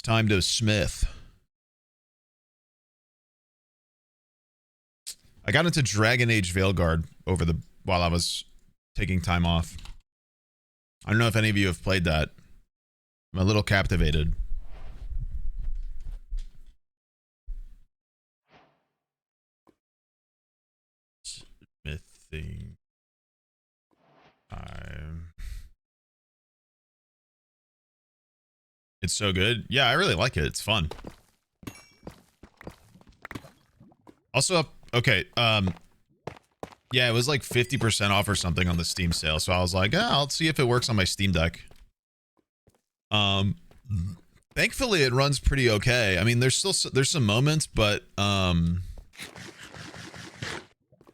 time to Smith. I got into Dragon Age Veilguard while I was taking time off. I don't know if any of you have played that. I'm a little captivated. Smithing time. It's so good. Yeah, I really like it. It's fun. Also, okay, yeah, it was like 50% off or something on the Steam sale, so I was like, I'll see if it works on my Steam Deck. Thankfully it runs pretty okay. I mean, there's some moments, but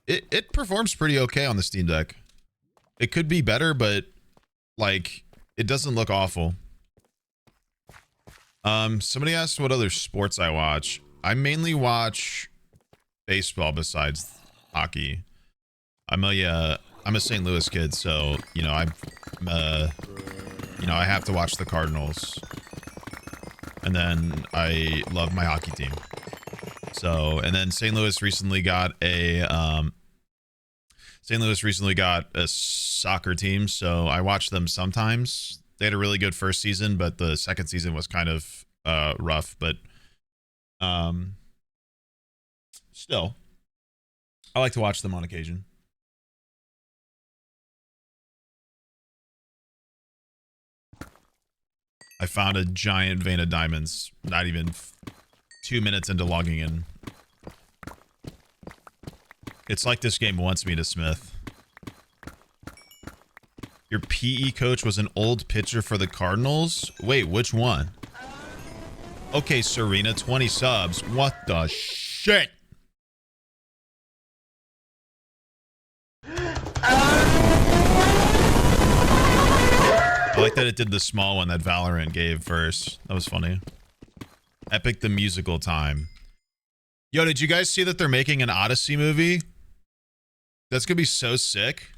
it performs pretty okay on the Steam Deck. It could be better, but like it doesn't look awful. Somebody asked what other sports I watch. I mainly watch baseball besides hockey. I'm a St. Louis kid, so you know I have to watch the Cardinals, and then I love my hockey team. So, and then St. Louis recently got a soccer team, so I watch them sometimes. They had a really good first season, but the second season was kind of rough. But still, I like to watch them on occasion. I found a giant vein of diamonds, not even 2 minutes into logging in. It's like this game wants me to smith. Your PE coach was an old pitcher for the Cardinals? Wait, which one? Okay, Serena, 20 subs. What the shit? I like that it did the small one that Valorant gave first. That was funny. Epic the musical time. Yo, did you guys see that they're making an Odyssey movie? That's gonna be so sick.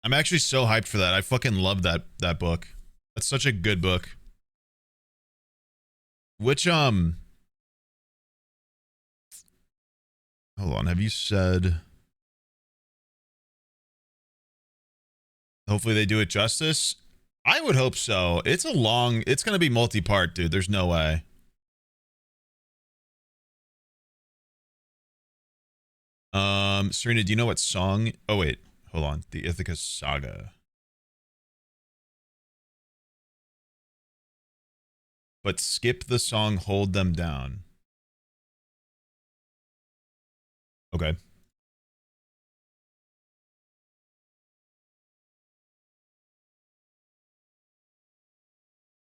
I'm actually so hyped for that. I fucking love that book. That's such a good book. Which hold on, have you said hopefully they do it justice? I would hope so. It's gonna be multi-part, dude. There's no way. Serena, do you know what song? Oh wait, hold on. The Ithaca Saga. But skip the song Hold Them Down. Okay.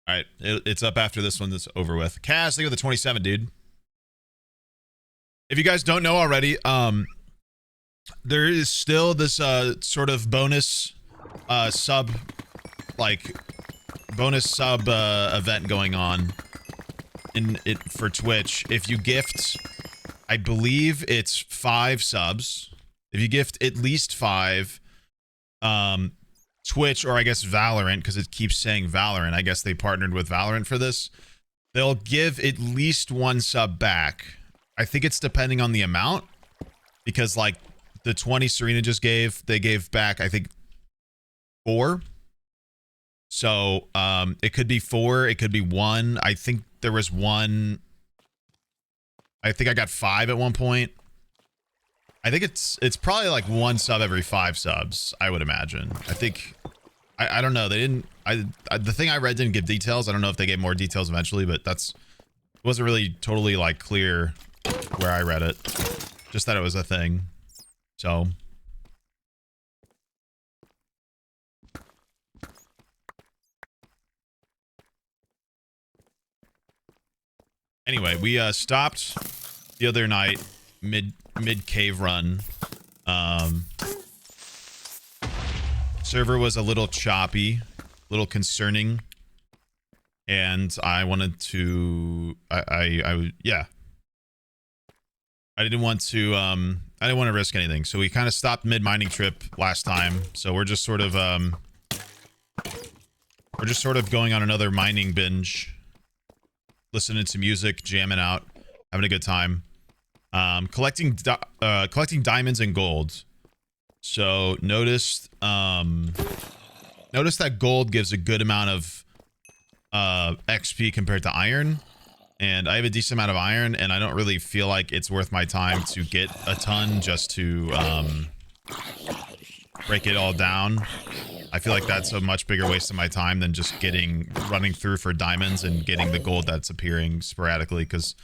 All right, it's up after this one that's over with. Cass, think of the 27, dude. If you guys don't know already, there is still this sort of bonus sub event going on in it for Twitch. If you gift, I believe it's 5 subs. If you gift at least 5, Twitch, or I guess Valorant, because it keeps saying Valorant, I guess they partnered with Valorant for this, they'll give at least 1 sub back. I think it's depending on the amount, because like the 20 Serena just gave, they gave back I think 4. So it could be 4, it could be 1. I think there was 1. I think I got 5 at one point. I think it's probably like 1 sub every 5 subs, I would imagine. I think I don't know. They didn't the thing I read didn't give details. I don't know if they gave more details eventually, but it wasn't really totally like clear where I read it. Just that it was a thing. So anyway, we stopped the other night mid cave run. Server was a little choppy, a little concerning, and I wanted to yeah, I didn't want to risk anything, so we kind of stopped mid mining trip last time. So we're just sort of going on another mining binge listening to music, jamming out, having a good time. Collecting diamonds and gold. So notice that gold gives a good amount of XP compared to iron. And I have a decent amount of iron, and I don't really feel like it's worth my time to get a ton just to break it all down. I feel like that's a much bigger waste of my time than just running through for diamonds and getting the gold that's appearing sporadically, because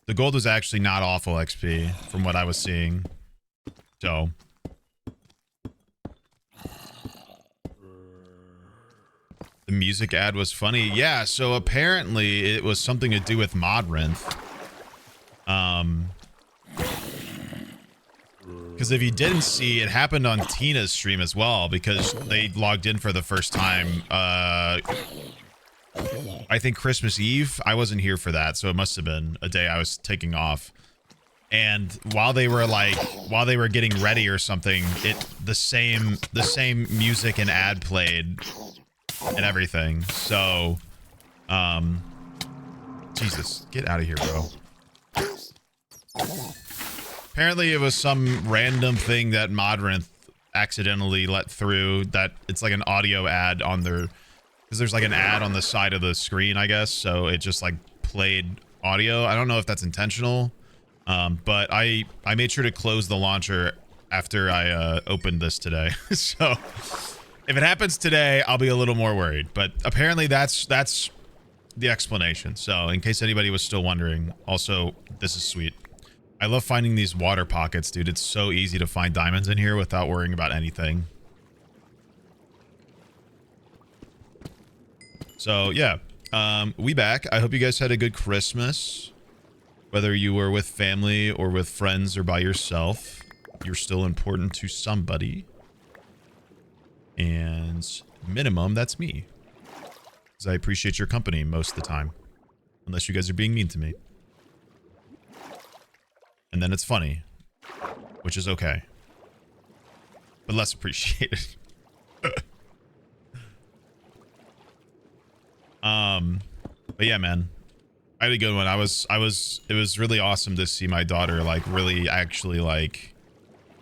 the gold was actually not awful XP from what I was seeing. So the music ad was funny. Yeah, so apparently it was something to do with Modrinth. Because if you didn't see, it happened on Tina's stream as well, because they logged in for the first time. I think Christmas Eve. I wasn't here for that, so it must have been a day I was taking off. And while they were getting ready or something, the same music and ad played and everything. So, Jesus, get out of here, bro. Apparently it was some random thing that Modrinth accidentally let through, that it's like an audio ad on their, because there's like an ad on the side of the screen, I guess. So it just like played audio. I don't know if that's intentional, but I made sure to close the launcher after I opened this today. So if it happens today, I'll be a little more worried, but apparently that's the explanation. So in case anybody was still wondering, also, this is sweet. I love finding these water pockets, dude. It's so easy to find diamonds in here without worrying about anything. So yeah, we back. I hope you guys had a good Christmas. Whether you were with family or with friends or by yourself, you're still important to somebody. And minimum, that's me. Because I appreciate your company most of the time. Unless you guys are being mean to me. And then it's funny. Which is okay. But less appreciated. But yeah, man. I had a good one. it was really awesome to see my daughter, like, really actually, like,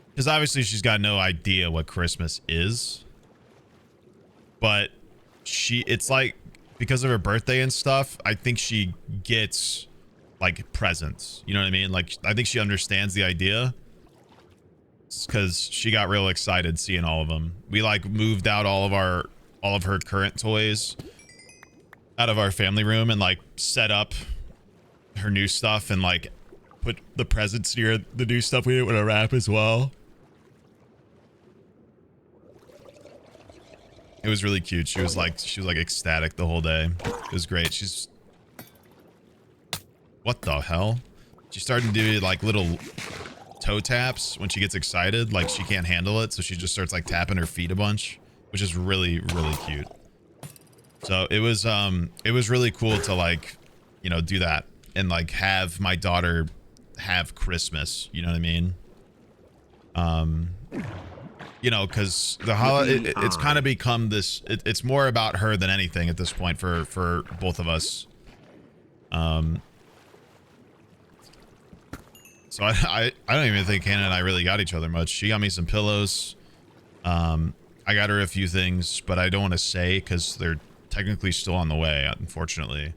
because obviously she's got no idea what Christmas is. But it's like, because of her birthday and stuff, I think she gets, like, presents. You know what I mean? Like, I think she understands the idea. Because she got real excited seeing all of them. We, like, moved out all of her current toys out of our family room and, like, set up her new stuff and, like, put the presents near the new stuff we didn't want to wrap as well. It was really cute. She was like ecstatic the whole day. It was great. What the hell? She started to do, like, little toe taps when she gets excited. Like, she can't handle it, so she just starts, like, tapping her feet a bunch, which is really, really cute. So it was really cool to, like, you know, do that and, like, have my daughter have Christmas. You know what I mean? You know, because the holiday, it's kind of become this. It's more about her than anything at this point for both of us. So I don't even think Hannah and I really got each other much. She got me some pillows. I got her a few things, but I don't want to say because they're technically still on the way, unfortunately.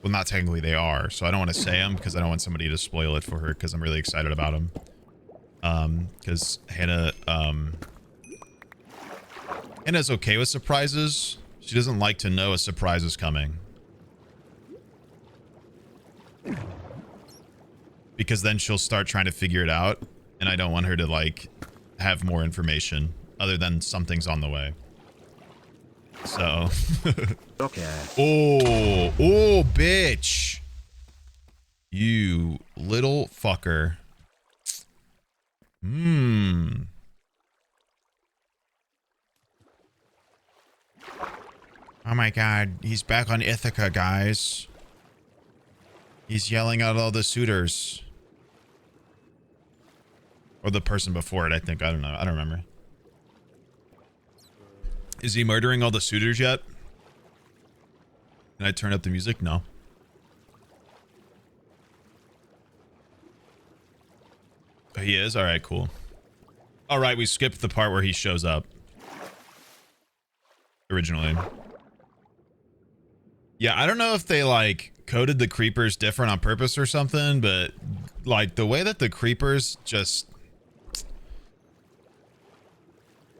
Well, not technically, they are. So I don't want to say them because I don't want somebody to spoil it for her because I'm really excited about them. Because Hannah's okay with surprises. She doesn't like to know a surprise is coming. Because then she'll start trying to figure it out, and I don't want her to, like, have more information other than something's on the way. So. Okay. Oh, bitch. You little fucker. Oh my god, he's back on Ithaca, guys. He's yelling out all the suitors. Or the person before it, I think. I don't know. I don't remember. Is he murdering all the suitors yet? Can I turn up the music? No. He is? All right, cool. All right, we skipped the part where he shows up. Originally. Yeah, I don't know if they, like, coded the creepers different on purpose or something, but, like, the way that the creepers just...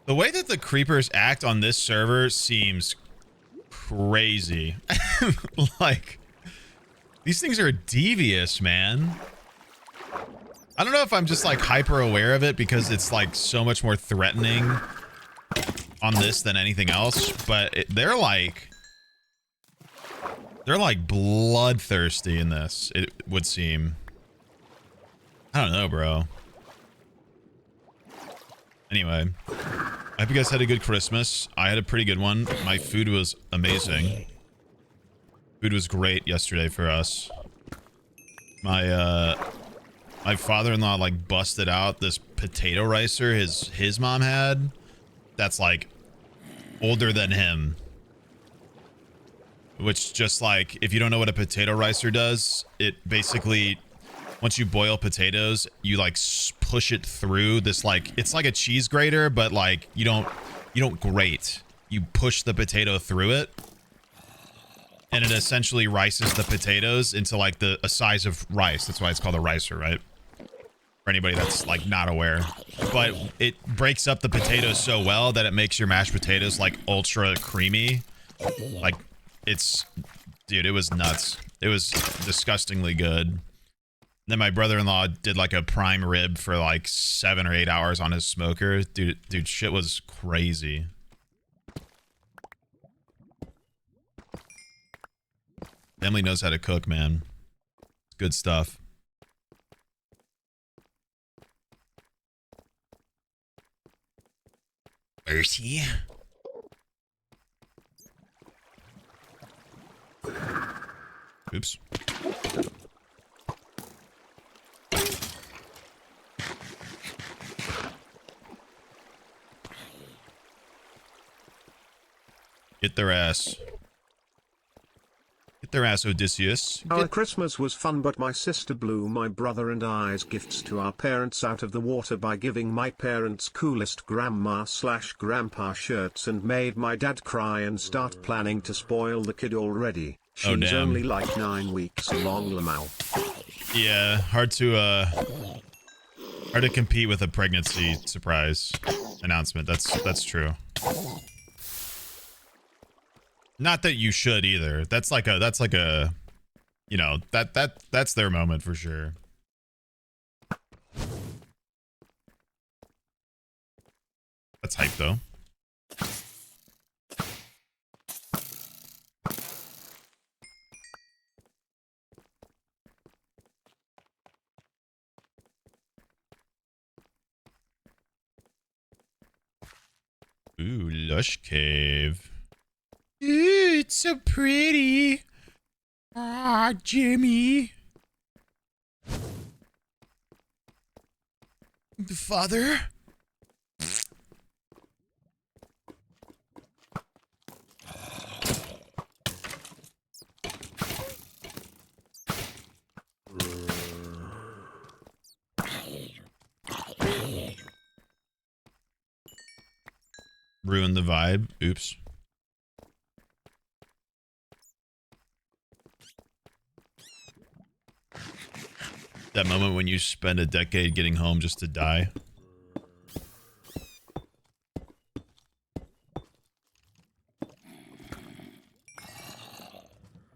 The way that the creepers act on this server seems crazy. Like, these things are devious, man. I don't know if I'm just like hyper aware of it because it's like so much more threatening on this than anything else, but they're like bloodthirsty in this, it would seem. I don't know, bro. Anyway, I hope you guys had a good Christmas. I had a pretty good one. My food was amazing. Food was great yesterday for us. My father-in-law like busted out this potato ricer his mom had. That's like older than him. Which just like, if you don't know what a potato ricer does, it basically, once you boil potatoes, you like push it through this like, it's like a cheese grater, but like you don't grate. You push the potato through it. And it essentially rices the potatoes into like a size of rice. That's why it's called a ricer, right? For anybody that's like not aware. But it breaks up the potatoes so well that it makes your mashed potatoes like ultra creamy. Like dude, it was nuts. It was disgustingly good. Then my brother-in-law did like a prime rib for like 7 or 8 hours on his smoker. Dude, shit was crazy. Family knows how to cook, man. Good stuff. Mercy. Oops. Get their ass. Get their ass, Odysseus. Our Christmas was fun, but my sister blew my brother and I's gifts to our parents out of the water by giving my parents coolest grandma/grandpa shirts and made my dad cry and start planning to spoil the kid already. She's only like 9 weeks along, Lamau. Yeah, hard to compete with a pregnancy surprise announcement. That's true. Not that you should either. That's like a, you know, that's their moment for sure. That's hype though. Ooh, lush cave. Ooh, it's so pretty. Ah, Jimmy. Father? Ruined the vibe. Oops. That moment when you spend a decade getting home just to die.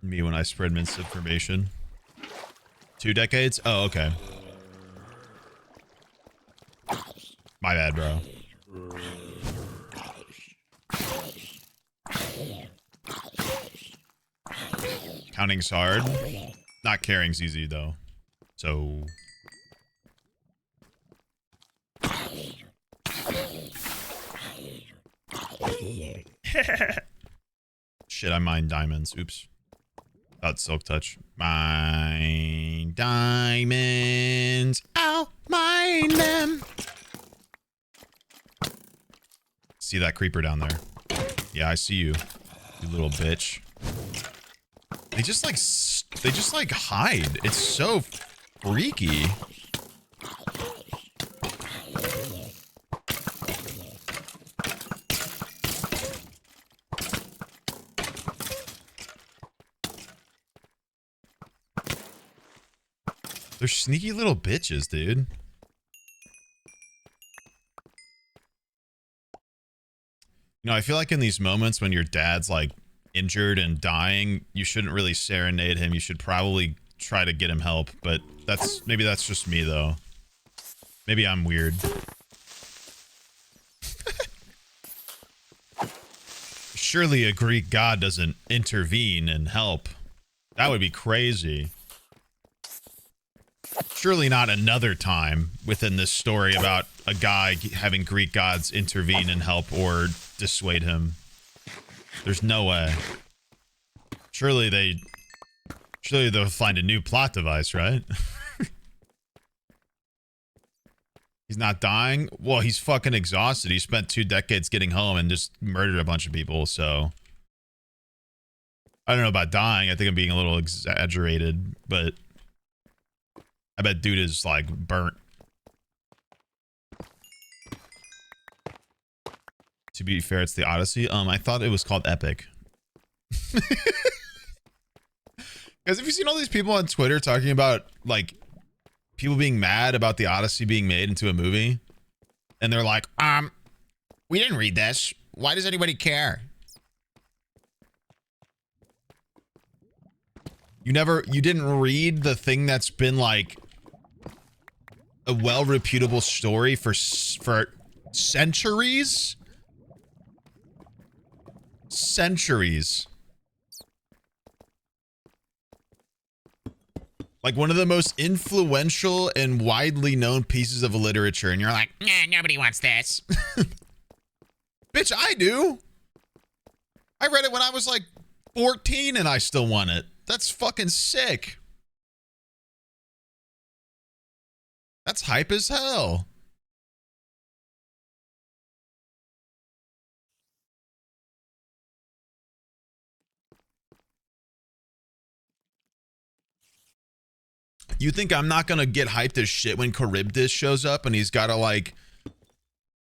Me when I spread misinformation. 2 decades? Oh, okay. My bad, bro. Counting's hard. Not caring's easy, though. So... Shit, I mined diamonds. Oops. That's silk touch. Mine diamonds. I'll mine them. See that creeper down there? Yeah, I see you. You little bitch. They just like hide. It's so freaky. They're sneaky little bitches, dude. You know, I feel like in these moments when your dad's like injured and dying, you shouldn't really serenade him. You should probably try to get him help. But maybe that's just me though. Maybe I'm weird. Surely a Greek god doesn't intervene and help. That would be crazy. Surely not another time within this story about a guy having Greek gods intervene and help or dissuade him. There's no way. Surely they'll find a new plot device, right? He's not dying? Well, he's fucking exhausted. He spent 2 decades getting home and just murdered a bunch of people, so... I don't know about dying. I think I'm being a little exaggerated, but... I bet dude is, like, burnt. To be fair, it's the Odyssey. I thought it was called Epic. Guys, have you seen all these people on Twitter talking about, like... people being mad about the Odyssey being made into a movie, and they're like, we didn't read this. Why does anybody care? You didn't read the thing that's been like a well-reputable story for centuries? Centuries. Like one of the most influential and widely known pieces of literature, and you're like, nah, nobody wants this. Bitch, I do. I read it when I was like 14 and I still want it. That's fucking sick. That's hype as hell. You think I'm not gonna get hyped as shit when Charybdis shows up and he's gotta like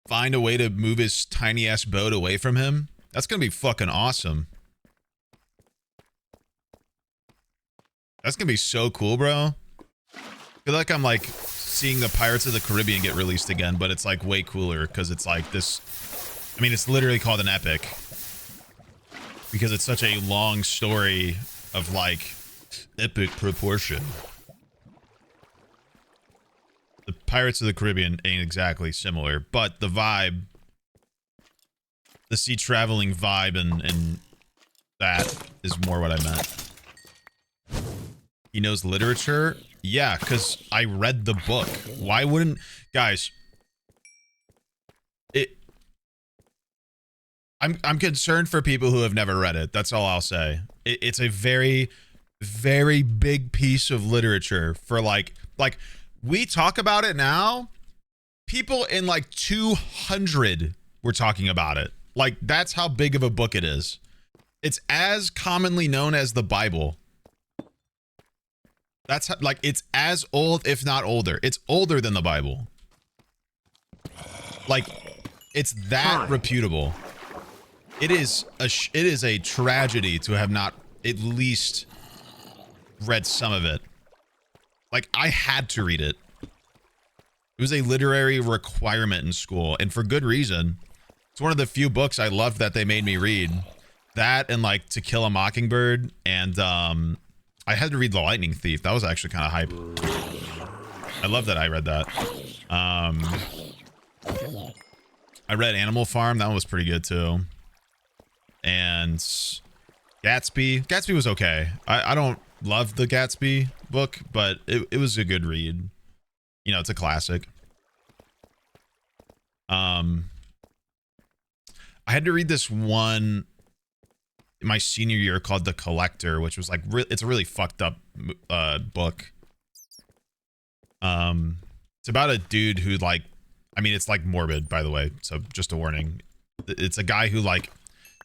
find a way to move his tiny ass boat away from him? That's gonna be fucking awesome. That's gonna be so cool, bro. I feel like I'm like seeing the Pirates of the Caribbean get released again, but it's like way cooler because it's like this. I mean, it's literally called an epic because it's such a long story of like epic proportion. The Pirates of the Caribbean ain't exactly similar, but the vibe, the sea traveling vibe and that is more what I meant. He knows literature? Yeah, because I read the book. Why wouldn't... Guys, I'm concerned for people who have never read it. That's all I'll say. It's a very, very big piece of literature for like we talk about it now. People in like 200 were talking about it. Like that's how big of a book it is. It's as commonly known as the Bible. That's how, like it's as old, if not older. It's older than the Bible. Like it's that reputable. It is a tragedy to have not at least read some of it. Like I had to read it. It was a literary requirement in school, and for good reason. It's one of the few books I loved that they made me read. That and like To Kill a Mockingbird, and I had to read The Lightning Thief. That was actually kind of hype. I love that I read that. I read Animal Farm. That one was pretty good too. And Gatsby. Gatsby was okay. I don't love the Gatsby book, but it was a good read. You know, it's a classic. I had to read this one in my senior year called The Collector, which was like it's a really fucked up book. It's about a dude who like, I mean, it's like morbid, by the way, so just a warning. It's a guy who like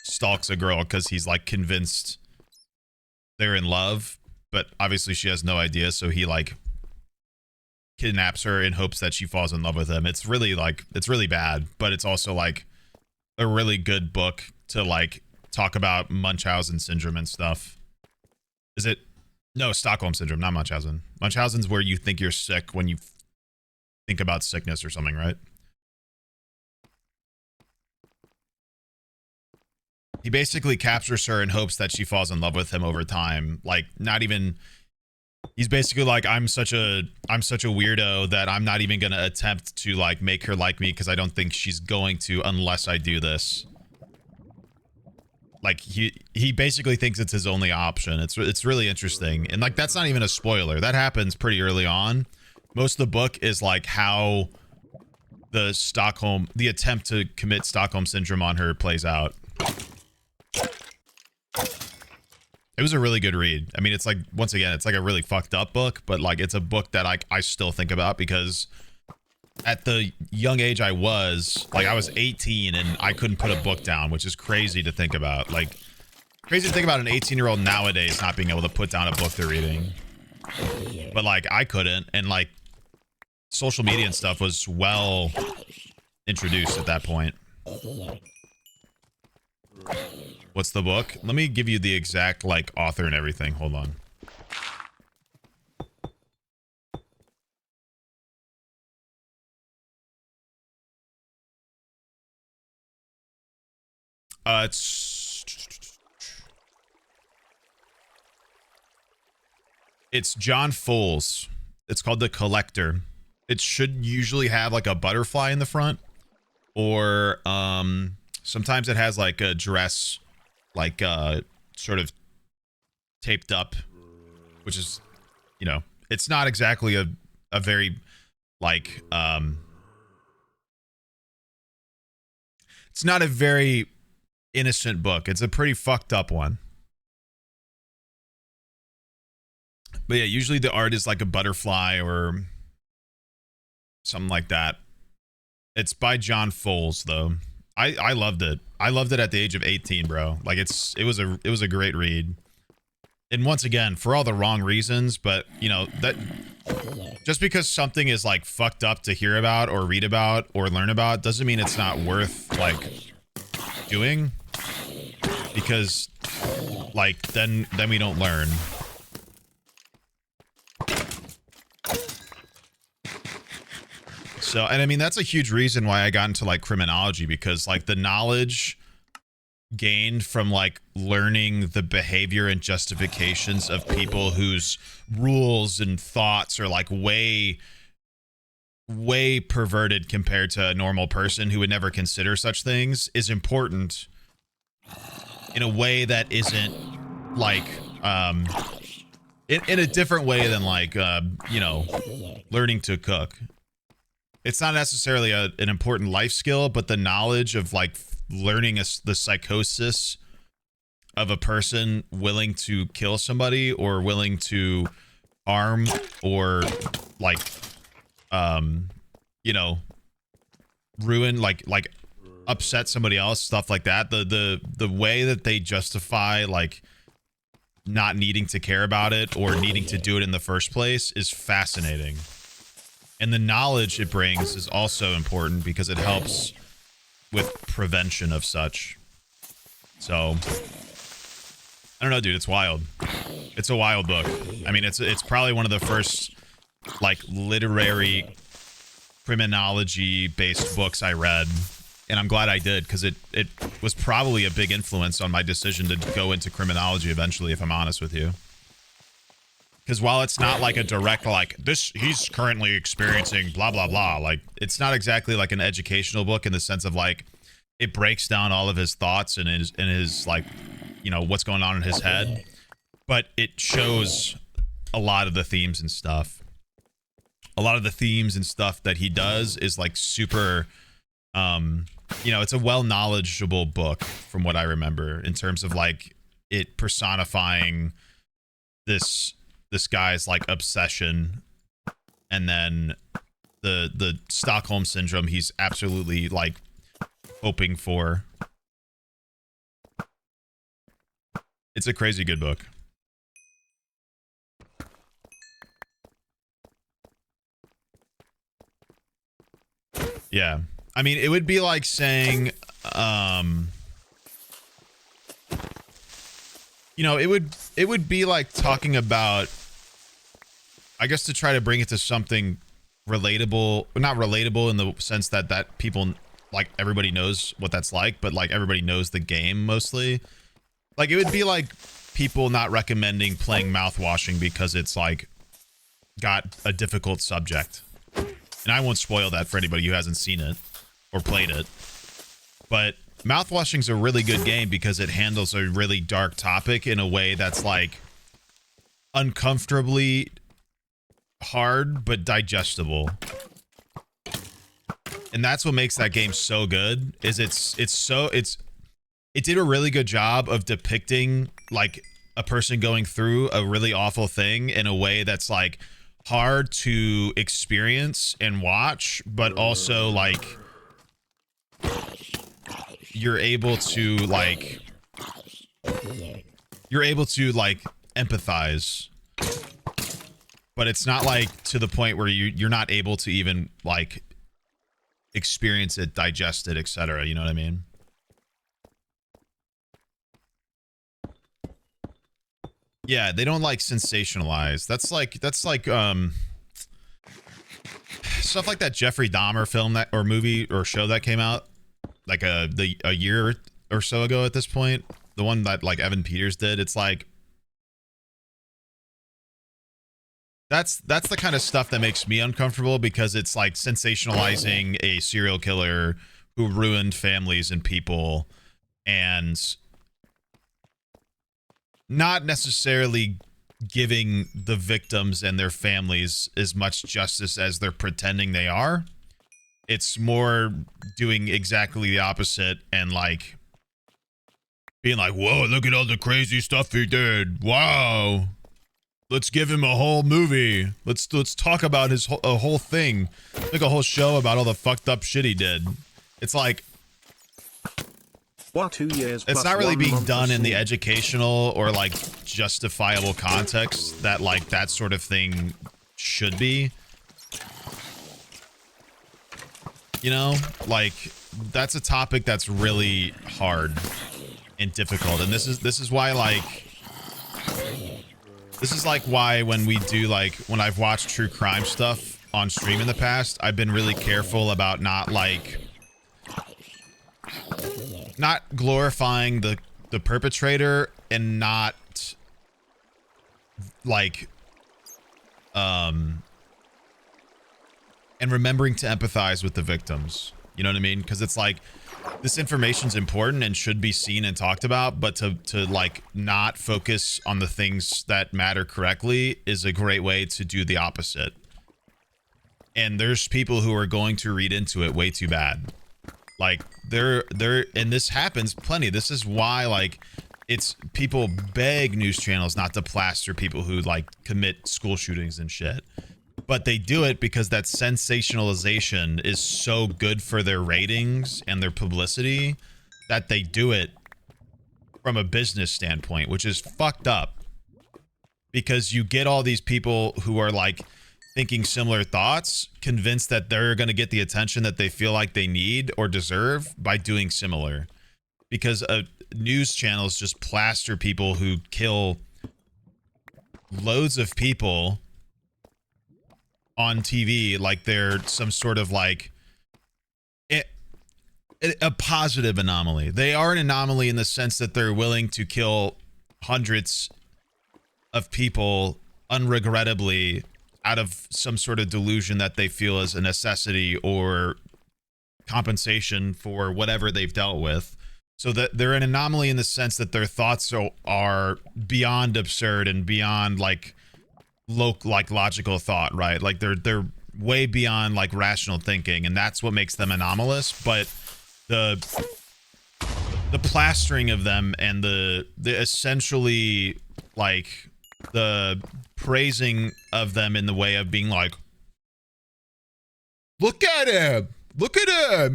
stalks a girl because he's like convinced they're in love, but obviously she has no idea, so he like kidnaps her in hopes that she falls in love with him. It's really like, it's really bad, but it's also like a really good book to like talk about Munchausen syndrome and stuff. Is it No, Stockholm syndrome, not Munchausen. Munchausen's where you think you're sick when you think about sickness or something, right? He basically captures her in hopes that she falls in love with him over time. Like, not even... He's basically like, I'm such a weirdo that I'm not even gonna attempt to like make her like me because I don't think she's going to unless I do this. Like he basically thinks it's his only option. It's really interesting. And like that's not even a spoiler. That happens pretty early on. Most of the book is like how the attempt to commit Stockholm syndrome on her plays out. It was a really good read. I mean, it's like, once again, it's like a really fucked up book, but like it's a book that I still think about because at the young age I was 18 and I couldn't put a book down, which is crazy to think about. Like, crazy to think about an 18-year-old nowadays not being able to put down a book they're reading. But like, I couldn't, and like, social media and stuff was well introduced at that point. What's the book? Let me give you the exact like author and everything. Hold on. It's John Fowles. It's called The Collector. It should usually have like a butterfly in the front, or sometimes it has like a dress, like sort of taped up, which is, you know, it's not exactly a very like it's not a very innocent book. It's a pretty fucked up one. But yeah, usually the art is like a butterfly or something like that. It's by John Fowles though. I loved it. I loved it at the age of 18, bro. Like it was a great read. And once again, for all the wrong reasons, but you know, that just because something is like fucked up to hear about or read about or learn about doesn't mean it's not worth like doing, because like then we don't learn. So, and I mean, that's a huge reason why I got into like criminology, because like the knowledge gained from like learning the behavior and justifications of people whose rules and thoughts are like way perverted compared to a normal person who would never consider such things is important in a way that isn't like in a different way than like you know, learning to cook. It's not necessarily an important life skill, but the knowledge of like learning the psychosis of a person willing to kill somebody or willing to harm or like you know, ruin, like upset somebody else, stuff like that. The way that they justify like not needing to care about it or needing to do it in the first place is fascinating. And the knowledge it brings is also important because it helps with prevention of such. So I don't know, dude, it's wild. It's a wild book. I mean, it's probably one of the first like literary criminology based books I read, and I'm glad I did, because it was probably a big influence on my decision to go into criminology eventually, if I'm honest with you. Because while it's not like a direct like this, he's currently experiencing blah blah blah, like it's not exactly like an educational book in the sense of like it breaks down all of his thoughts and his like, you know, what's going on in his head, but it shows a lot of the themes and stuff. A lot of the themes and stuff that he does is like super, you know, it's a well knowledgeable book from what I remember in terms of like it personifying this guy's like obsession, and then the Stockholm syndrome he's absolutely like hoping for. It's a crazy good book. Yeah. I mean, it would be like saying, you know, it it would be like talking about, I guess, to try to bring it to something relatable, not relatable in the sense that people, like, everybody knows what that's like, but like everybody knows the game mostly. Like, it would be like people not recommending playing mouthwashing because it's like got a difficult subject. And I won't spoil that for anybody who hasn't seen it or played it. But mouthwashing's a really good game because it handles a really dark topic in a way that's like uncomfortably hard but digestible. And that's what makes that game so good, is it did a really good job of depicting like a person going through a really awful thing in a way that's like hard to experience and watch, but also like you're able to empathize, but it's not like to the point where you're not able to even like experience it, digest it, etc. You know what I mean? Yeah, they don't like sensationalize. That's like stuff like that Jeffrey Dahmer film that or movie or show that came out like a year or so ago at this point. The one that like Evan Peters did. It's like that's the kind of stuff that makes me uncomfortable, because it's like sensationalizing a serial killer who ruined families and people and not necessarily giving the victims and their families as much justice as they're pretending they are. It's more doing exactly the opposite and like being like, whoa, look at all the crazy stuff he did. Wow. Let's give him a whole movie. Let's talk about a whole thing. Make a whole show about all the fucked up shit he did. It's like, what, 2 years? It's not really being done in the educational or like justifiable context that like that sort of thing should be. You know, like that's a topic that's really hard and difficult, and this is why why when we do when I've watched true crime stuff on stream in the past, I've been really careful about not glorifying the perpetrator and not and remembering to empathize with the victims. You know what I mean? Because it's like this information's important and should be seen and talked about, but to not focus on the things that matter correctly is a great way to do the opposite. And there's people who are going to read into it way too bad. Like and this happens plenty. This is why it's people beg news channels not to plaster people who commit school shootings and shit. But they do it because that sensationalization is so good for their ratings and their publicity that they do it from a business standpoint, which is fucked up. Because you get all these people who are thinking similar thoughts, convinced that they're going to get the attention that they feel like they need or deserve by doing similar. Because news channels just plaster people who kill loads of people on TV like they're some sort of a positive anomaly. They are an anomaly in the sense that they're willing to kill hundreds of people unregrettably out of some sort of delusion that they feel is a necessity or compensation for whatever they've dealt with. So that they're an anomaly in the sense that their thoughts are beyond absurd and beyond logical thought, right? They're way beyond rational thinking, and that's what makes them anomalous. But the plastering of them and the essentially the praising of them in the way of being look at him,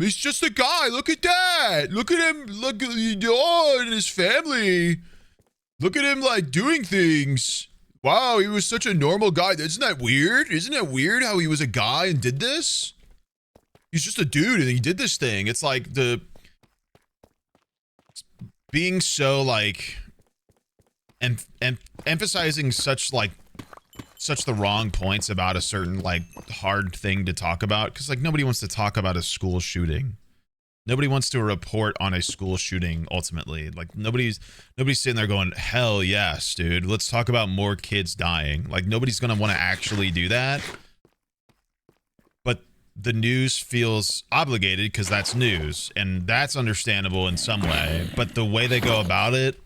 he's just a guy, look at that, look at him, look at and his family, look at him doing things. Wow, he was such a normal guy. Isn't that weird? Isn't it weird how he was a guy and did this? He's just a dude and he did this thing. It's being so emphasizing such the wrong points about a certain like hard thing to talk about, because like nobody wants to talk about a school shooting. Nobody wants to report on a school shooting ultimately. Like nobody's sitting there going, hell yes, dude, let's talk about more kids dying. Like nobody's gonna want to actually do that. But the news feels obligated because that's news, and that's understandable in some way. But the way they go about it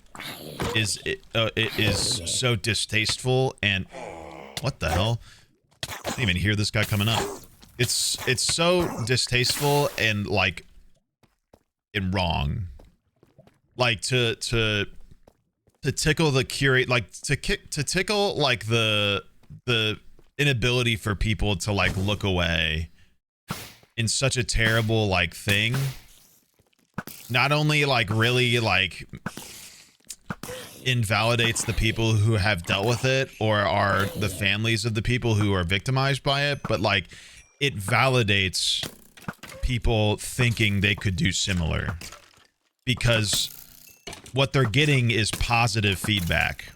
is so distasteful. And what the hell? I didn't even hear this guy coming up. It's so distasteful and like and wrong. Like to tickle the curate, like to tickle like the inability for people to like look away in such a terrible like thing. Not only like really like invalidates the people who have dealt with it or are the families of the people who are victimized by it, but like it validates people thinking they could do similar, because what they're getting is positive feedback.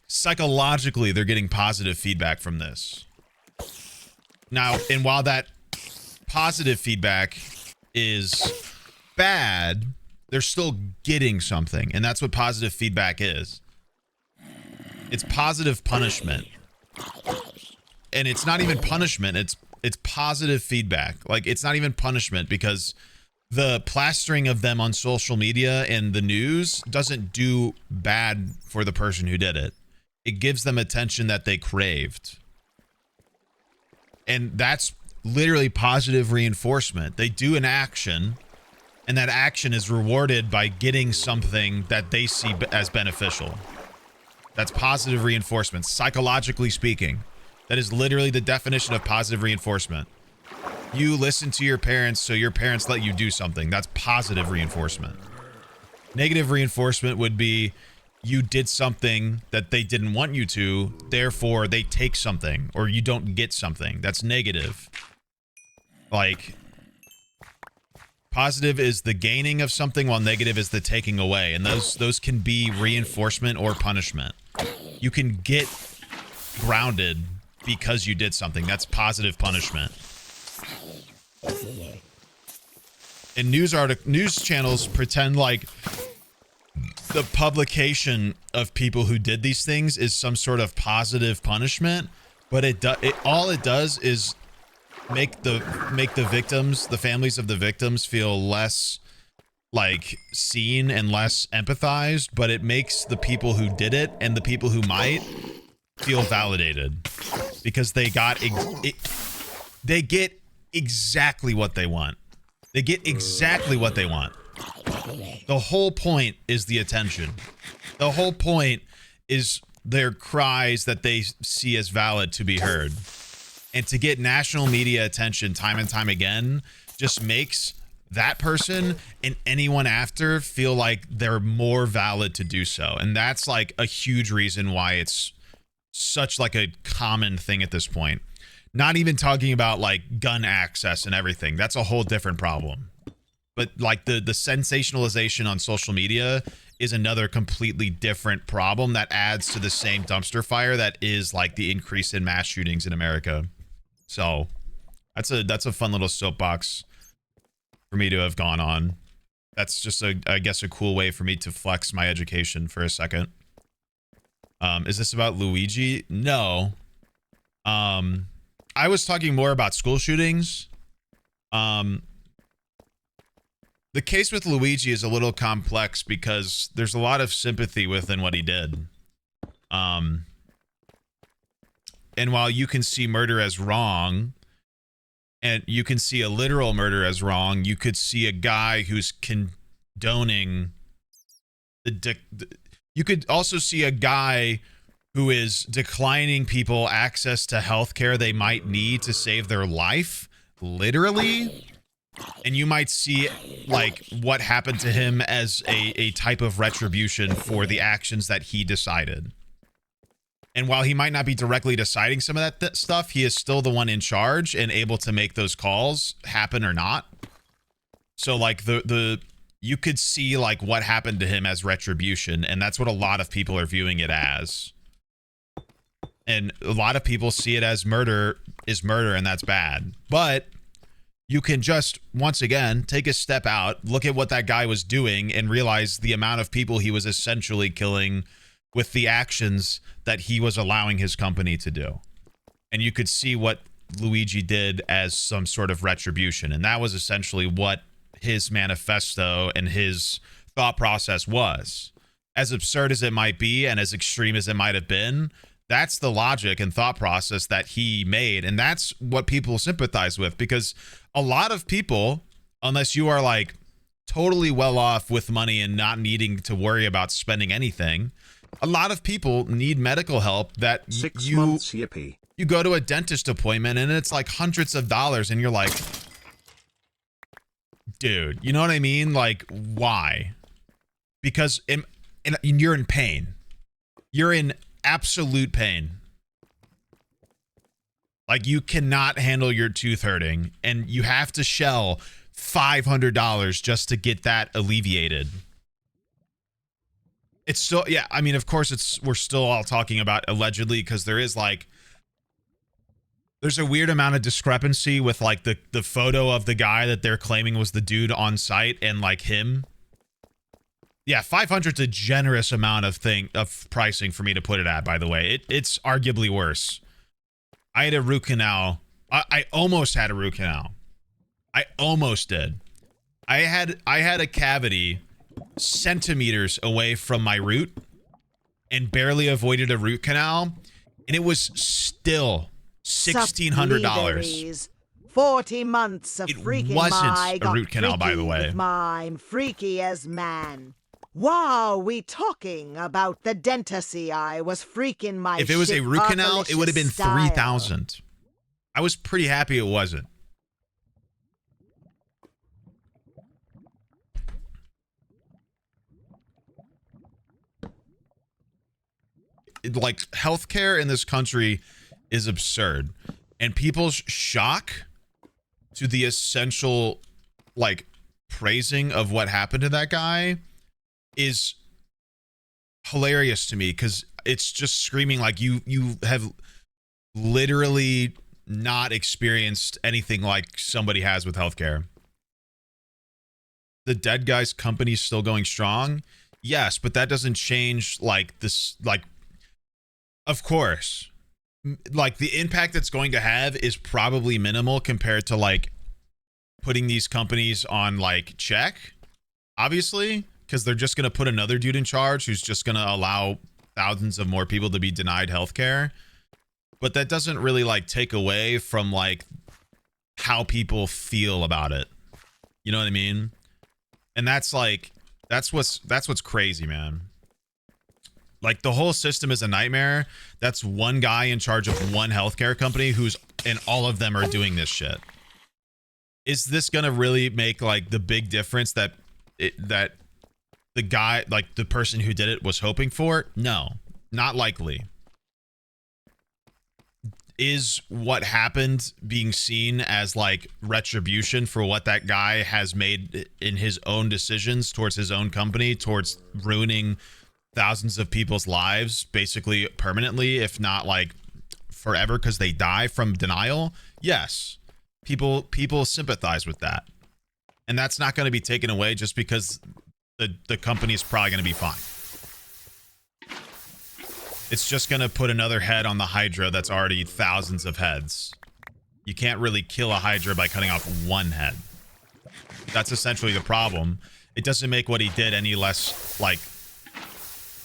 Psychologically, they're getting positive feedback from this. Now, and while that positive feedback is bad, they're still getting something, and that's what positive feedback is. It's positive punishment. And it's not even punishment, it's positive feedback. Like it's not even punishment, because the plastering of them on social media and the news doesn't do bad for the person who did it. It gives them attention that they craved. And that's literally positive reinforcement. They do an action, and that action is rewarded by getting something that they see as beneficial. That's positive reinforcement, psychologically speaking. That is literally the definition of positive reinforcement. You listen to your parents, so your parents let you do something. That's positive reinforcement. Negative reinforcement would be you did something that they didn't want you to, therefore they take something, or you don't get something. That's negative. Like, positive is the gaining of something, while negative is the taking away. And those can be reinforcement or punishment. You can get grounded because you did something. That's positive punishment. And news channels pretend like the publication of people who did these things is some sort of positive punishment, but all it does is make the victims, the families of the victims, feel less like seen and less empathized, but it makes the people who did it and the people who might feel validated, because they get exactly what they want. They get exactly what they want. The whole point is the attention. The whole point is their cries that they see as valid to be heard. And to get national media attention time and time again just makes that person and anyone after feel like they're more valid to do so. And that's like a huge reason why it's such like a common thing at this point. Not even talking about like gun access and everything. That's a whole different problem. But like the sensationalization on social media is another completely different problem that adds to the same dumpster fire that is like the increase in mass shootings in America. So that's a fun little soapbox for me to have gone on. That's just I guess a cool way for me to flex my education for a second. Is this about Luigi? No. I was talking more about school shootings. The case with Luigi is a little complex because there's a lot of sympathy within what he did. And while you can see murder as wrong, and you can see a literal murder as wrong, you could see a guy who's condoning you could also see a guy who is declining people access to healthcare they might need to save their life, literally. And you might see like what happened to him as a type of retribution for the actions that he decided. And while he might not be directly deciding some of that stuff, he is still the one in charge and able to make those calls happen or not. So like you could see like what happened to him as retribution, and that's what a lot of people are viewing it as. And a lot of people see it as murder is murder, and that's bad. But you can just, once again, take a step out, look at what that guy was doing, and realize the amount of people he was essentially killing with the actions that he was allowing his company to do. And you could see what Luigi did as some sort of retribution. And that was essentially what his manifesto and his thought process was. As absurd as it might be, and as extreme as it might have been, that's the logic and thought process that he made. And that's what people sympathize with, because a lot of people, unless you are like totally well off with money and not needing to worry about spending anything, a lot of people need medical help that 6 months, yippee. You go to a dentist appointment and it's like hundreds of dollars, and you're like, dude, you know what I mean? Like, why? Because you're in pain. You're in absolute pain. Like, you cannot handle your tooth hurting, and you have to shell $500 just to get that alleviated. It's still, yeah, I mean, of course we're still all talking about allegedly, because there is like, there's a weird amount of discrepancy with like the photo of the guy that they're claiming was the dude on site and like him. Yeah, 500's a generous amount of pricing for me to put it at, by the way. It's arguably worse. I had a root canal. I almost had a root canal. I almost did. I had a cavity centimeters away from my root and barely avoided a root canal, and it was still $1,600. 40 months of freaking. It wasn't a root canal, by the way. Mime freaky as man. Wow, we talking about the dentistry I was freaking my. If it was a root canal, it would have been $3,000. I was pretty happy it wasn't. Like, healthcare in this country is absurd, and people's shock to the essential, like, praising of what happened to that guy is hilarious to me, because it's just screaming like you have literally not experienced anything like somebody has with healthcare. The dead guy's company's still going strong, yes, but that doesn't change like this. Like, of course, like the impact it's going to have is probably minimal compared to like putting these companies on like check, obviously, because they're just going to put another dude in charge who's just going to allow thousands of more people to be denied healthcare. But that doesn't really like take away from like how people feel about it. You know what I mean? And that's like, that's what's crazy, man. Like, the whole system is a nightmare. That's one guy in charge of one healthcare company and all of them are doing this shit. Is this going to really make like the big difference that the guy, like the person who did it, was hoping for? No, not likely. Is what happened being seen as like retribution for what that guy has made in his own decisions towards his own company, towards ruining thousands of people's lives, basically permanently, if not like forever, because they die from denial? Yes, people sympathize with that, and that's not going to be taken away just because the company is probably going to be fine. It's just going to put another head on the Hydra that's already thousands of heads. You can't really kill a Hydra by cutting off one head. That's essentially the problem. It doesn't make what he did any less like.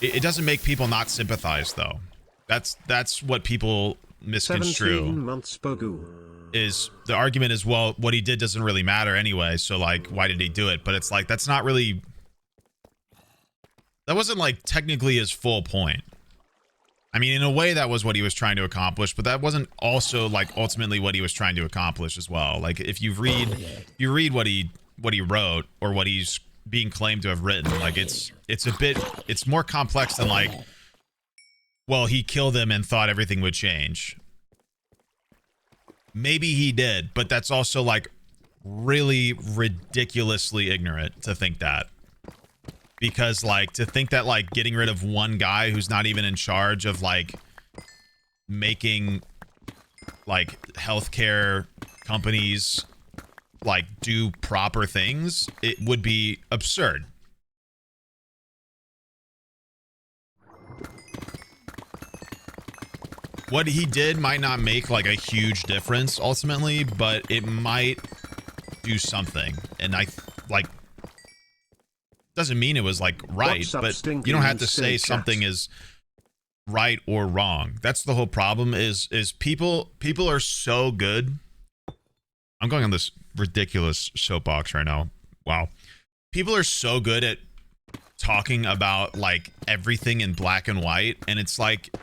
It doesn't make people not sympathize, though. That's what people misconstrue. 17 months Bogu. Is the argument is, well, what he did doesn't really matter anyway, so like, why did he do it? But it's like, that's not really, that wasn't like technically his full point. I mean, in a way that was what he was trying to accomplish, but that wasn't also like ultimately what he was trying to accomplish as well. Like, if you read what he wrote, or what he's being claimed to have written, like it's more complex than like, well, he killed him and thought everything would change. Maybe he did, but that's also like really ridiculously ignorant to think that. Because like to think that like getting rid of one guy who's not even in charge of like making like healthcare companies like do proper things, it would be absurd. What he did might not make like a huge difference ultimately, but it might do something. And I like doesn't mean it was like right, but you don't have to say something is right or wrong. That's the whole problem is people are so good. I'm going on this ridiculous soapbox right now. Wow. People are so good at talking about like everything in black and white, and it's like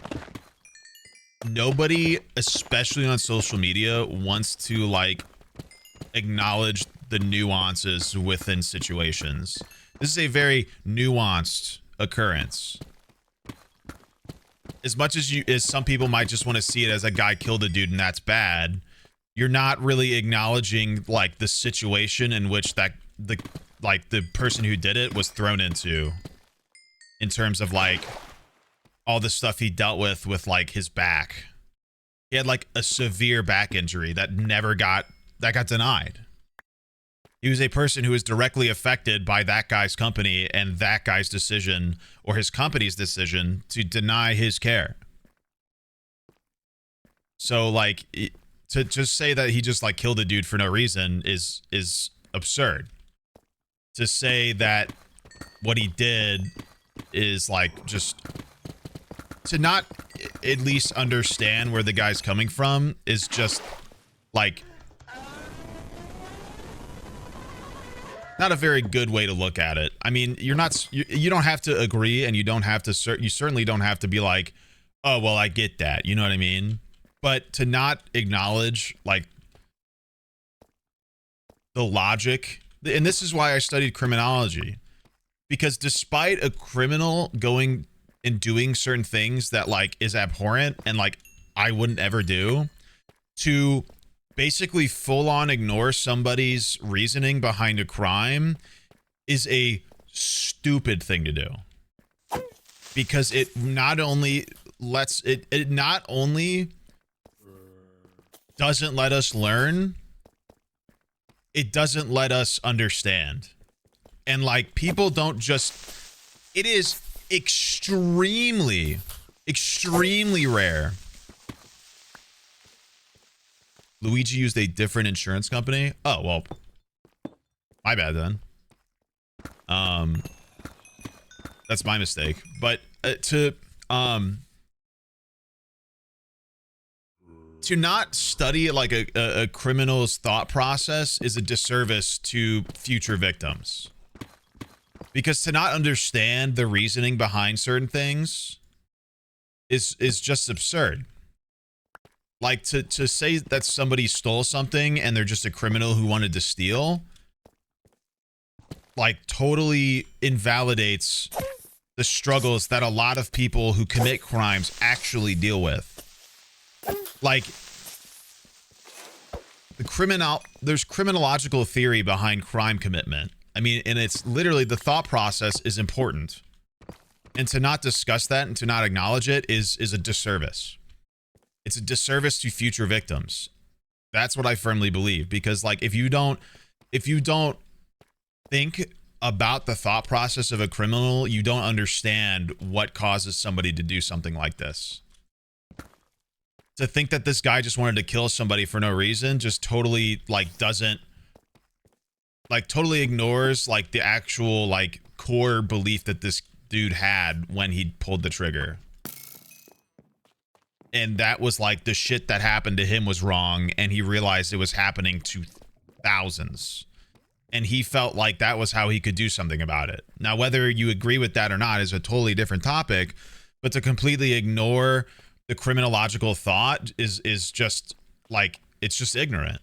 nobody, especially on social media, wants to like acknowledge the nuances within situations. This is a very nuanced occurrence. As much as some people might just want to see it as a guy killed a dude and that's bad, you're not really acknowledging like the situation in which the person who did it was thrown into, in terms of like all the stuff he dealt with like his back. He had like a severe back injury that got denied. He was a person who was directly affected by that guy's company and that guy's decision, or his company's decision, to deny his care. So like to just say that he just like killed a dude for no reason is absurd. To say that what he did is like just to not at least understand where the guy's coming from is just like not a very good way to look at it. I mean, you don't have to agree, and you certainly don't have to be like, oh, well, I get that. You know what I mean? But to not acknowledge like the logic, and this is why I studied criminology, because despite a criminal going and doing certain things that like is abhorrent and like I wouldn't ever do, to basically full on ignore somebody's reasoning behind a crime is a stupid thing to do, because it not only doesn't let us learn, it doesn't let us understand. And like people don't just, it is extremely rare. Luigi used a different insurance company. Oh, well, my bad then. That's my mistake. But to not study like a criminal's thought process is a disservice to future victims. Because to not understand the reasoning behind certain things is just absurd. Like to say that somebody stole something and they're just a criminal who wanted to steal, like totally invalidates the struggles that a lot of people who commit crimes actually deal with. Like there's criminological theory behind crime commitment. I mean, and it's literally the thought process is important. And to not discuss that and to not acknowledge it is a disservice. It's a disservice to future victims. That's what I firmly believe, because like if you don't think about the thought process of a criminal, you don't understand what causes somebody to do something like this. To think that this guy just wanted to kill somebody for no reason just totally like doesn't like totally ignores like the actual like core belief that this dude had when he pulled the trigger. And that was like the shit that happened to him was wrong, and he realized it was happening to thousands. And he felt like that was how he could do something about it. Now, whether you agree with that or not is a totally different topic, but to completely ignore the criminological thought is just like, it's just ignorant.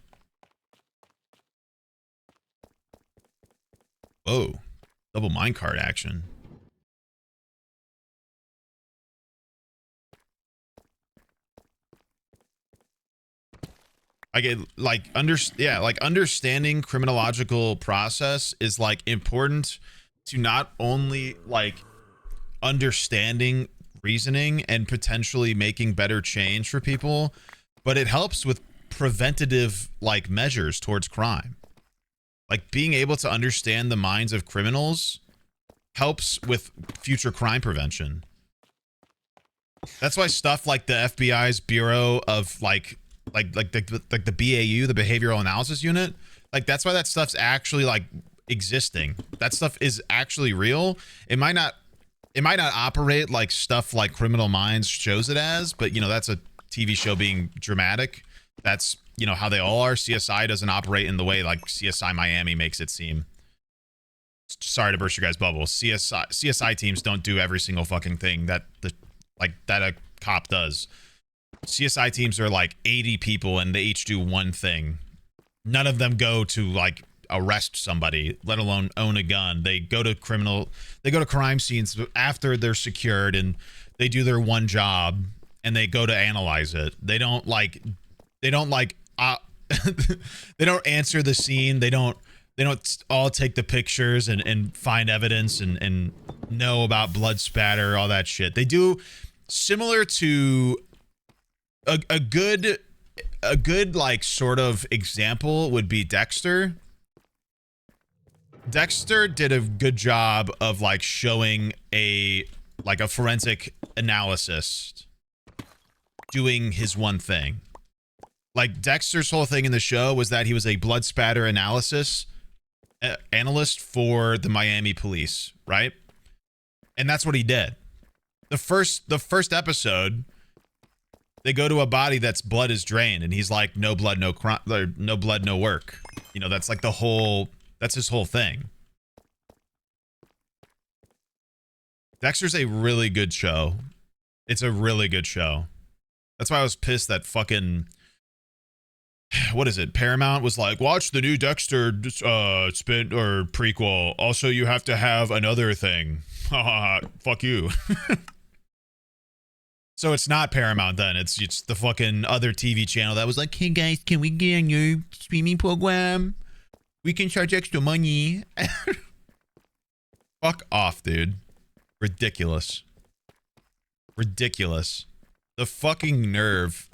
Whoa, double minecart action. like understanding criminological process is like important to not only like understanding reasoning and potentially making better change for people, but it helps with preventative like measures towards crime. Like being able to understand the minds of criminals helps with future crime prevention. That's why stuff like the FBI's Bureau of like the BAU, the Behavioral Analysis Unit, like that's why that stuff's actually like existing. That stuff is actually real. It might not operate like stuff like Criminal Minds shows it as, but you know, that's a TV show being dramatic. That's, you know, how they all are. CSI doesn't operate in the way like CSI Miami makes it seem. Sorry to burst your guys' bubble. CSI teams don't do every single fucking thing that a cop does. CSI teams are like 80 people and they each do one thing. None of them go to like arrest somebody, let alone own a gun. They go to crime scenes after they're secured and they do their one job and they go to analyze it. They don't they don't answer the scene. They don't all take the pictures and find evidence and know about blood spatter, all that shit. They do similar to a good like sort of example would be Dexter. Dexter did a good job of like showing a forensic analyst doing his one thing. Like Dexter's whole thing in the show was that he was a blood spatter analyst for the Miami police, right? And that's what he did. The first episode, they go to a body that's blood is drained, and he's like, no blood, no crime, no blood, no work. You know, that's like that's his whole thing. Dexter's a really good show. It's a really good show. That's why I was pissed that fucking, what is it? Paramount was like, watch the new Dexter spin or prequel. Also, you have to have another thing. Fuck you. So it's not Paramount then. It's the fucking other TV channel that was like, hey guys, can we get on your streaming program? We can charge extra money. Fuck off, dude. Ridiculous. Ridiculous. The fucking nerve.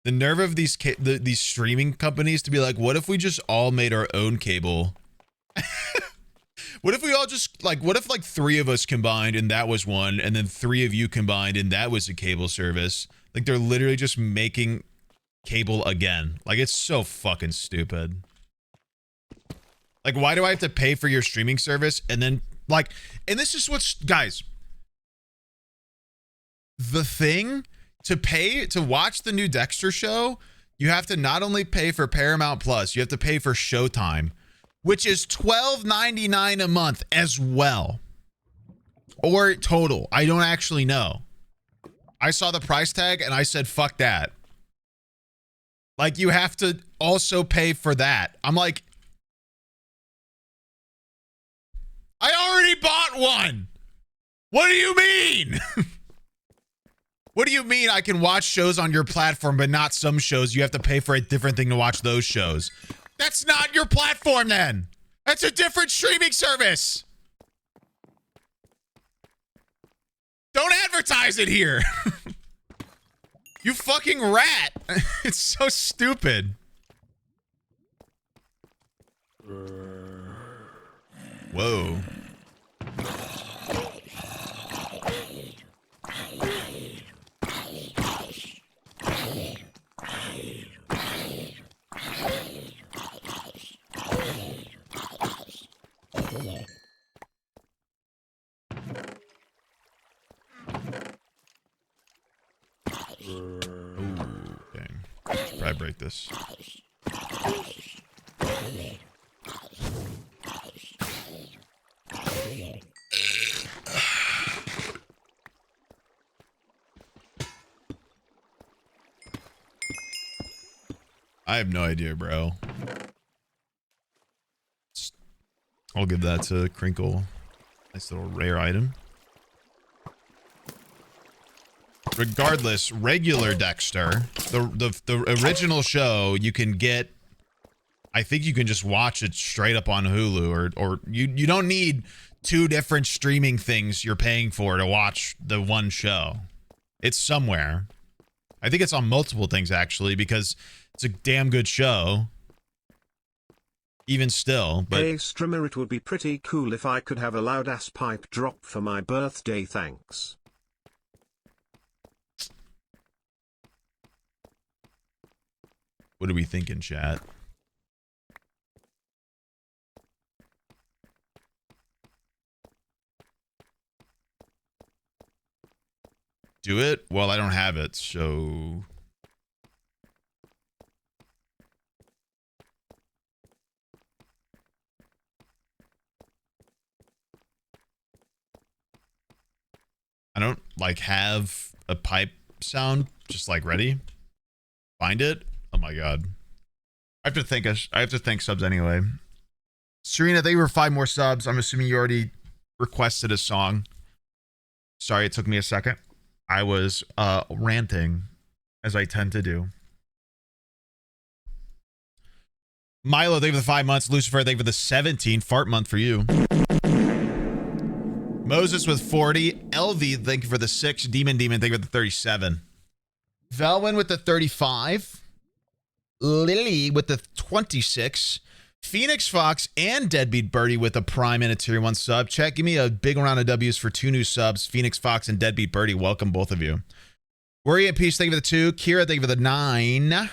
The nerve of these streaming companies to be like, what if we just all made our own cable? What if we all just what if like 3 of us combined and that was one, and then 3 of you combined and that was a cable service? Like they're literally just making cable again. Like it's so fucking stupid. Like why do I have to pay for your streaming service and then and this is what's, guys, the thing to pay to watch the new Dexter show, you have to not only pay for Paramount Plus, you have to pay for Showtime, which is $12.99 a month as well. Or total. I don't actually know. I saw the price tag and I said, fuck that. Like, you have to also pay for that. I'm like, I already bought one. What do you mean? What do you mean I can watch shows on your platform, but not some shows? You have to pay for a different thing to watch those shows. That's not your platform then. That's a different streaming service. Don't advertise it here. You fucking rat. It's so stupid. Whoa. Dang. Should probably break this. I have no idea, bro. I'll give that to Crinkle. Nice little rare item. regardless, regular Dexter, the original show, you can get. I think you can just watch it straight up on Hulu, or you don't need two different streaming things you're paying for to watch the one show. It's somewhere. I think it's on multiple things actually, because it's a damn good show. Even still, but hey streamer, it would be pretty cool if I could have a loud ass pipe drop for my birthday, thanks. What are we thinking, chat? Do it? Well, I don't have it, so... I don't, like, have a pipe sound just, like, ready. Find it? Oh my god. I have to thank subs anyway. Serena, thank you for 5 more subs. I'm assuming you already requested a song. Sorry, it took me a second. I was ranting, as I tend to do. Milo, thank you for the 5 months. Lucifer, thank you for the 17. Fart month for you. Moses with 40. LV, thank you for the 6. Demon, thank you for the 37. Velwin with the 35. Lily with the 26. Phoenix Fox and Deadbeat Birdie with a Prime and a Tier 1 sub. Chat, give me a big round of W's for 2 new subs. Phoenix Fox and Deadbeat Birdie, welcome both of you. Worry at Peace, thank you for the 2. Kira, thank you for the 9.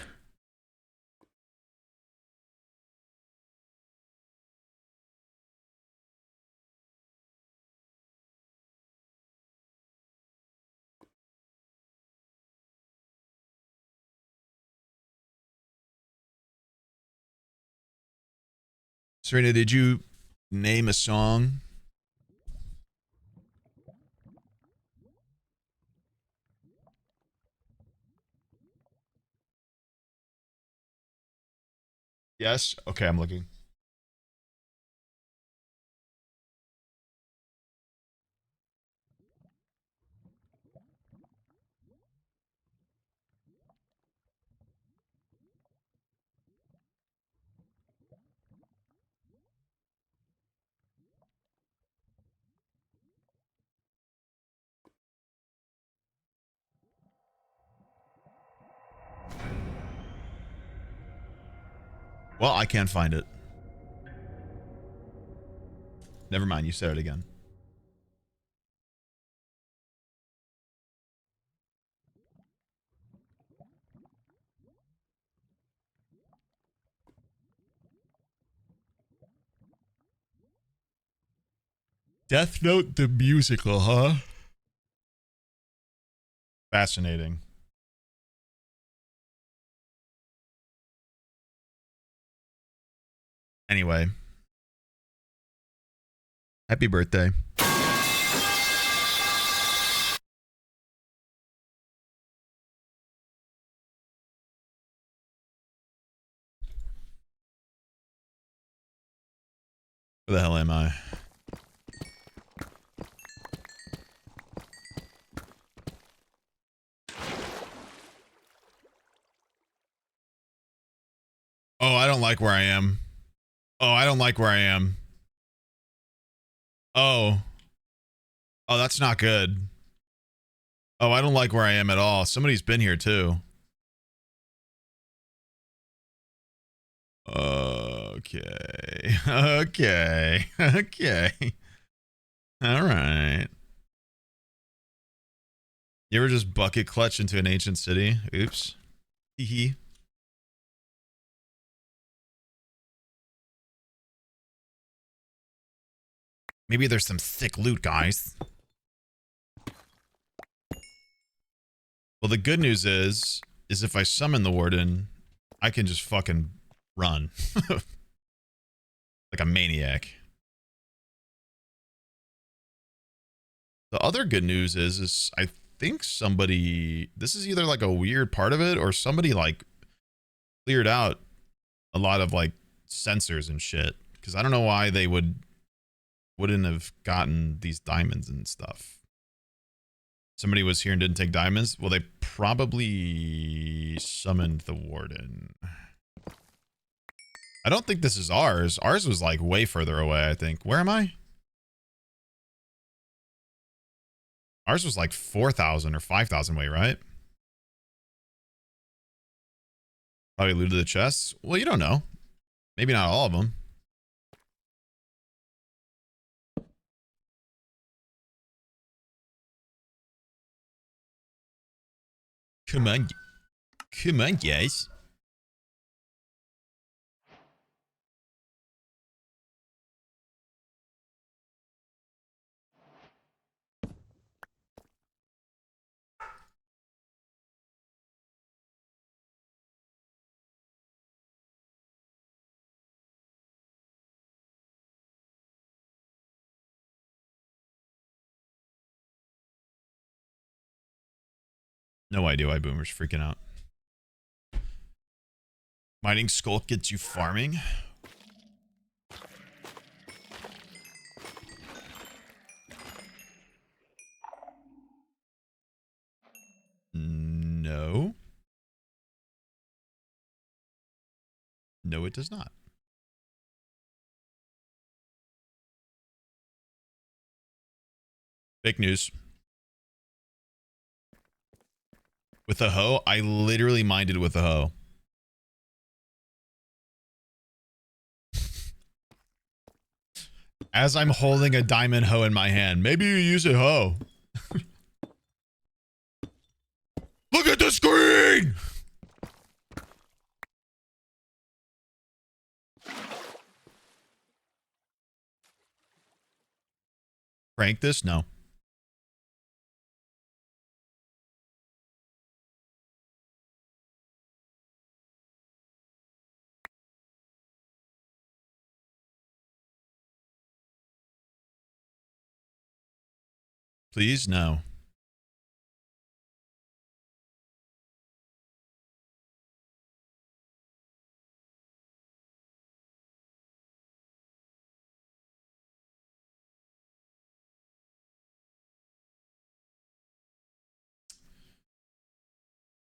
Serena, did you name a song? Yes? Okay, I'm looking. Well, I can't find it. Never mind, you said it again. Death Note the musical, huh? Fascinating. Anyway. Happy birthday. Where the hell am I? Oh, I don't like where I am. Oh, I don't like where I am. Oh. Oh, that's not good. Oh, I don't like where I am at all. Somebody's been here too. Okay. Okay. Okay. All right. You ever just bucket clutch into an ancient city? Oops. Hee hee. Maybe there's some thick loot, guys. Well, the good news is if I summon the warden, I can just fucking run. Like a maniac. The other good news is I think somebody, this is either like a weird part of it or somebody like cleared out a lot of like sensors and shit. Because I don't know why they wouldn't have gotten these diamonds and stuff. Somebody was here and didn't take diamonds. Well, they probably summoned the warden. I don't think this is ours. Ours was like way further away, I think. Where am I? Ours was like 4,000 or 5,000 away, right? Probably looted the chests. Well, you don't know. Maybe not all of them. Come on. Come on, guys. No idea why Boomer's freaking out. Mining Skulk gets you farming. No. No, it does not. Fake news. With a hoe? I literally mined it with a hoe. As I'm holding a diamond hoe in my hand. Maybe you use a hoe. Look at the screen! Prank this? No. Please? No.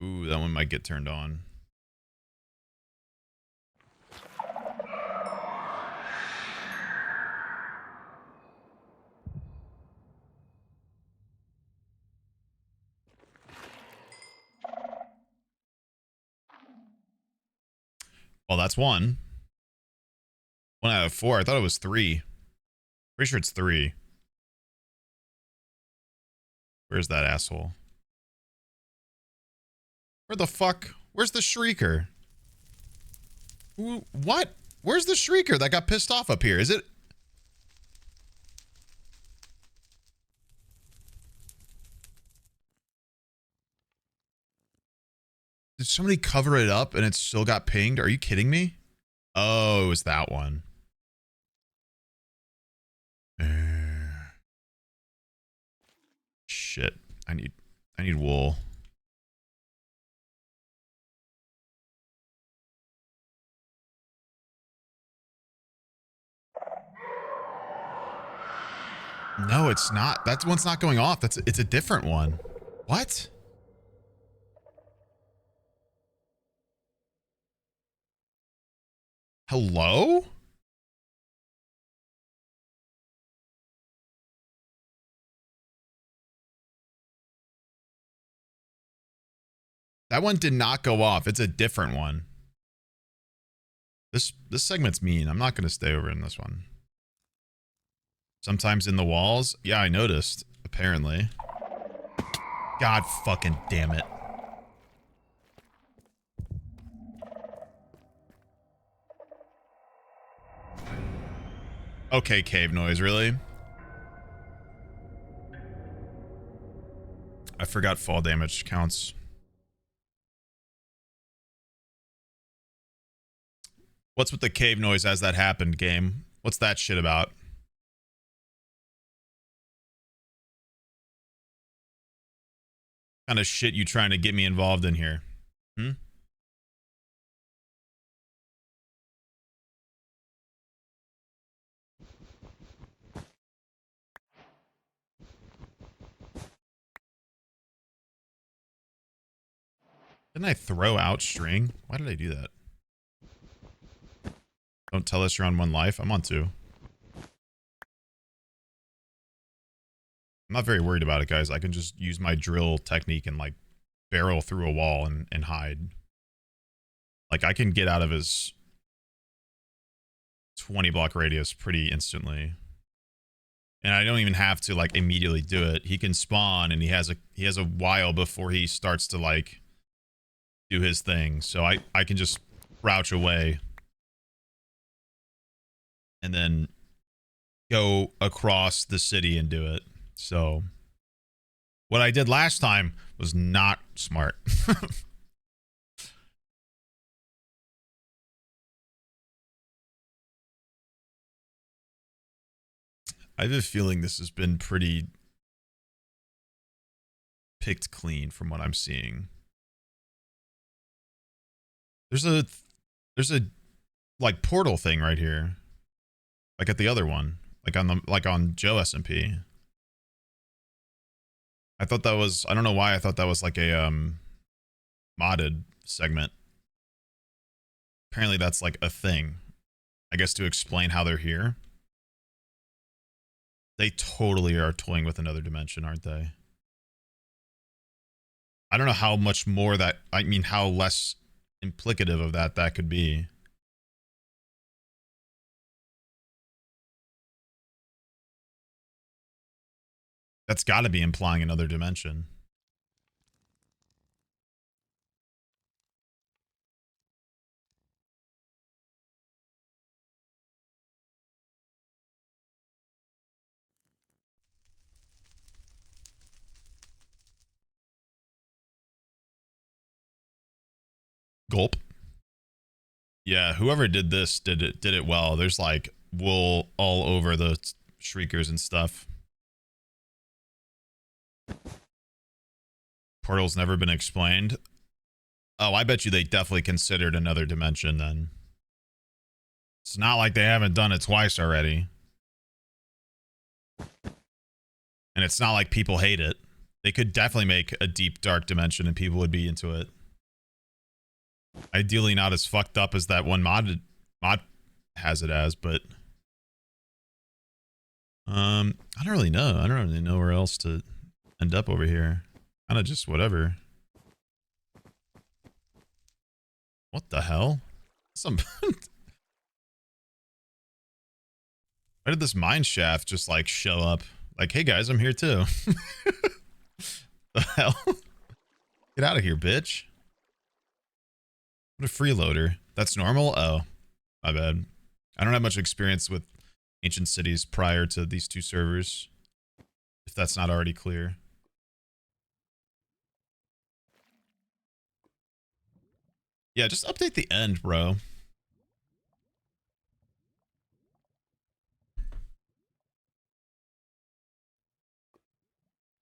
Ooh, that one might get turned on. Well, that's one. 1 out of 4. I thought it was 3. Pretty sure it's 3. Where's that asshole? Where the fuck? Where's the shrieker? What? Where's the shrieker that got pissed off up here? Is it? Did somebody cover it up and it still got pinged? Are you kidding me? Oh, it was that one. Shit. I need wool. No, it's not. That one's not going off. It's a different one. What? Hello? That one did not go off. It's a different one. This segment's mean. I'm not going to stay over in this one. Sometimes in the walls. Yeah, I noticed. Apparently. God fucking damn it. Okay, cave noise, really? I forgot fall damage counts. What's with the cave noise as that happened, game? What's that shit about? What kind of shit you trying to get me involved in here? Hmm? Didn't I throw out string? Why did I do that? Don't tell us you're on 1 life. I'm on 2. I'm not very worried about it, guys. I can just use my drill technique and like barrel through a wall and hide. Like I can get out of his 20 block radius pretty instantly. And I don't even have to like immediately do it. He can spawn and he has a while before he starts to like do his thing. So I can just crouch away and then go across the city and do it. So what I did last time was not smart. I have a feeling this has been pretty picked clean from what I'm seeing. There's a like portal thing right here. Like at the other one. Like on Joe SMP. I thought that was, I don't know why I thought that was like a modded segment. Apparently that's like a thing. I guess to explain how they're here. They totally are toying with another dimension, aren't they? I don't know how much more that, I mean, how less implicative of that could be. That's got to be implying another dimension. Gulp. Yeah, whoever did this did it well. There's like wool all over the shriekers and stuff. Portal's never been explained. Oh, I bet you they definitely considered another dimension then. It's not like they haven't done it twice already. And it's not like people hate it. They could definitely make a deep, dark dimension and people would be into it. Ideally not as fucked up as that one mod has it as, but I don't really know. I don't really know where else to end up over here. Kind of just whatever. What the hell? Some Why did this mine shaft just like show up? Like, hey guys, I'm here too. The hell? Get out of here, bitch. What a freeloader. That's normal? Oh, my bad. I don't have much experience with ancient cities prior to these 2 servers. If that's not already clear. Yeah, just update the end, bro.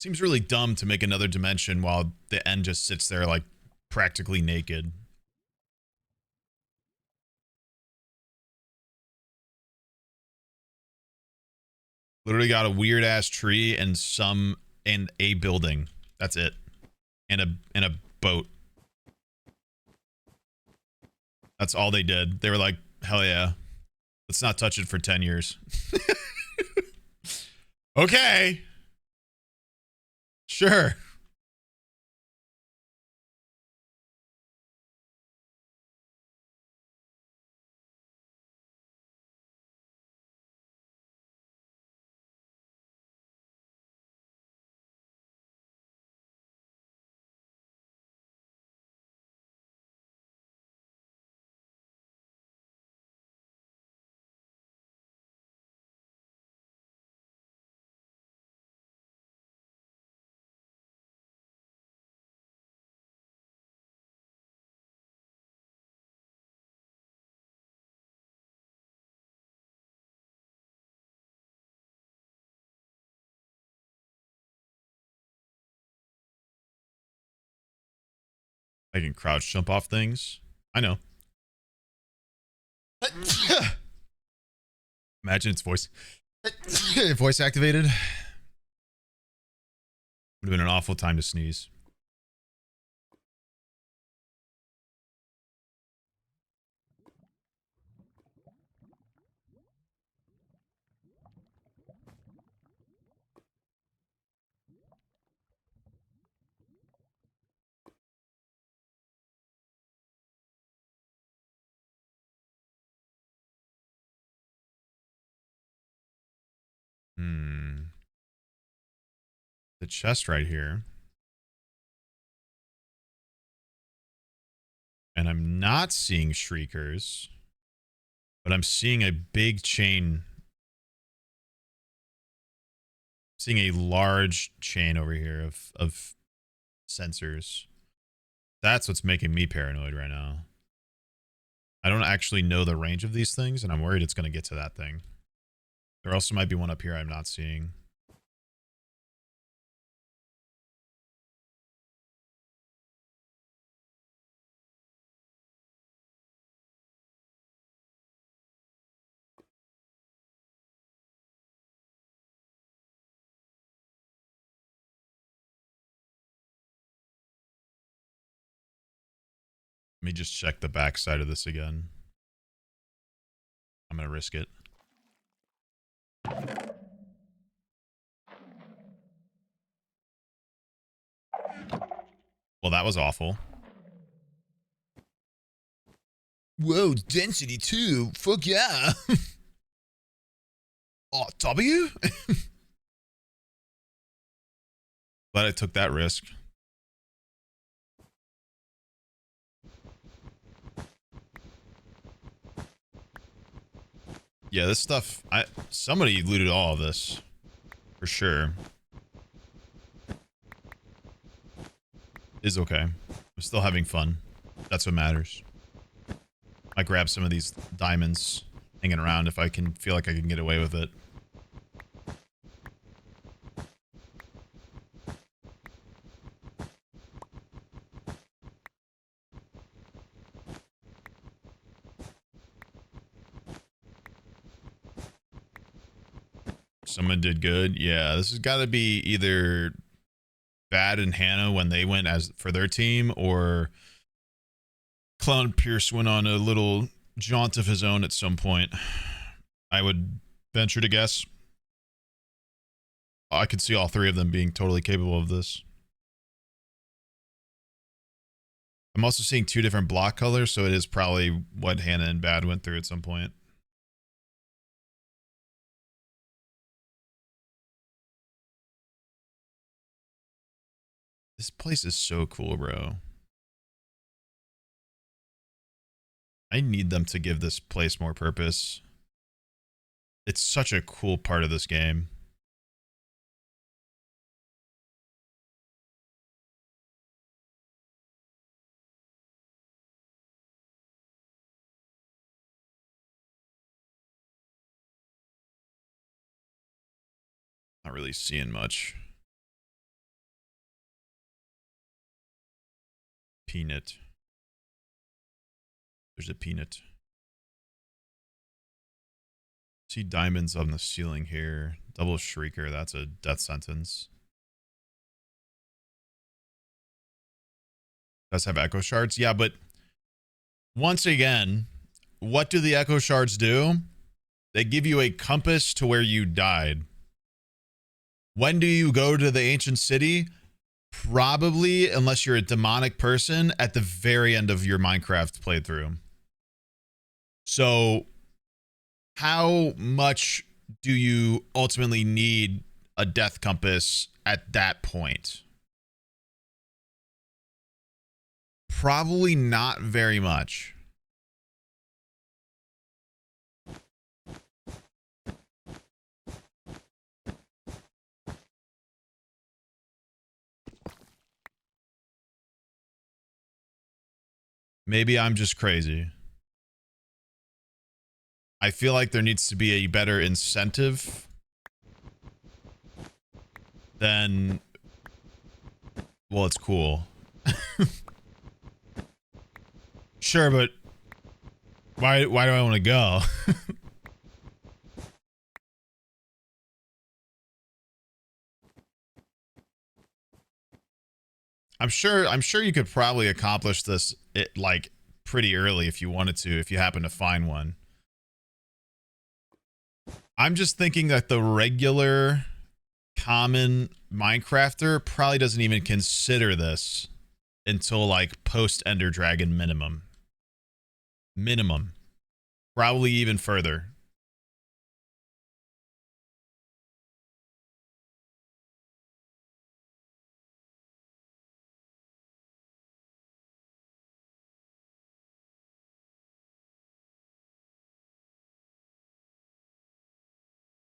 Seems really dumb to make another dimension while the end just sits there like practically naked. Literally got a weird ass tree and a building. That's it. And a boat. That's all they did. They were like, hell yeah. Let's not touch it for 10 years. Okay. Sure. I can crouch jump off things. I know. Imagine its voice. Voice activated. Would have been an awful time to sneeze. the chest right here. And I'm not seeing shriekers, but I'm seeing a big chain. Seeing a large chain over here of sensors. That's what's making me paranoid right now. I don't actually know the range of these things, and I'm worried it's going to get to that thing. There also might be one up here I'm not seeing. Let me just check the back side of this again. I'm going to risk it. Well, that was awful. Whoa, density 2. Fuck yeah. Oh, W? Glad I took that risk. Yeah, this stuff, somebody looted all of this. For sure. Is okay. I'm still having fun. That's what matters. I grab some of these diamonds hanging around if I can feel like I can get away with it. Someone did good. Yeah, this has got to be either Bad and Hannah when they went as for their team, or Clown Pierce went on a little jaunt of his own at some point. I would venture to guess. I could see all three of them being totally capable of this. I'm also seeing 2 different block colors, so it is probably what Hannah and Bad went through at some point. This place is so cool, bro. I need them to give this place more purpose. It's such a cool part of this game. Not really seeing much. Peanut. There's a peanut. See diamonds on the ceiling here. Double shrieker. That's a death sentence. Does have echo shards? Yeah, but once again, what do the echo shards do? They give you a compass to where you died. When do you go to the ancient city? Probably, unless you're a demonic person, at the very end of your Minecraft playthrough. So, how much do you ultimately need a death compass at that point? Probably not very much. Maybe I'm just crazy. I feel like there needs to be a better incentive than... Well, it's cool. Sure, but why do I want to go? I'm sure you could probably accomplish this like pretty early if you wanted to, if you happen to find one. I'm just thinking that the regular common Minecrafter probably doesn't even consider this until like post Ender Dragon minimum. Minimum. Probably even further.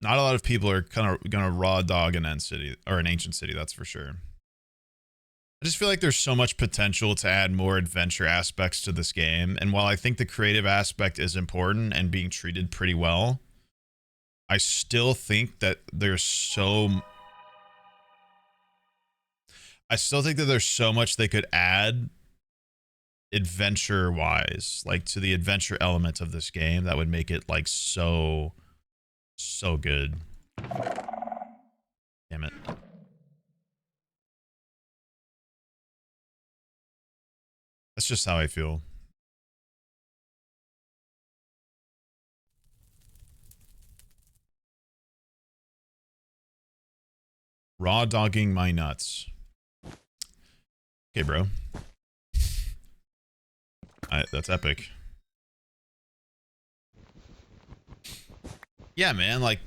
Not a lot of people are kind of gonna raw dog an end city or an ancient city, that's for sure. I just feel like there's so much potential to add more adventure aspects to this game, and while I think the creative aspect is important and being treated pretty well, I still think that there's so much they could add adventure wise, like to the adventure element of this game, that would make it like so good. Damn it. That's just how I feel. Raw dogging my nuts. Okay, bro. That's epic. Yeah, man, like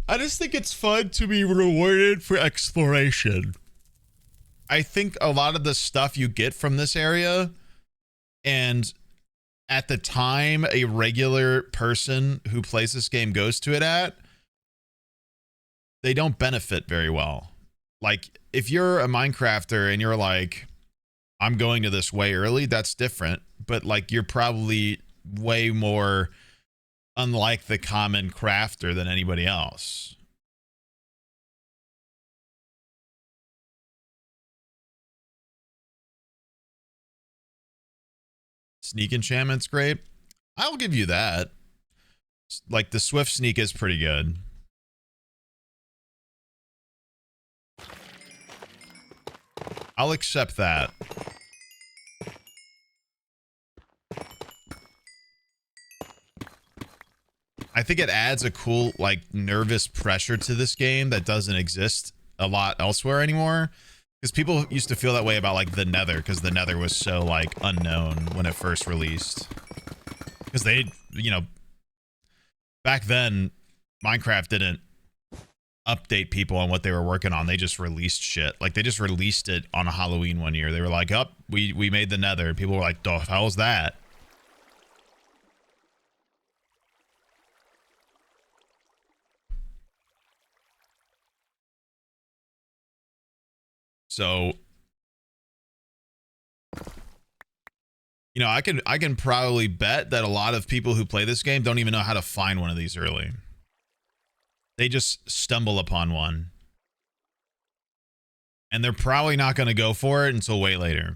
I just think it's fun to be rewarded for exploration. I think a lot of the stuff you get from this area, and at the time a regular person who plays this game goes to it at, they don't benefit very well. Like, if you're a Minecrafter and you're like, I'm going to this way early, that's different. But like, you're probably way more unlike the common crafter than anybody else. Sneak enchantment's great. I'll give you that. Like, the swift sneak is pretty good. I'll accept that. I think it adds a cool, like, nervous pressure to this game that doesn't exist a lot elsewhere anymore. Because people used to feel that way about, like, the Nether, because the Nether was so, like, unknown when it first released. Because they, you know, back then, Minecraft didn't update people on what they were working on. They just released shit. Like, they just released it on a Halloween one year. They were like, oh, we made the Nether. People were like, the hell's that? So, you know, I can probably bet that a lot of people who play this game don't even know how to find one of these early. They just stumble upon one. And they're probably not going to go for it until way later.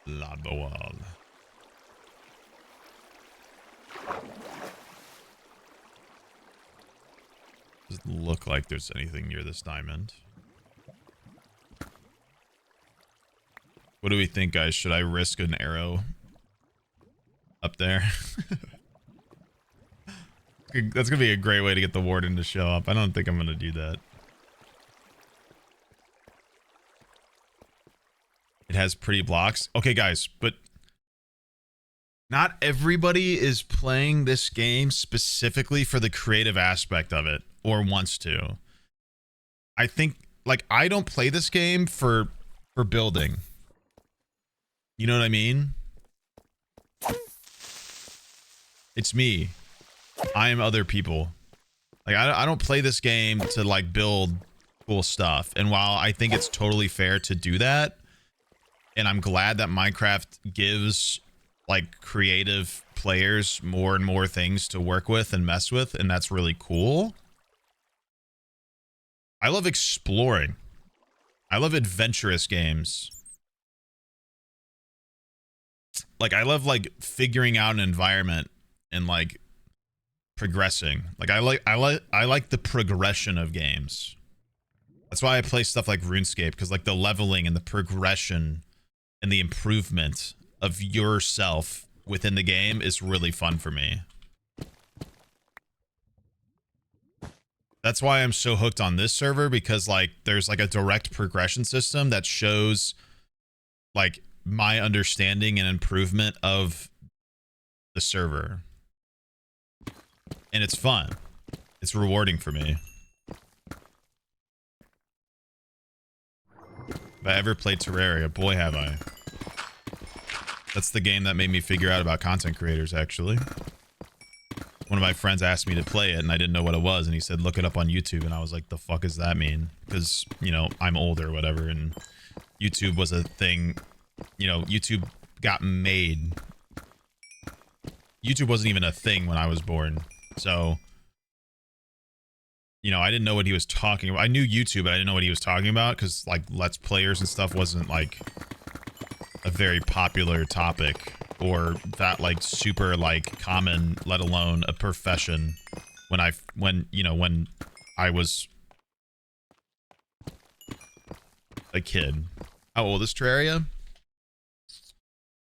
La Boal. Doesn't look like there's anything near this diamond. What do we think, guys? Should I risk an arrow up there? That's gonna be a great way to get the warden to show up. I don't think I'm gonna do that. It has pretty blocks. Okay, guys, but not everybody is playing this game specifically for the creative aspect of it, or wants to. I think, like, I don't play this game for building. You know what I mean? It's me. I am other people. Like, I don't play this game to, like, build cool stuff. And while I think it's totally fair to do that, and I'm glad that Minecraft gives, like, creative players more and more things to work with and mess with, and that's really cool. I love exploring. I love adventurous games. Like, I love, like, figuring out an environment and, like, progressing. Like, I like the progression of games. That's why I play stuff like RuneScape, because, like, the leveling and the progression and the improvement of yourself within the game is really fun for me. That's why I'm so hooked on this server, because, like, there's, like, a direct progression system that shows, like, my understanding and improvement of the server. And it's fun. It's rewarding for me. If I ever played Terraria, boy have I. That's the game that made me figure out about content creators, actually. One of my friends asked me to play it, and I didn't know what it was, and he said, look it up on YouTube, and I was like, the fuck does that mean? Because, you know, I'm older or whatever, and YouTube was a thing. You know, YouTube got made. YouTube wasn't even a thing when I was born, so... You know, I didn't know what he was talking about. I knew YouTube, but I didn't know what he was talking about because, like, Let's Players and stuff wasn't, like, a very popular topic or that, like, super, like, common, let alone a profession when I was a kid. How old is Terraria?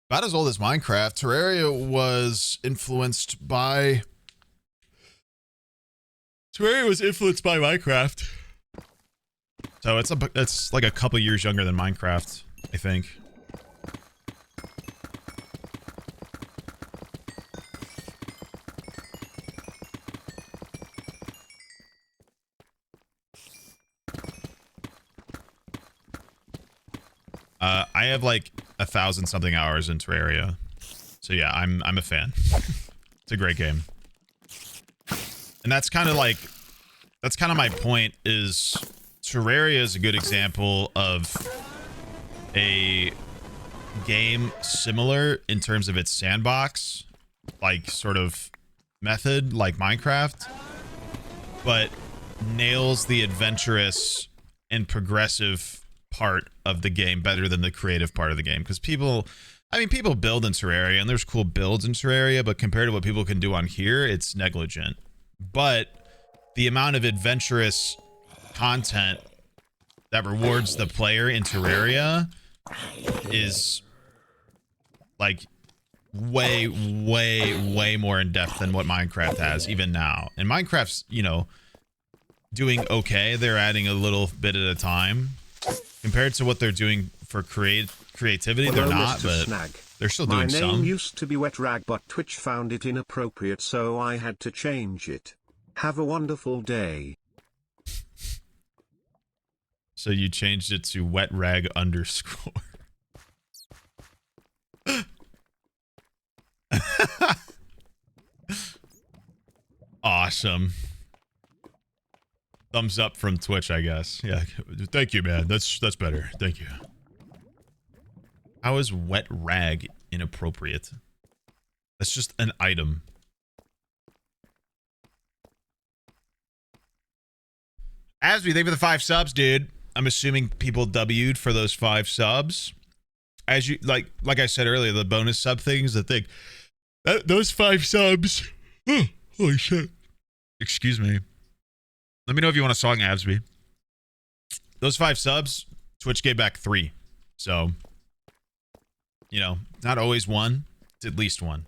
About as old as Minecraft. Terraria was influenced by... Terraria was influenced by Minecraft. So it's like a couple years younger than Minecraft, I think. I have like 1,000 something hours in Terraria. So yeah, I'm a fan. It's a great game. And that's kind of my point is Terraria is a good example of a game similar in terms of its sandbox, like sort of method like Minecraft, but nails the adventurous and progressive part of the game better than the creative part of the game. Because people build in Terraria and there's cool builds in Terraria, but compared to what people can do on here, it's negligent. But the amount of adventurous content that rewards the player in Terraria is like way more in depth than what Minecraft has even now. And Minecraft's, you know, doing okay. They're adding a little bit at a time compared to what they're doing for creativity. They're not, but Snag. They're still doing some. My name used to be Wet Rag, but Twitch found it inappropriate, so I had to change it. Have a wonderful day. So you changed it to Wet Rag _ Awesome. Thumbs up from Twitch, I guess. Yeah. Thank you, man. That's better. Thank you. How is Wet Rag inappropriate? That's just an item. Asby, thank you for the 5 subs, dude. I'm assuming people W'd for those 5 subs. As you like I said earlier, the bonus sub thing is the thing. Those 5 subs. Oh, holy shit. Excuse me. Let me know if you want a song, Absby. Those 5 subs, Twitch gave back 3. So, you know, not always 1. It's at least 1.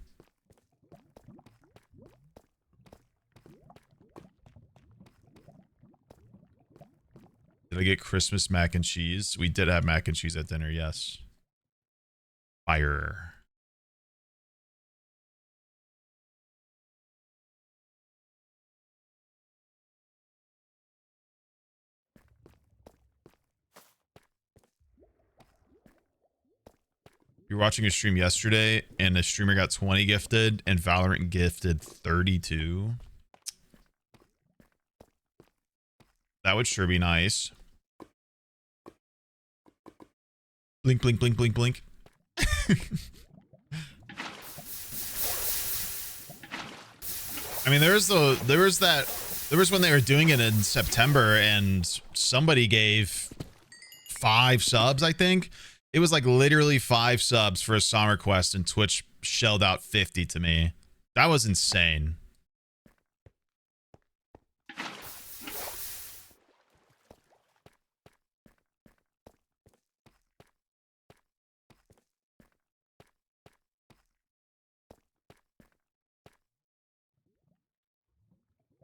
Did I get Christmas mac and cheese? We did have mac and cheese at dinner, yes. Fire. You were watching a stream yesterday and the streamer got 20 gifted and Valorant gifted 32. That would sure be nice. Blink, blink, blink, blink, blink. I mean, there was when they were doing it in September and somebody gave 5 subs, I think. It was like literally 5 subs for a summer quest and Twitch shelled out 50 to me. That was insane.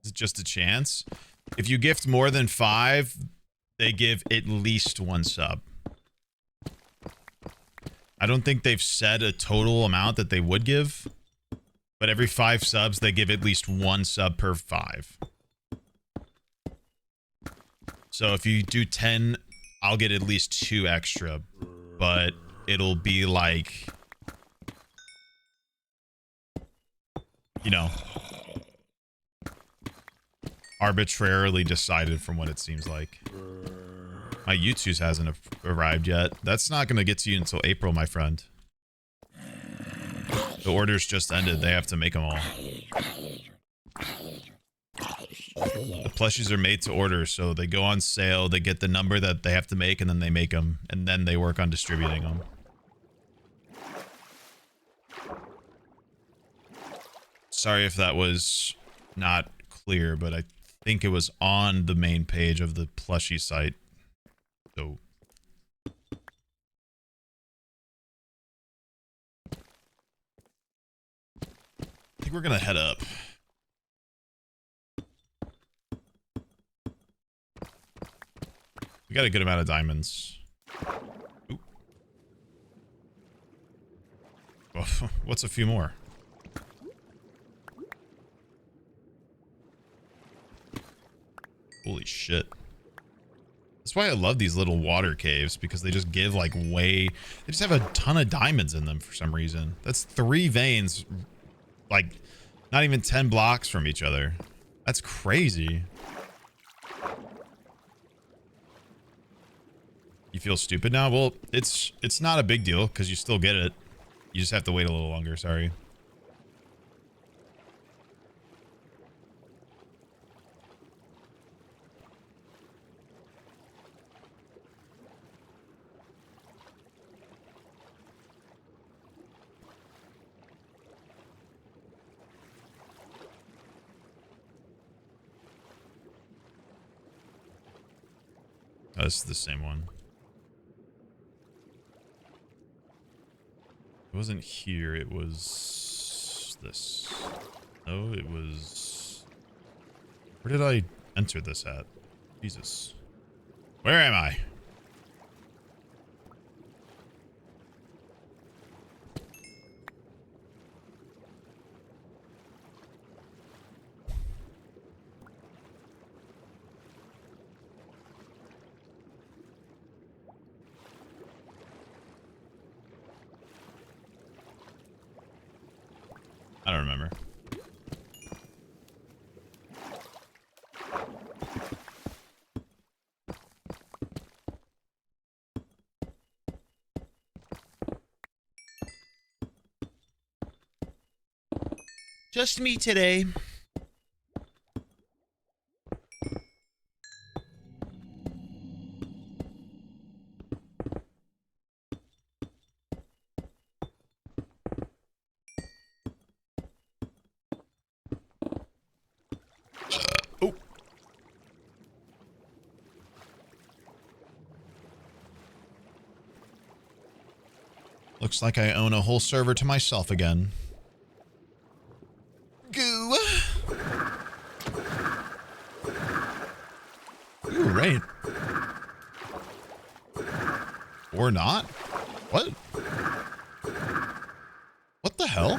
Is it just a chance? If you gift more than 5, they give at least 1 sub. I don't think they've said a total amount that they would give, But every 5 subs, they give at least 1 sub per 5. So if you do 10, I'll get at least 2 extra. But it'll be like, you know, arbitrarily decided from what it seems like. My Youtooz hasn't arrived yet. That's not going to get to you until April, my friend. The orders just ended. They have to make them all. The plushies are made to order, so they go on sale, they get the number that they have to make, and then they make them. And then they work on distributing them. Sorry if that was not clear, but I think it was on the main page of the plushie site. So... I think we're gonna head up. We got a good amount of diamonds. Ooh. Well, what's a few more? Holy shit. That's why I love these little water caves, because they just give like way... They just have a ton of diamonds in them for some reason. That's 3 veins, like not even 10 blocks from each other. That's crazy. You feel stupid now? Well, it's not a big deal because you still get it. You just have to wait a little longer, sorry. Oh, this is the same one. It wasn't here, it was this. No, it was... Where did I enter this at? Jesus. Where am I? I don't remember. Just me today. Oh. Looks like I own a whole server to myself again. Goo. Ooh, right. Or not? What? What the hell?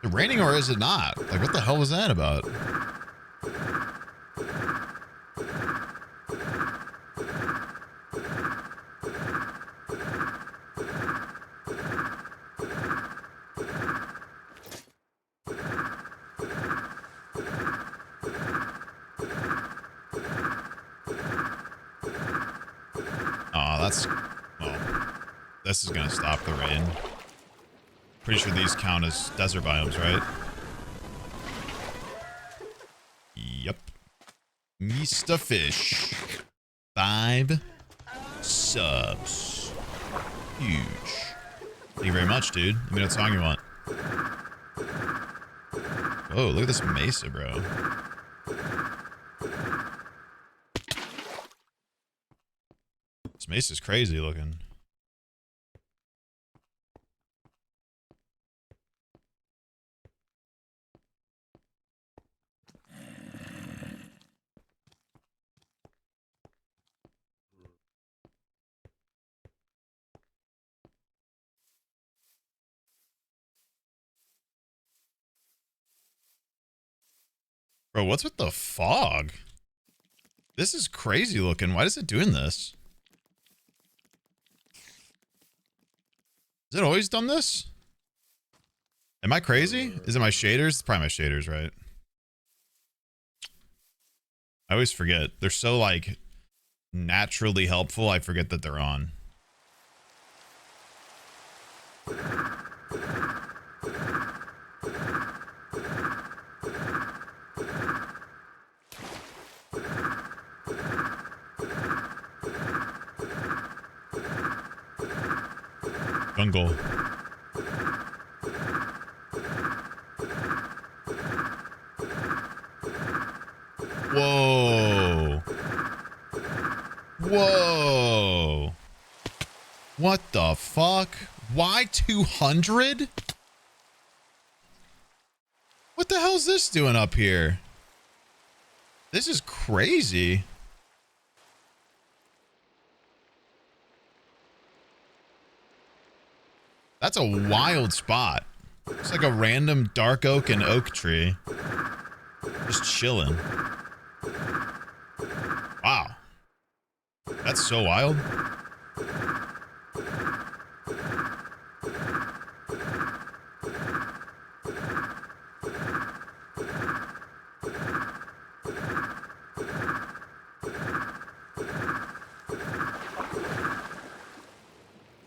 Is it raining or is it not? Like, what the hell was that about? Oh, that's... Well, this is gonna stop the rain. Pretty sure these count as desert biomes, right? Yep. Mr. Fish. 5 subs. Huge. Thank you very much, dude. Let me know what song you want. Whoa, look at this mesa, bro. This mesa's crazy looking. Bro, what's with the fog? This is crazy looking. Why is it doing this? Has it always done this? Am I crazy? Is it my shaders? It's probably my shaders, right? I always forget. They're so like naturally helpful. I forget that they're on. Jungle. Whoa. Whoa. What the fuck? Why 200? What the hell's this doing up here? This is crazy. That's a wild spot. It's like a random dark oak and oak tree. Just chilling. Wow. That's so wild.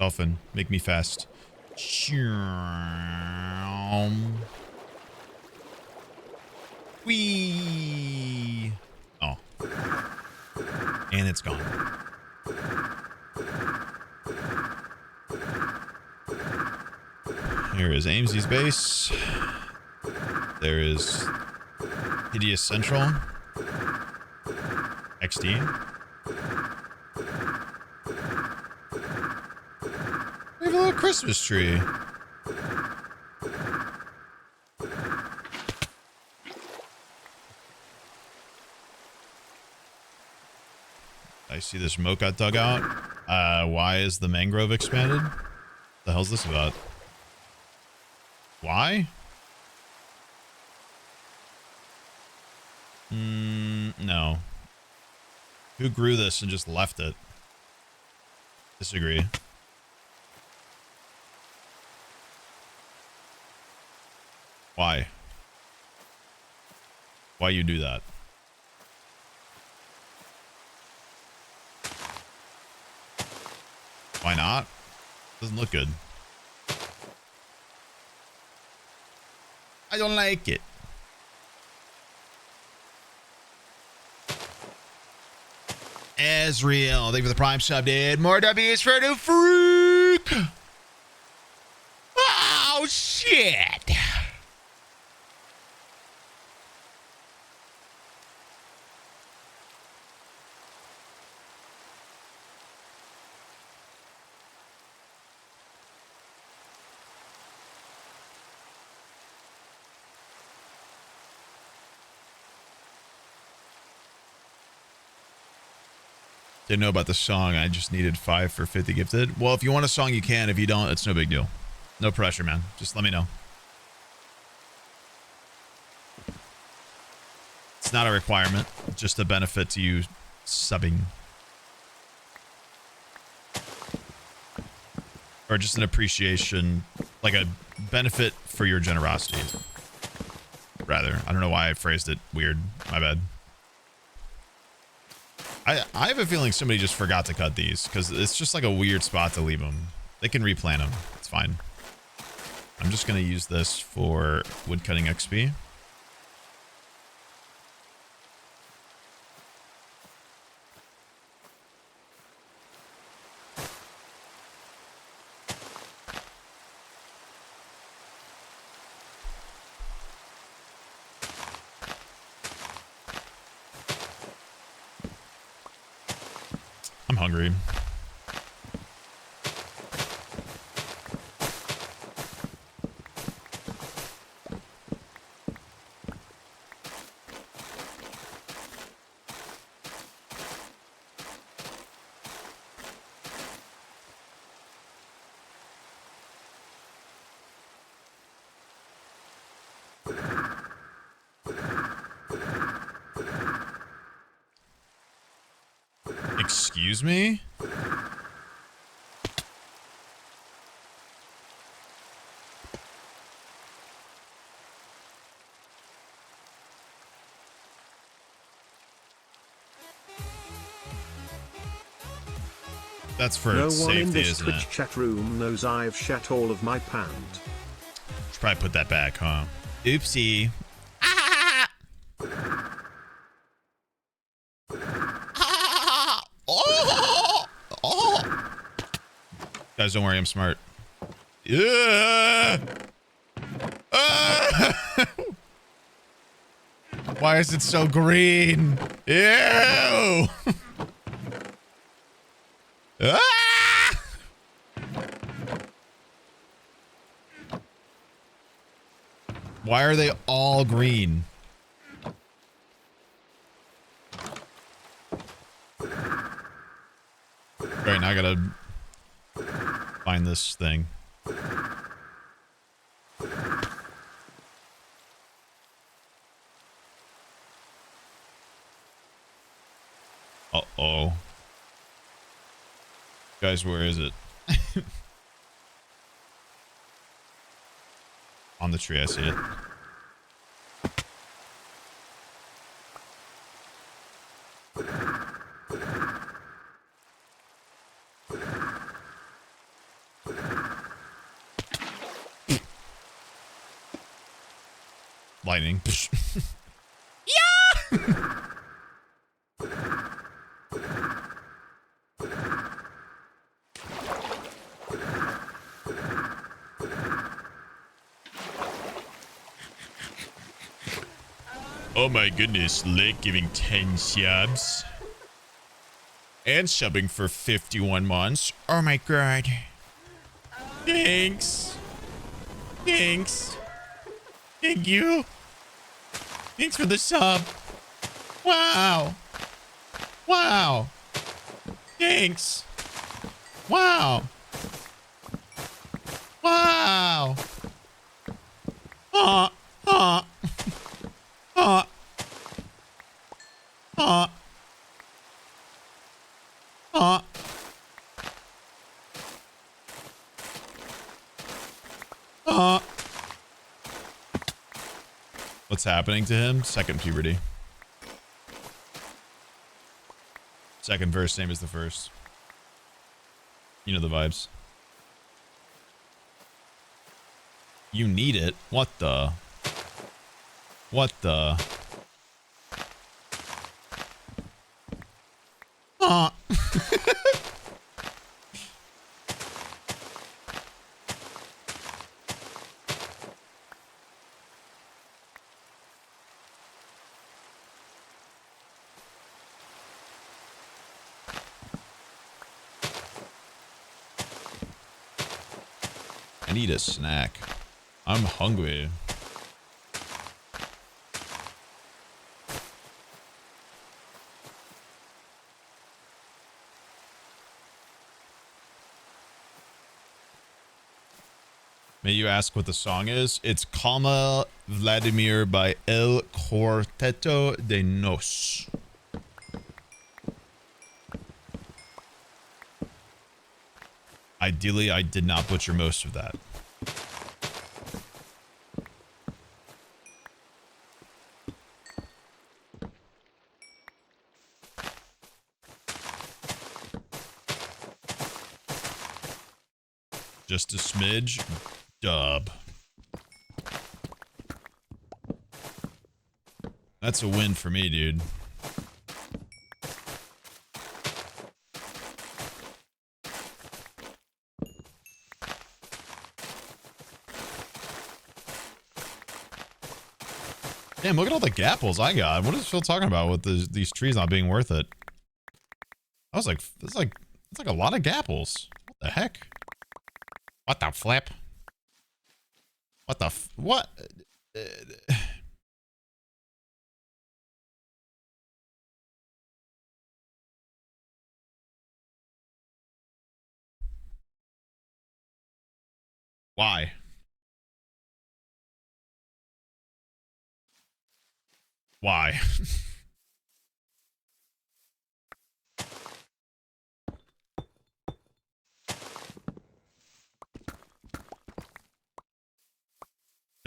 Dolphin, make me fast. Whee! Oh. And it's gone. Here is Amesy's base. There is Hideous Central. XD. We have a little Christmas tree. I see this mocha dugout. Why is the mangrove expanded? What the hell's this about? Why? No. Who grew this and just left it? Disagree. Why? Why you do that? Why not? Doesn't look good. I don't like it. Ezreal, thank you for the prime sub, dude. More W's for the freak. Oh, shit. Didn't know about the song. I just needed 5 for 50 gifted. Well, if you want a song, you can. If you don't, it's no big deal. No pressure, man. Just let me know. It's not a requirement. Just a benefit to you subbing. Or just an appreciation. Like a benefit for your generosity. Rather. I don't know why I phrased it weird. My bad. I have a feeling somebody just forgot to cut these because it's just like a weird spot to leave them. They can replant them. It's fine. I'm just going to use this for woodcutting XP. I'm hungry. Excuse me? That's for No one safety, in this isn't Twitch it? chat room knows I've shat all of my pant. Should probably put that back, huh? Oopsie. Ah! Ah! Oh! Oh! Guys, don't worry, I'm smart. Yeah! Ah! Why is it so green? Ew! Ah! Why are they all green? Alright, now I gotta find this thing. Uh-oh. Guys, where is it? On the tree, I see it. Lightning. Yeah! Oh my goodness, Lake giving 10 subs. And subbing for 51 months. Oh my god. Thanks. Thanks. Thank you. Thanks for the sub. Wow. Wow. Thanks. Wow. Wow. Uh, uh, uh, uh, uh. What's happening to him? Second puberty. Second verse, same as the first. You know the vibes. You need it? What the? What the? Huh. I need a snack. I'm hungry. May you ask what the song is? It's Calma Vladimir by El Cuarteto de Nos. Ideally, I did not butcher most of that. Just a smidge. Dub. That's a win for me, dude. Damn, look at all the gapples I got. What is Phil talking about with these trees not being worth it? I was like, it's like a lot of gapples. What the heck? What the flip? What the what? Why? Why?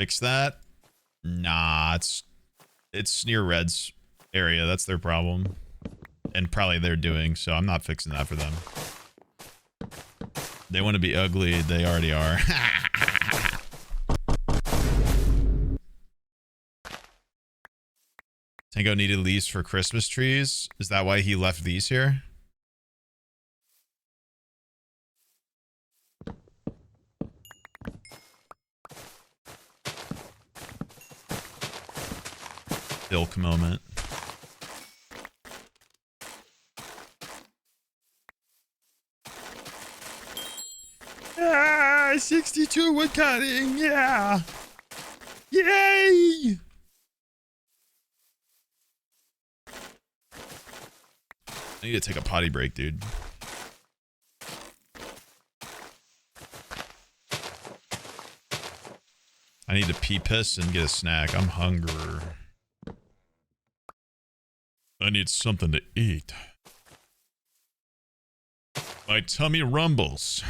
Fix that? Nah, it's near Red's area. That's their problem. And probably they're doing, so I'm not fixing that for them. They want to be ugly, they already are. Tango needed leaves for Christmas trees. Is that why he left these here? Ilk moment. Ah, 62 wood cutting, yeah! Yay! I need to take a potty break, dude. I need to pee piss and get a snack. I'm hungry. I need something to eat. My tummy rumbles.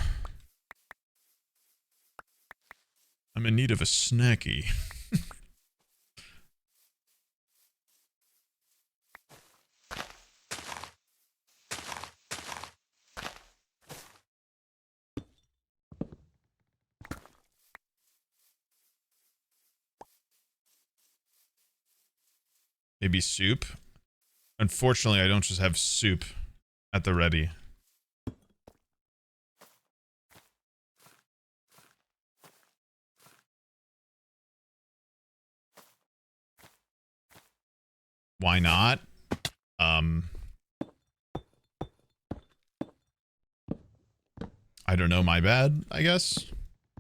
I'm in need of a snacky. Maybe soup? Unfortunately, I don't just have soup at the ready. Why not? I don't know, my bad, I guess.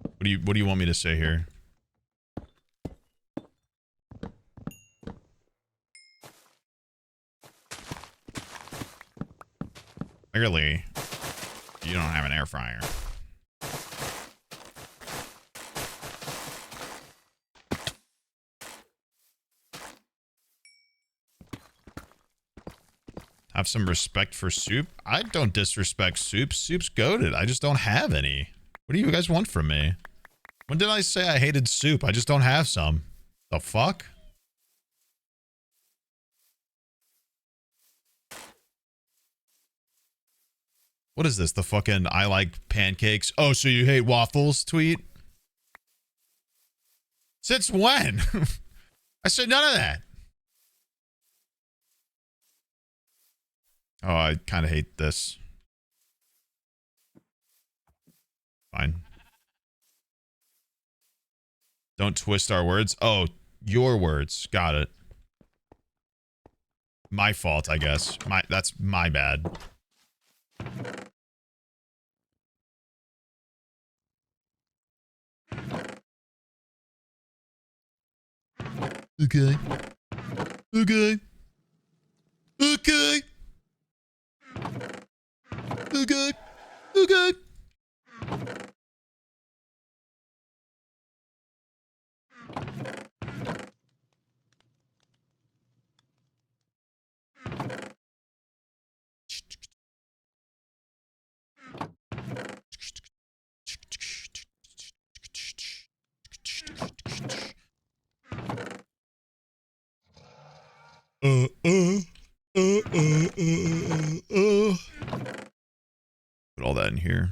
What do you want me to say here? Clearly, you don't have an air fryer. Have some respect for soup? I don't disrespect soup. Soup's goated. I just don't have any. What do you guys want from me? When did I say I hated soup? I just don't have some. The fuck? What is this? The fucking I like pancakes? Oh, so you hate waffles tweet? Since when? I said none of that. Oh, I kind of hate this. Fine. Don't twist our words. Oh, your words. Got it. My fault, I guess. That's my bad. Okay. Okay. Okay. Okay. Okay. Uh, uh, Put all that in here.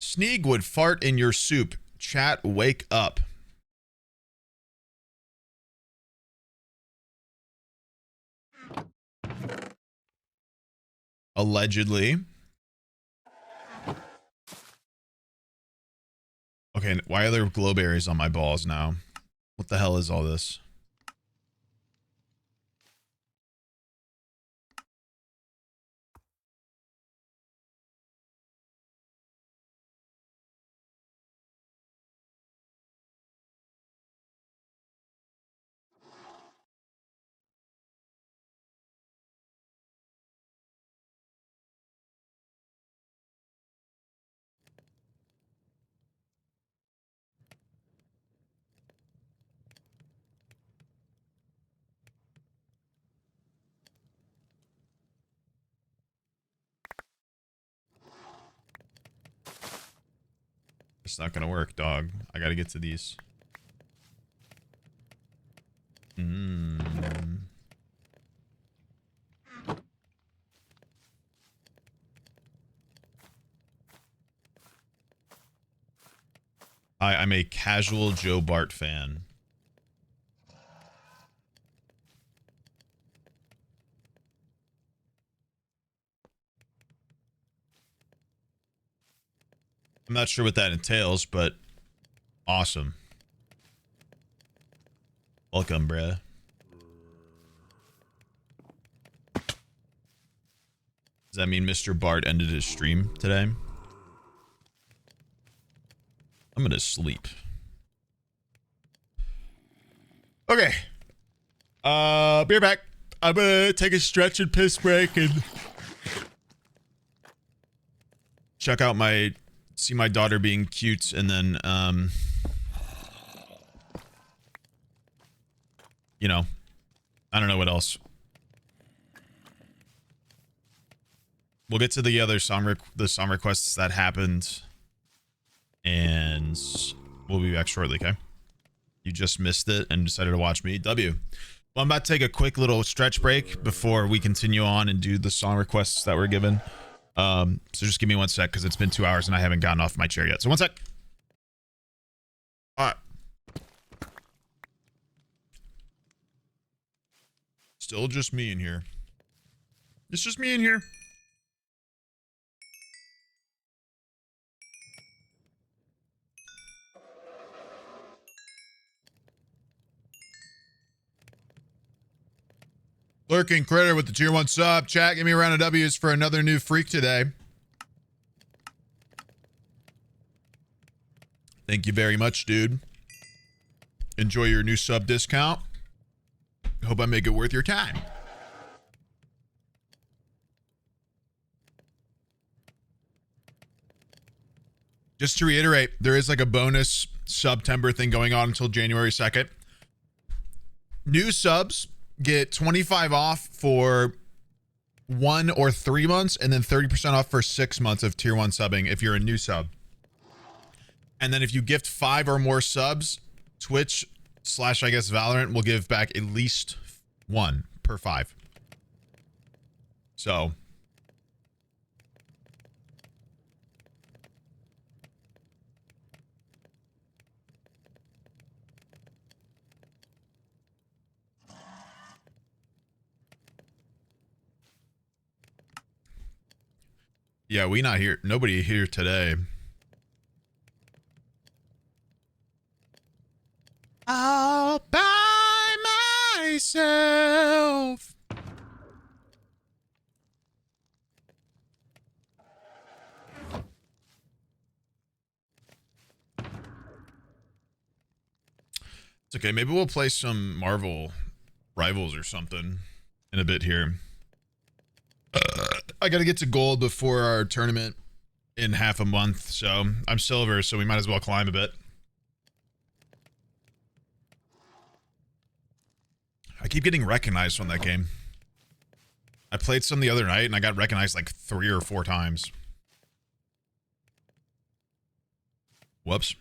Sneeg would fart in your soup. Chat, wake up. Allegedly. Okay, why are there glowberries on my balls now? What the hell is all this? It's not gonna work, dog. I gotta get to these. I'm a casual Joe Bart fan. I'm not sure what that entails, but awesome. Welcome, bruh. Does that mean Mr. Bart ended his stream today? I'm gonna sleep. Okay. Be right back. I'm gonna take a stretch and piss break and check out see my daughter being cute, and then you know, I don't know what else. We'll get to the other song requests that happened, and we'll be back shortly, okay? You just missed it and decided to watch me. W. Well, I'm about to take a quick little stretch break before we continue on and do the song requests that were given. So just give me 1 sec, because it's been 2 hours and I haven't gotten off my chair yet. So 1 sec. All right. Still just me in here. It's just me in here. Lurking Critter with the tier 1 sub. Chat, give me a round of W's for another new freak today. Thank you very much, dude. Enjoy your new sub discount. Hope I make it worth your time. Just to reiterate, there is like a bonus September thing going on until January 2nd. New subs get 25 off for 1 or 3 months, and then 30% off for 6 months of tier 1 subbing if you're a new sub. And then if you gift 5 or more subs, Twitch / I guess Valorant will give back at least 1 per 5. So yeah, we not here. Nobody here today. All by myself. It's okay. Maybe we'll play some Marvel Rivals or something in a bit here. I got to get to gold before our tournament in half a month, so I'm silver, so we might as well climb a bit. I keep getting recognized on that game. I played some the other night and I got recognized like 3 or 4 times. Whoops.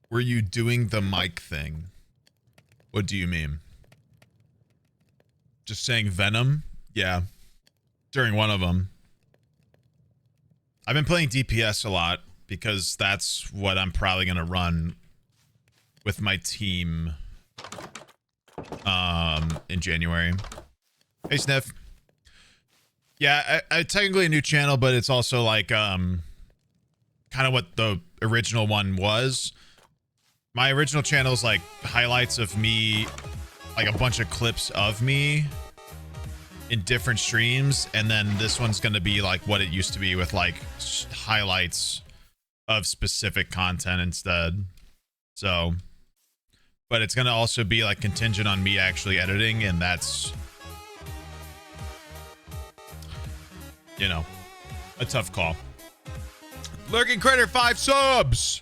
Were you doing the mic thing? What do you mean? Just saying Venom? Yeah. During one of them. I've been playing DPS a lot because that's what I'm probably going to run with my team in January. Hey, Sniff. Yeah, I technically a new channel, but it's also like kind of what the original one was. My original channel is like highlights of me, like a bunch of clips of me in different streams, and then this one's going to be like what it used to be with like highlights of specific content instead. So, but it's going to also be like contingent on me actually editing, and that's, you know, a tough call. Lurking Critter, 5 subs.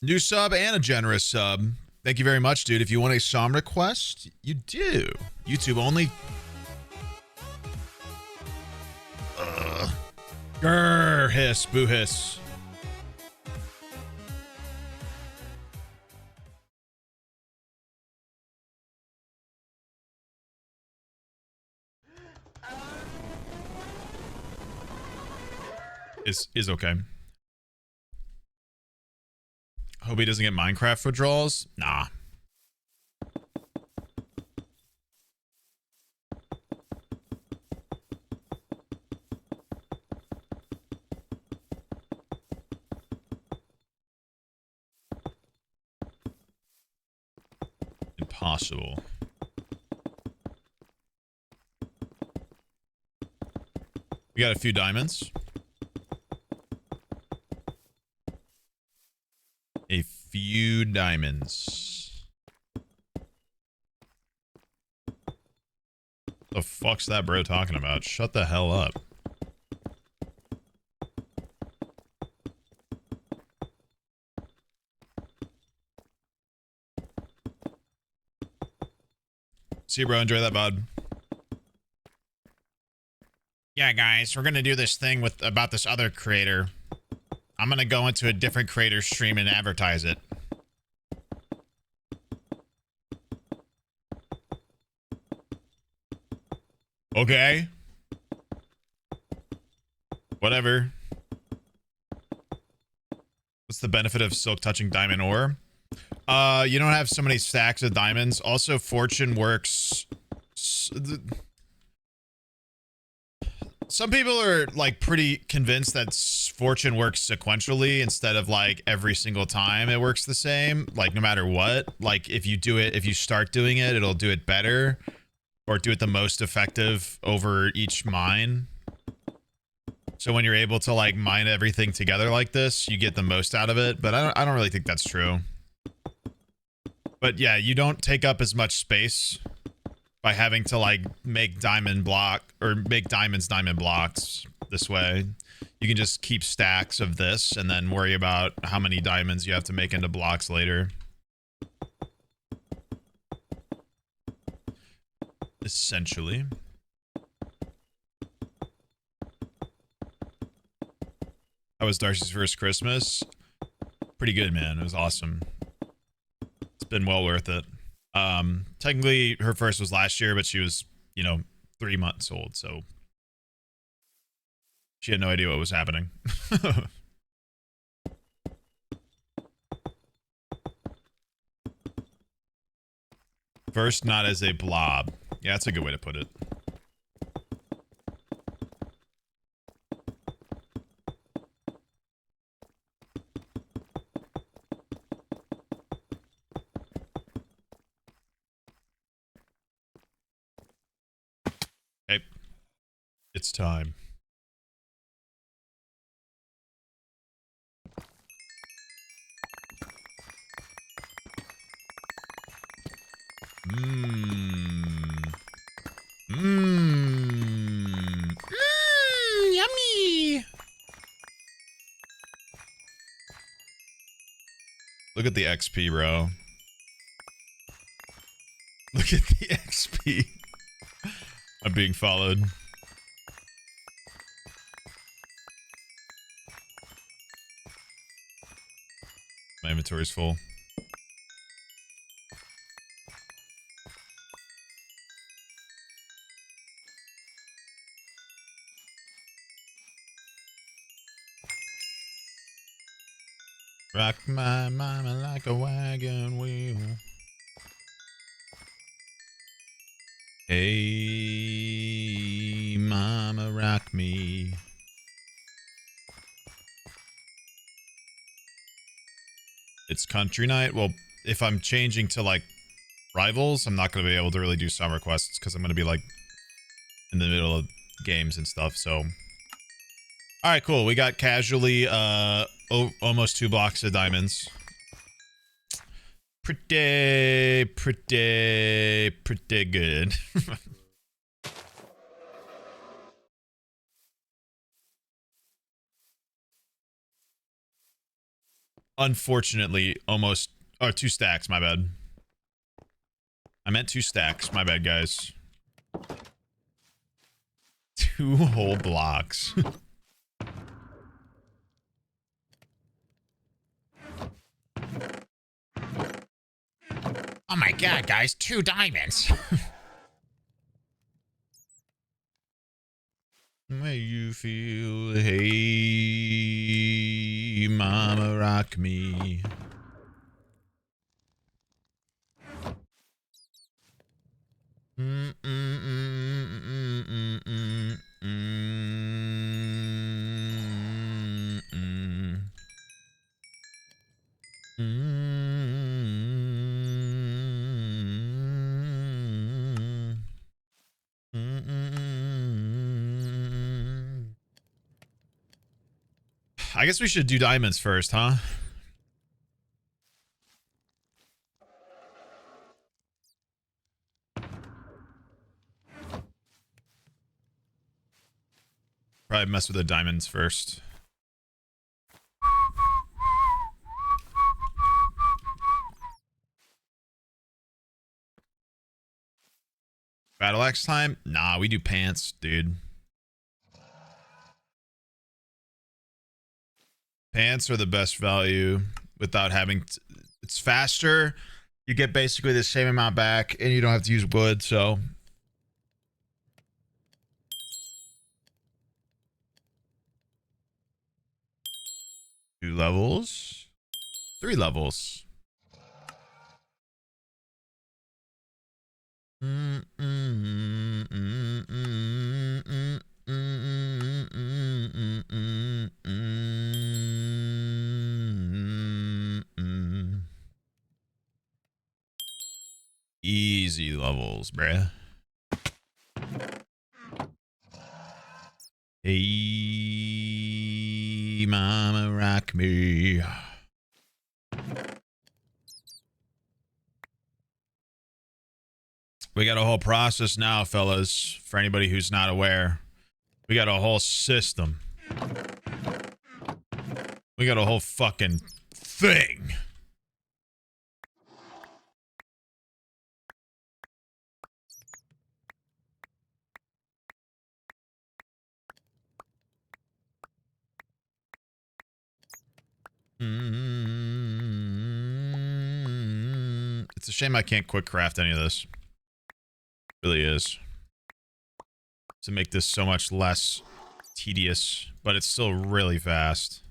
New sub and a generous sub. Thank you very much, dude. If you want a song request, you do. YouTube only. Grr, hiss, boo hiss. Is okay. Hope he doesn't get Minecraft withdrawals. Nah. Impossible. We got a few diamonds. A few diamonds. The fuck's that bro talking about? Shut the hell up. See you, bro. Enjoy that, bud. Yeah, guys, we're gonna do this thing with about this other creator. I'm gonna go into a different creator's stream and advertise it. Okay. Whatever. What's the benefit of silk touching diamond ore? You don't have so many stacks of diamonds. Also, fortune works. Some people are like pretty convinced that fortune works sequentially instead of like every single time it works the same, like no matter what. Like if you do it, if you start doing it, it'll do it better or do it the most effective over each mine. So when you're able to like mine everything together like this, you get the most out of it. But I don't really think that's true. But yeah, you don't take up as much space by having to like make diamond block or make diamonds diamond blocks this way. You can just keep stacks of this and then worry about how many diamonds you have to make into blocks later. Essentially. How was Darcy's first Christmas? Pretty good, man. It was awesome. It's been well worth it. Technically her first was last year, but she was, you know, 3 months old, so she had no idea what was happening. First, not as a blob. Yeah, that's a good way to put it. Okay. It's time. Yummy. Look at the XP, bro. Look at the XP. I'm being followed. My inventory's full. Rock my mama like a wagon wheel. Hey, mama, rock me. It's country night. Well, if I'm changing to like rivals, I'm not going to be able to really do summer quests because I'm going to be like in the middle of games and stuff. So, all right, cool. We got casually almost 2 blocks of diamonds. Pretty good. Unfortunately, almost Oh, 2 stacks. My bad. I meant 2 stacks. My bad, guys. 2 whole blocks. Oh my god, guys. 2 diamonds. May you feel, hey, mama, rock me. Mm, mm, mm, mm, mm, mm, mm, mm, I guess we should do diamonds first, huh? Probably mess with the diamonds first. Battle axe time? Nah, we do pants, dude. Pants are the best value without having it's faster. You get basically the same amount back and you don't have to use wood, so 2 levels, 3 levels. Easy levels, bruh. Hey, mama, rock me. We got a whole process now, fellas, for anybody who's not aware. We got a whole system. We got a whole fucking thing. It's a shame I can't quick craft any of this. It really is. To make this so much less tedious, but it's still really fast.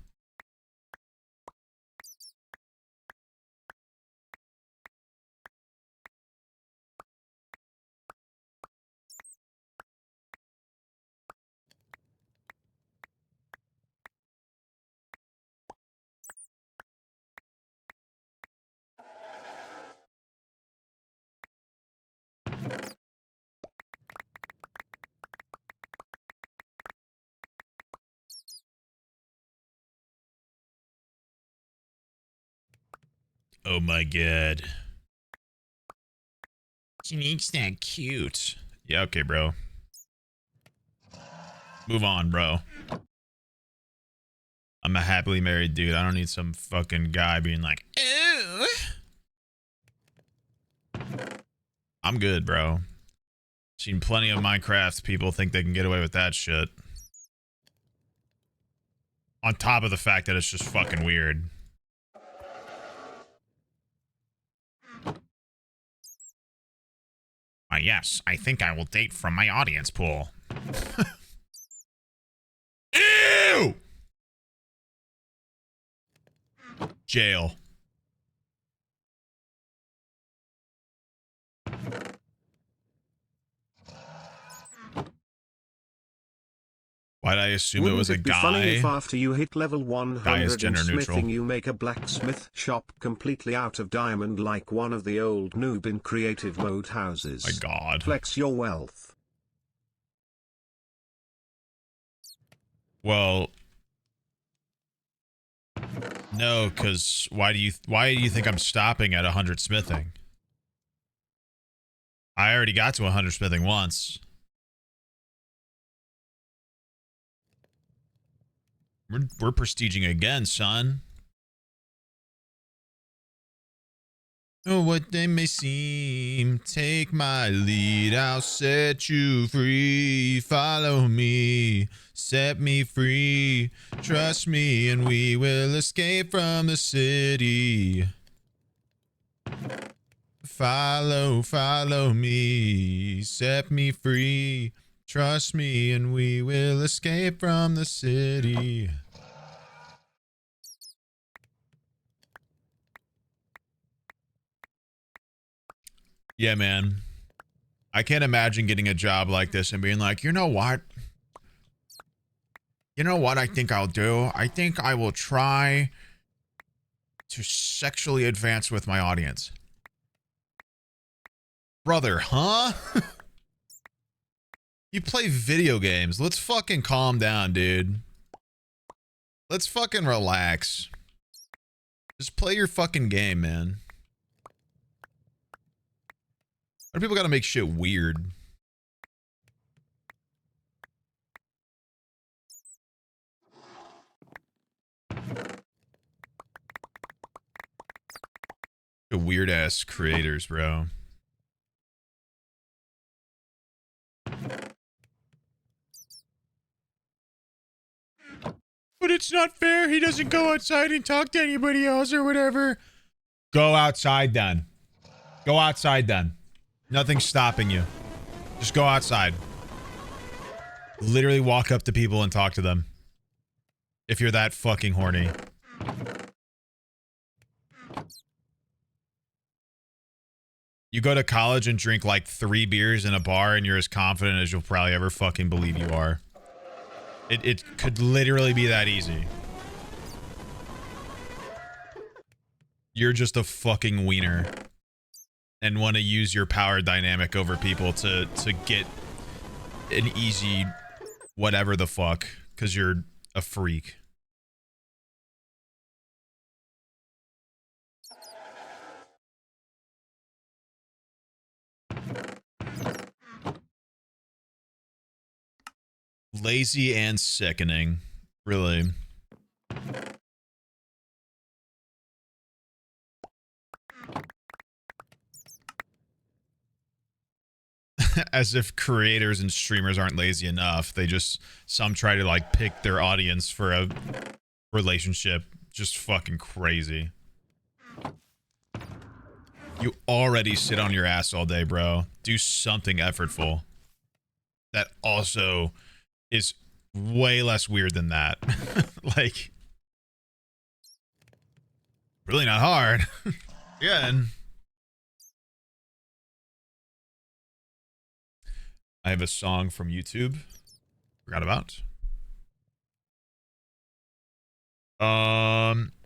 Oh my god. Sneegsnag cute. Yeah, okay, bro. Move on, bro. I'm a happily married dude. I don't need some fucking guy being like, ew. I'm good, bro. Seen plenty of Minecraft people think they can get away with that shit. On top of the fact that it's just fucking weird. Yes, I think I will date from my audience pool. Ew! Jail. Why'd I assume it was a Wouldn't it be guy? funny if after you hit level Guy is 100 in gender neutral. smithing you make a blacksmith shop completely out of diamond like one of the old noob in creative mode houses? My god. Flex your wealth. Well, no, because why do you think I'm stopping at 100 smithing? I already got to 100 smithing once. We're prestiging again, son. Oh, what they may seem, take my lead, I'll set you free. Follow me, set me free. Trust me, and we will escape from the city. Follow me, set me free. Trust me, and we will escape from the city. Yeah, man. I can't imagine getting a job like this and being like, you know what? You know what I think I'll do? I think I will try to sexually advance with my audience. Brother, huh? You play video games. Let's fucking calm down, dude. Let's fucking relax. Just play your fucking game, man. Why do people gotta make shit weird? Weird ass creators, bro. But it's not fair. He doesn't go outside and talk to anybody else or whatever. Go outside then. Go outside then. Nothing's stopping you. Just go outside. Literally walk up to people and talk to them. If you're that fucking horny. You go to college and drink like 3 beers in a bar and you're as confident as you'll probably ever fucking believe you are. It could literally be that easy. You're just a fucking wiener. And want to use your power dynamic over people to get an easy whatever the fuck. Because you're a freak. Lazy and sickening. Really. As if creators and streamers aren't lazy enough. They just, some try to like pick their audience for a relationship. Just fucking crazy. You already sit on your ass all day, bro. Do something effortful. That also is way less weird than that. Like, really not hard. Again. I have a song from YouTube. Forgot about.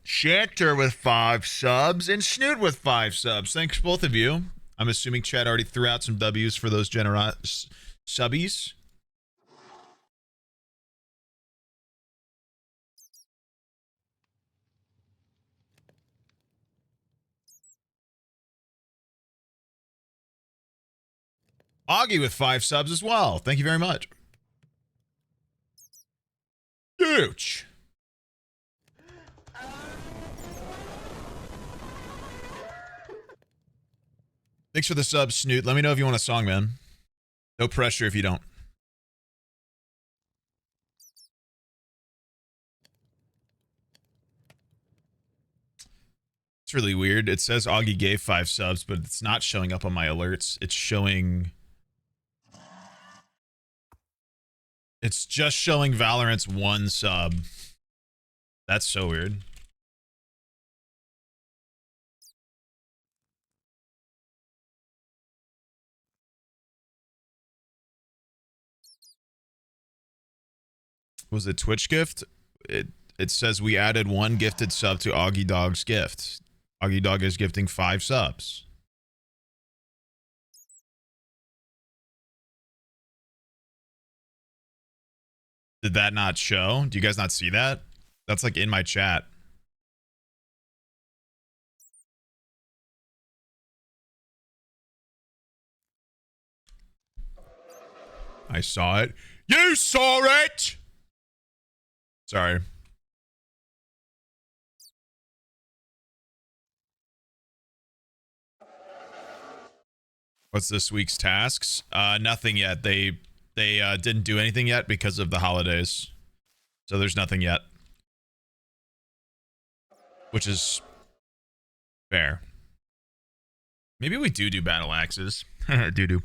Shanter with 5 subs and Snoot with 5 subs. Thanks both of you. I'm assuming chat already threw out some W's for those generous subbies. Augie with 5 subs as well. Thank you very much. Huge. Thanks for the sub, Snoot. Let me know if you want a song, man. No pressure if you don't. It's really weird. It says Augie gave 5 subs, but it's not showing up on my alerts. It's showing... It's just showing Valorant's 1 sub. That's so weird. Was it Twitch gift? It says we added 1 gifted sub to Augie Dog's gift. Augie Dog is gifting 5 subs. Did that not show? Do you guys not see that? That's like in my chat. I saw it. You saw it! Sorry. What's this week's tasks? Nothing yet. They didn't do anything yet because of the holidays. So there's nothing yet. Which is fair. Maybe we do battle axes. do.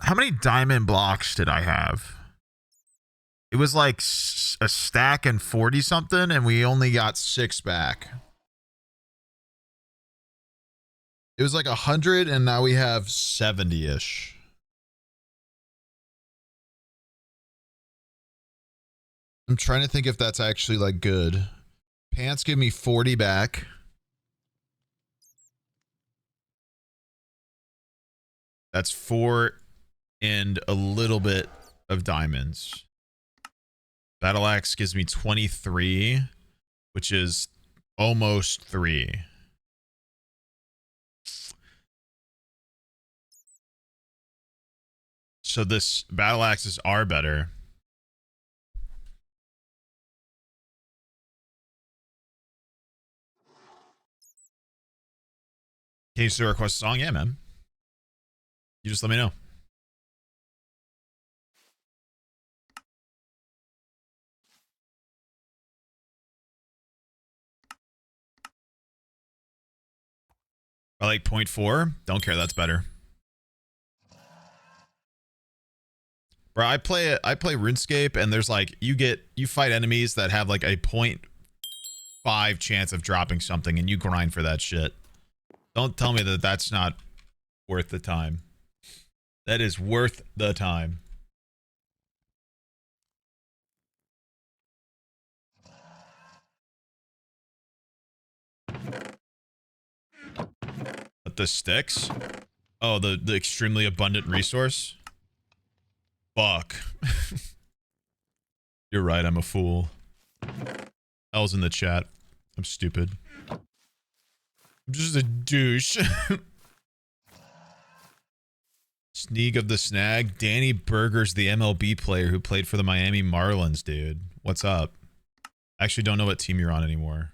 How many diamond blocks did I have? It was like a stack and 40 something, and we only got 6 back. It was like 100, and now we have 70-ish. I'm trying to think if that's actually like good. Pants give me 40 back. That's 4 and a little bit of diamonds. Battle axe gives me 23, which is almost 3. So this battle axes are better. Can you still request a song? Yeah, man. You just let me know. I like 0.4. Don't care. That's better. Bro, I play RuneScape, and there's like you fight enemies that have like a 0.5 chance of dropping something, and you grind for that shit. Don't tell me that that's not worth the time. That is worth the time. But the sticks? Oh, the extremely abundant resource? Fuck. You're right, I'm a fool. L's in the chat. I'm stupid. I'm just a douche. Sneeg of the Snag. Danny Berger's the MLB player who played for the Miami Marlins, dude. What's up? I actually don't know what team you're on anymore.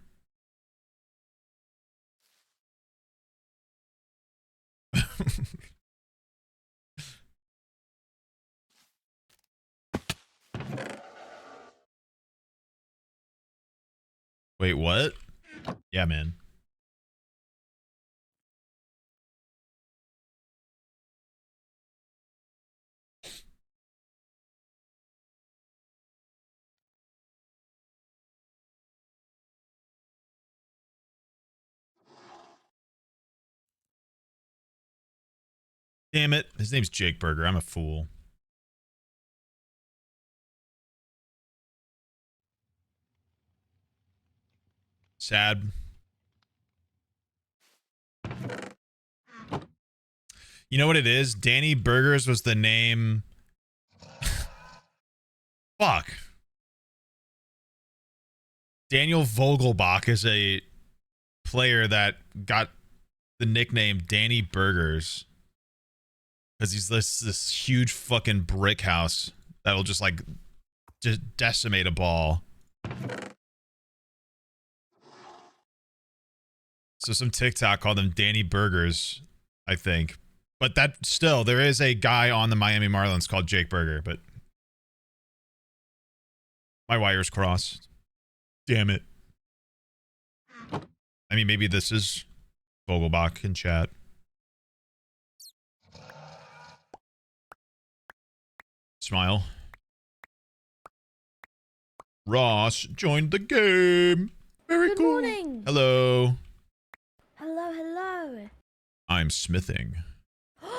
Wait, what? Yeah, man. Damn it. His name's Jake Berger. I'm a fool. Sad. You know what it is? Danny Burgers was the name. Fuck. Daniel Vogelbach is a player that got the nickname Danny Burgers because he's this huge fucking brick house that'll just like decimate a ball. So some TikTok called him Danny Burgers, I think. But that still, there is a guy on the Miami Marlins called Jake Berger, but my wires crossed. Damn it. I mean, maybe this is Vogelbach in chat. Smile. Ross joined the game. Very Good cool. morning. Hello. Hello. I'm smithing. You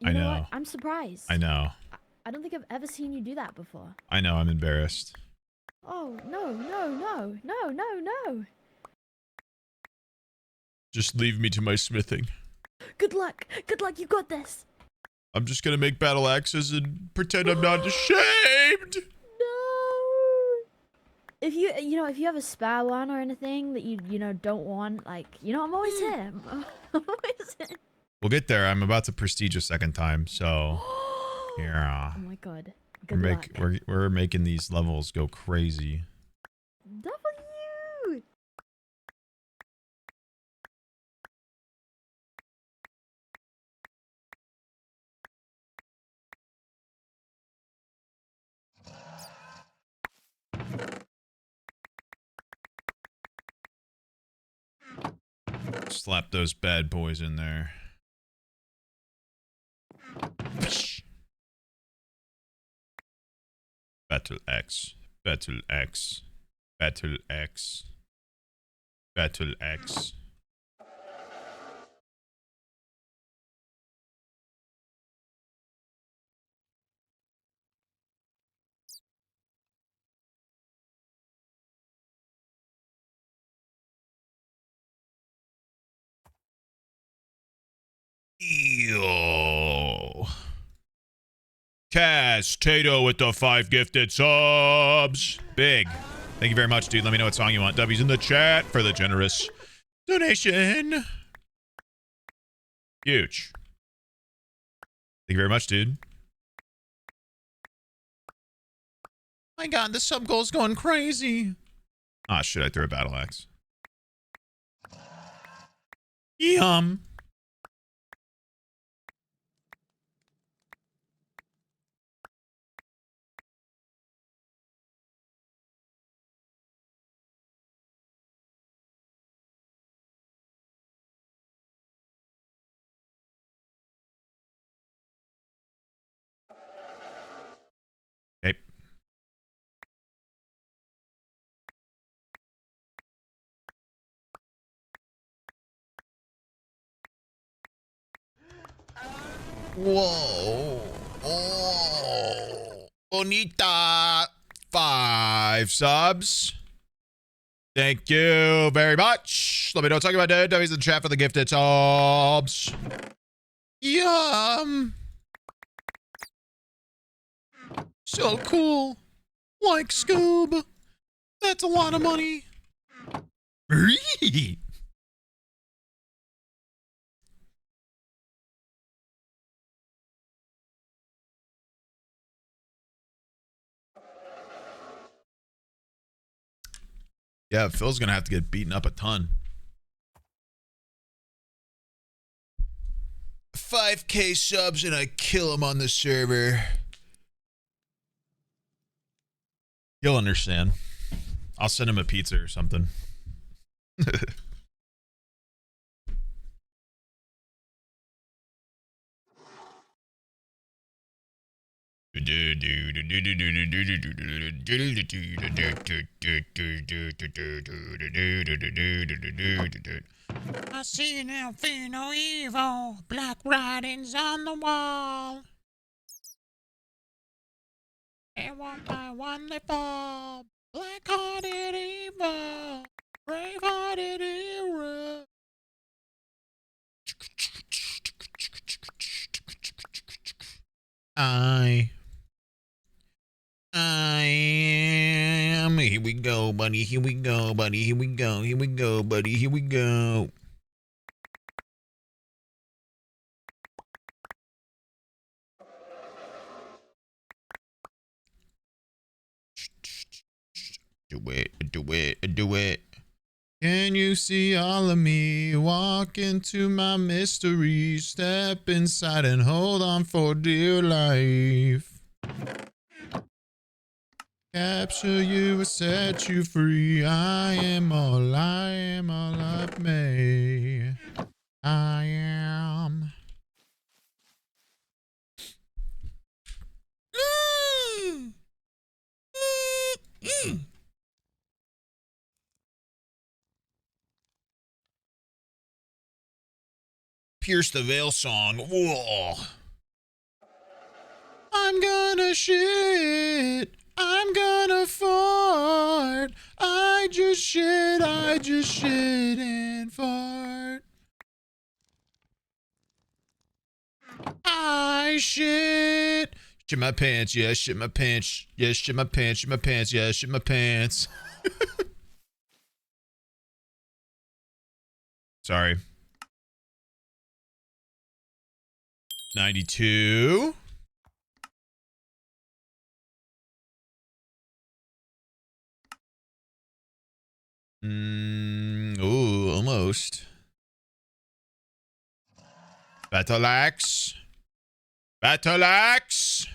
I know know. what? I'm surprised. I know. I don't think I've ever seen you do that before. I know. I'm embarrassed. Oh, no. Just leave me to my smithing. Good luck. You got this. I'm just gonna make battle axes and pretend I'm not ashamed. No. If you have a spare one or anything that you don't want, like, I'm always here. I'm always here. We'll get there. I'm about to prestige a second time, so yeah. Oh my god. Good luck. We're making these levels go crazy. W. Slap those bad boys in there. Battle X. Battle X. Battle X. Battle X. Yo. Cass Tato with the 5 gifted subs. Big. Thank you very much, dude. Let me know what song you want. W's in the chat for the generous donation. Huge. Thank you very much, dude. My god, the sub goal's going crazy. Ah, shit, I threw a battle axe. Yum. Okay. Whoa. Oh. Bonita. 5 subs. Thank you very much. Let me know what talking about, dude. W's in the chat for the gifted subs. Yum. So cool. Like Scoob. That's a lot of money. Yeah, Phil's gonna have to get beaten up a ton. 5K subs and I kill him on the server. He'll understand. I'll send him a pizza or something. I see now, fear no evil. Black writings on the wall. And one by one they fall. Black-hearted evil. Brave-hearted hero. I am. Here we go, buddy. Here we go, buddy. Here we go. Here we go, buddy. Here we go. Do it. Do it. Do it. Can you see all of me? Walk into my mystery. Step inside and hold on for dear life. Capture you, set you free. I am all of me. I am. Pierce the Veil song. Whoa. I'm gonna shit. I'm gonna fart. I just shit and fart. I shit. Shit my pants, yeah, shit my pants. Yeah, shit my pants, shit my pants, yeah, shit my pants. Sorry. 92. Ooh, almost. Battle axe. Battle axe.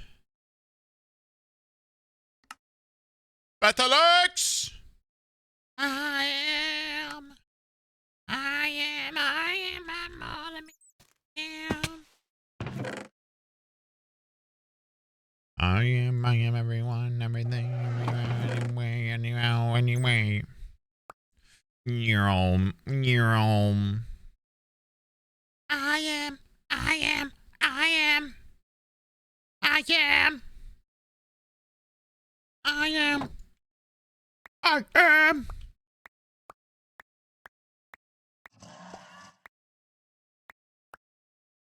Battle axe. I am. I am everyone, everything, everywhere, anywhere, anyway. You're home, you're home. I am, I am, I am. I am. I am. I am.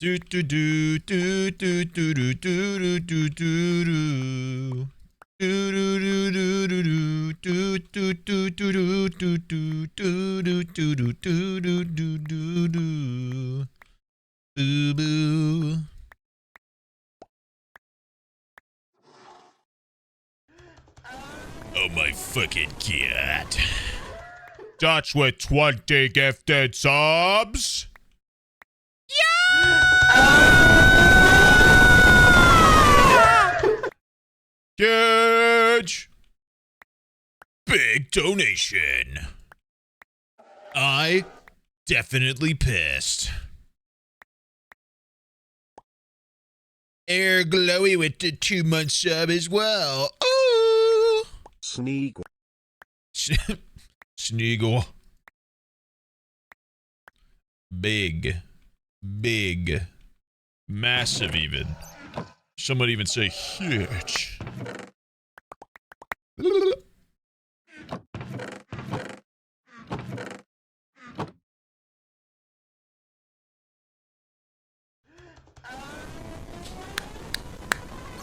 Do do do do do do do do do do do. Do do do do do do do do do do do do do do do do do do do. Boo boo. Oh my fucking god. Dutch with 20 gifted subs. Huge. Big donation. I definitely pissed. Air Glowy with the 2-month sub as well. Ooh. Sneeg. Sneegle. Big. Big. Massive even. Some would even say huge.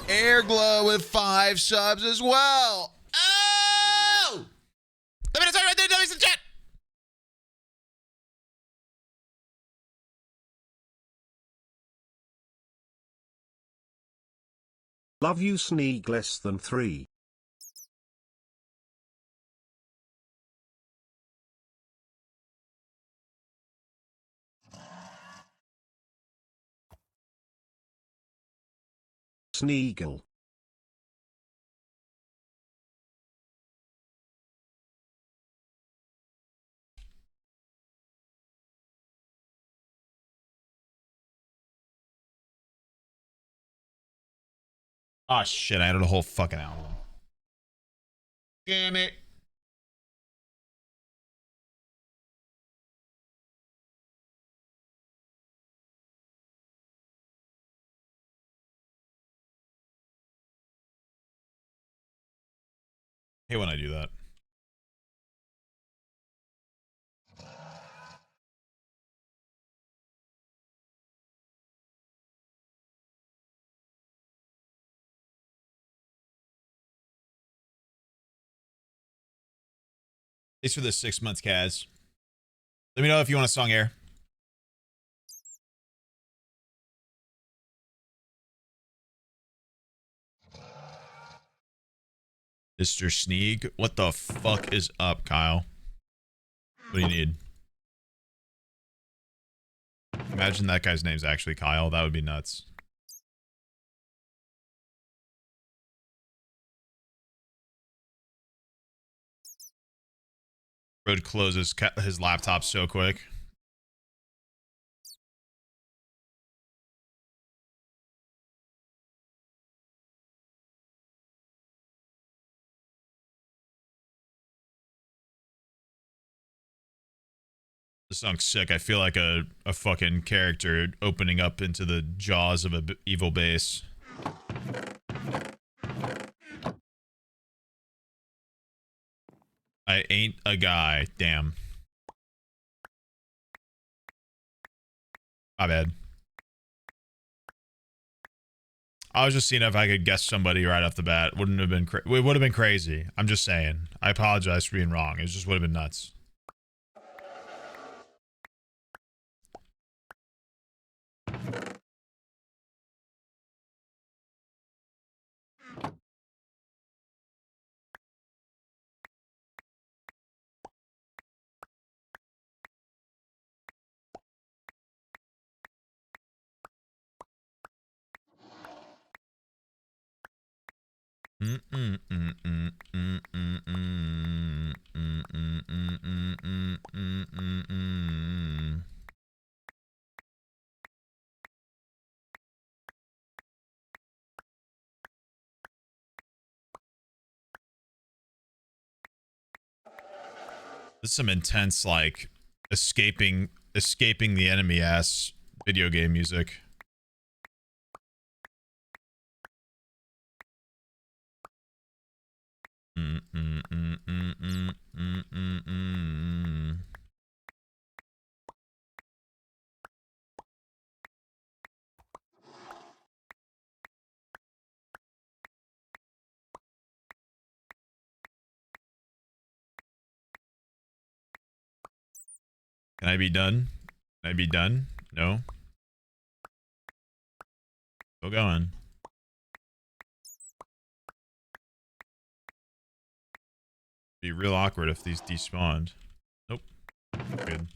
Airglow with 5 subs as well. Oh! Let me know right there, in the chat. Love you, Sneeg less than 3. Sneegle. Oh shit, I added a whole fucking album. Damn it. Hate when I do that. Thanks for the 6 months, Kaz. Let me know if you want a song air. Mr. Sneeg, what the fuck is up, Kyle? What do you need? Imagine that guy's name's actually Kyle. That would be nuts. Road closes his laptop so quick. This song's sick. I feel like a fucking character opening up into the jaws of a evil base. I ain't a guy. Damn. My bad. I was just seeing if I could guess somebody right off the bat. Wouldn't have been it would have been crazy. I'm just saying. I apologize for being wrong. It just would have been nuts. This is some intense, like, escaping the enemy ass video game music. Can I be done? Can I be done? No. Still going. Be real awkward if these despawned. Nope. Good.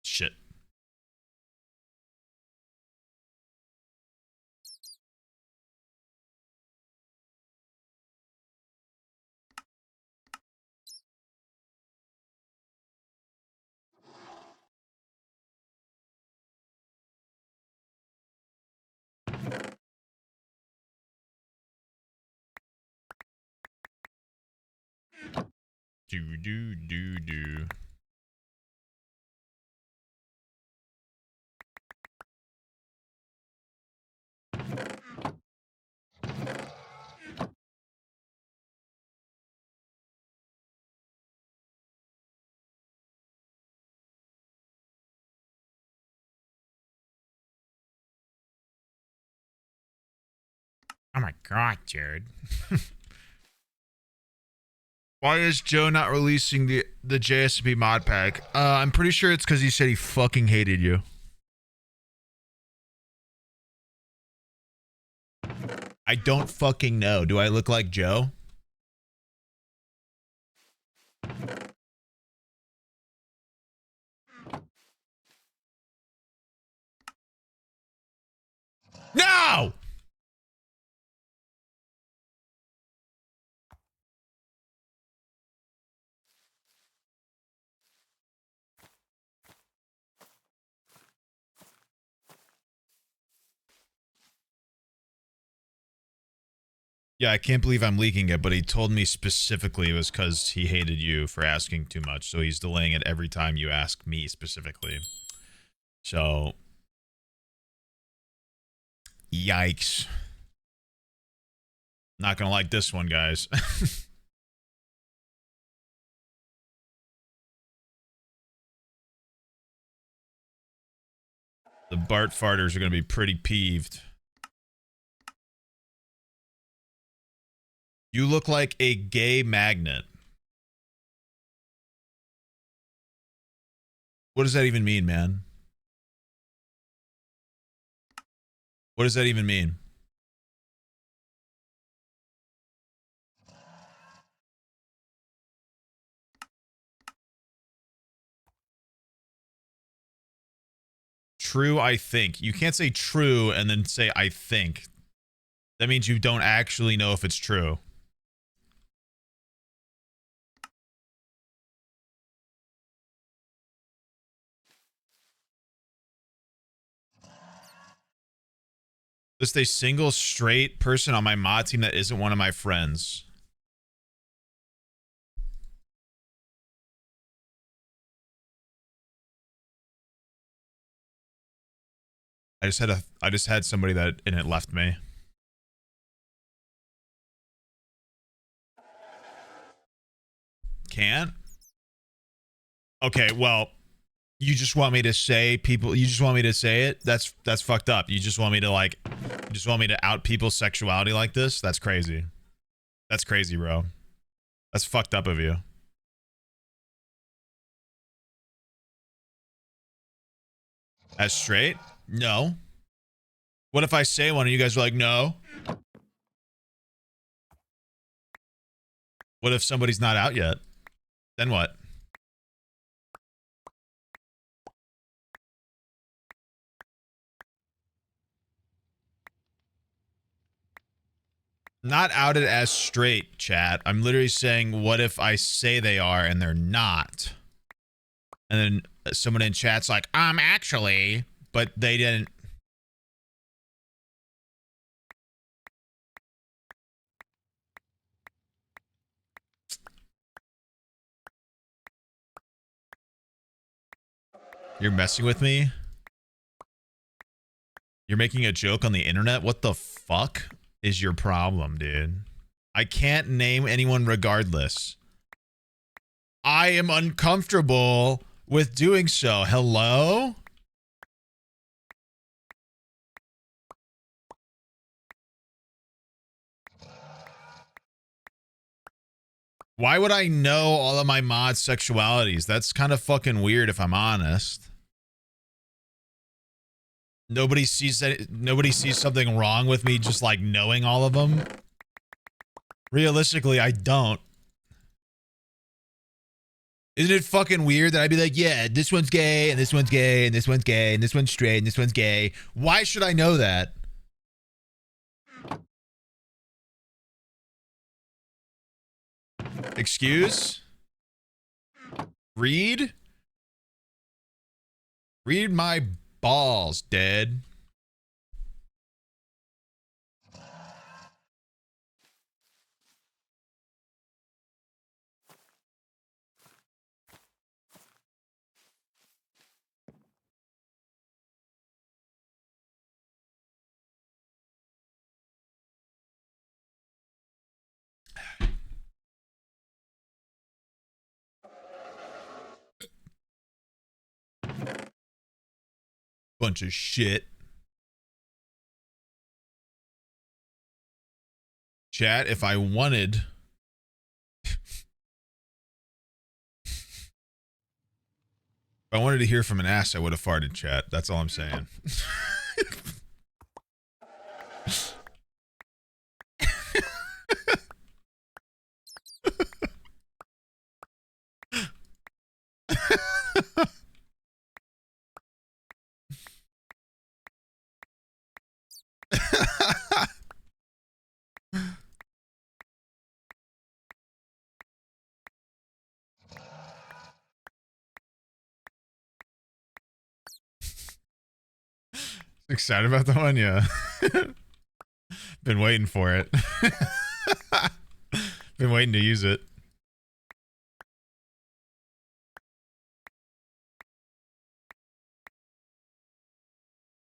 Shit. Do. Oh my god, Jared. Why is Joe not releasing the JSP mod pack? I'm pretty sure it's because he said he fucking hated you. I don't fucking know. Do I look like Joe? No! Yeah, I can't believe I'm leaking it, but he told me specifically it was because he hated you for asking too much. So he's delaying it every time you ask me specifically. So, yikes. Not gonna like this one, guys. The Bart farters are gonna be pretty peeved. You look like a gay magnet. What does that even mean, man? What does that even mean? True, I think. You can't say true and then say I think. That means you don't actually know if it's true. List a single straight person on my mod team that isn't one of my friends. I just had somebody that and it left me. Can't? Okay, well, you just want me to say people, you just want me to say it? That's fucked up. You just want me to like, you just want me to out people's sexuality like this? That's crazy. That's crazy, bro. That's fucked up of you. As straight? No. What if I say one and you guys are like, no? What if somebody's not out yet? Then what? Not outed as straight, chat. I'm literally saying, what if I say they are and they're not? And then someone in chat's like, actually, but they didn't. You're messing with me? You're making a joke on the internet? What the fuck is your problem, dude? I can't name anyone regardless. I am uncomfortable with doing so. Hello? Why would I know all of my mods' sexualities? That's kind of fucking weird if I'm honest. Nobody sees something wrong with me just like knowing all of them. Realistically, I don't. Isn't it fucking weird that I'd be like, yeah, this one's gay, and this one's gay, and this one's gay, and this one's straight, and this one's gay? Why should I know that? Excuse? Read? Read my balls, dead. Bunch of shit. Chat, if I wanted... if I wanted to hear from an ass, I would have farted, chat. That's all I'm saying. Excited about the one? Yeah. Been waiting for it. Been waiting to use it.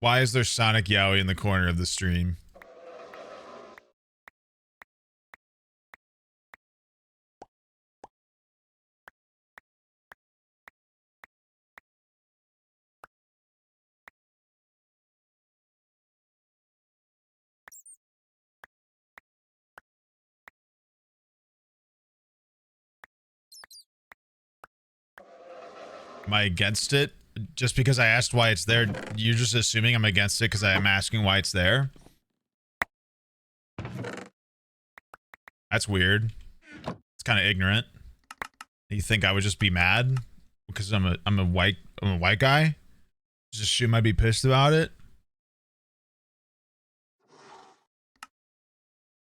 Why is there Sonic Yowie in the corner of the stream? Am I against it? Just because I asked why it's there, you're just assuming I'm against it because I'm asking why it's there? That's weird. It's kind of ignorant. You think I would just be mad because I'm a white guy? Just assume I'd be pissed about it?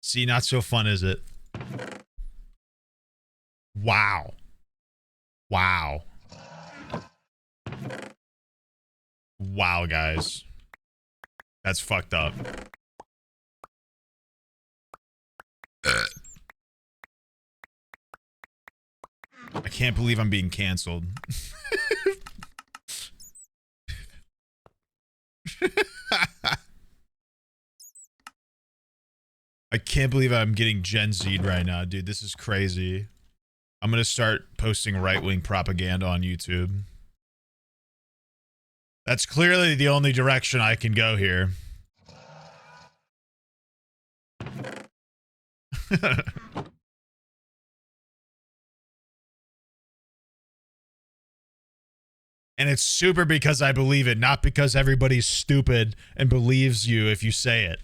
See, not so fun, is it? Wow. Wow. Wow, guys. That's fucked up. I can't believe I'm being canceled. I can't believe I'm getting Gen Z'd right now, dude. This is crazy. I'm gonna start posting right-wing propaganda on YouTube. That's clearly the only direction I can go here. And it's super because I believe it, not because everybody's stupid and believes you if you say it.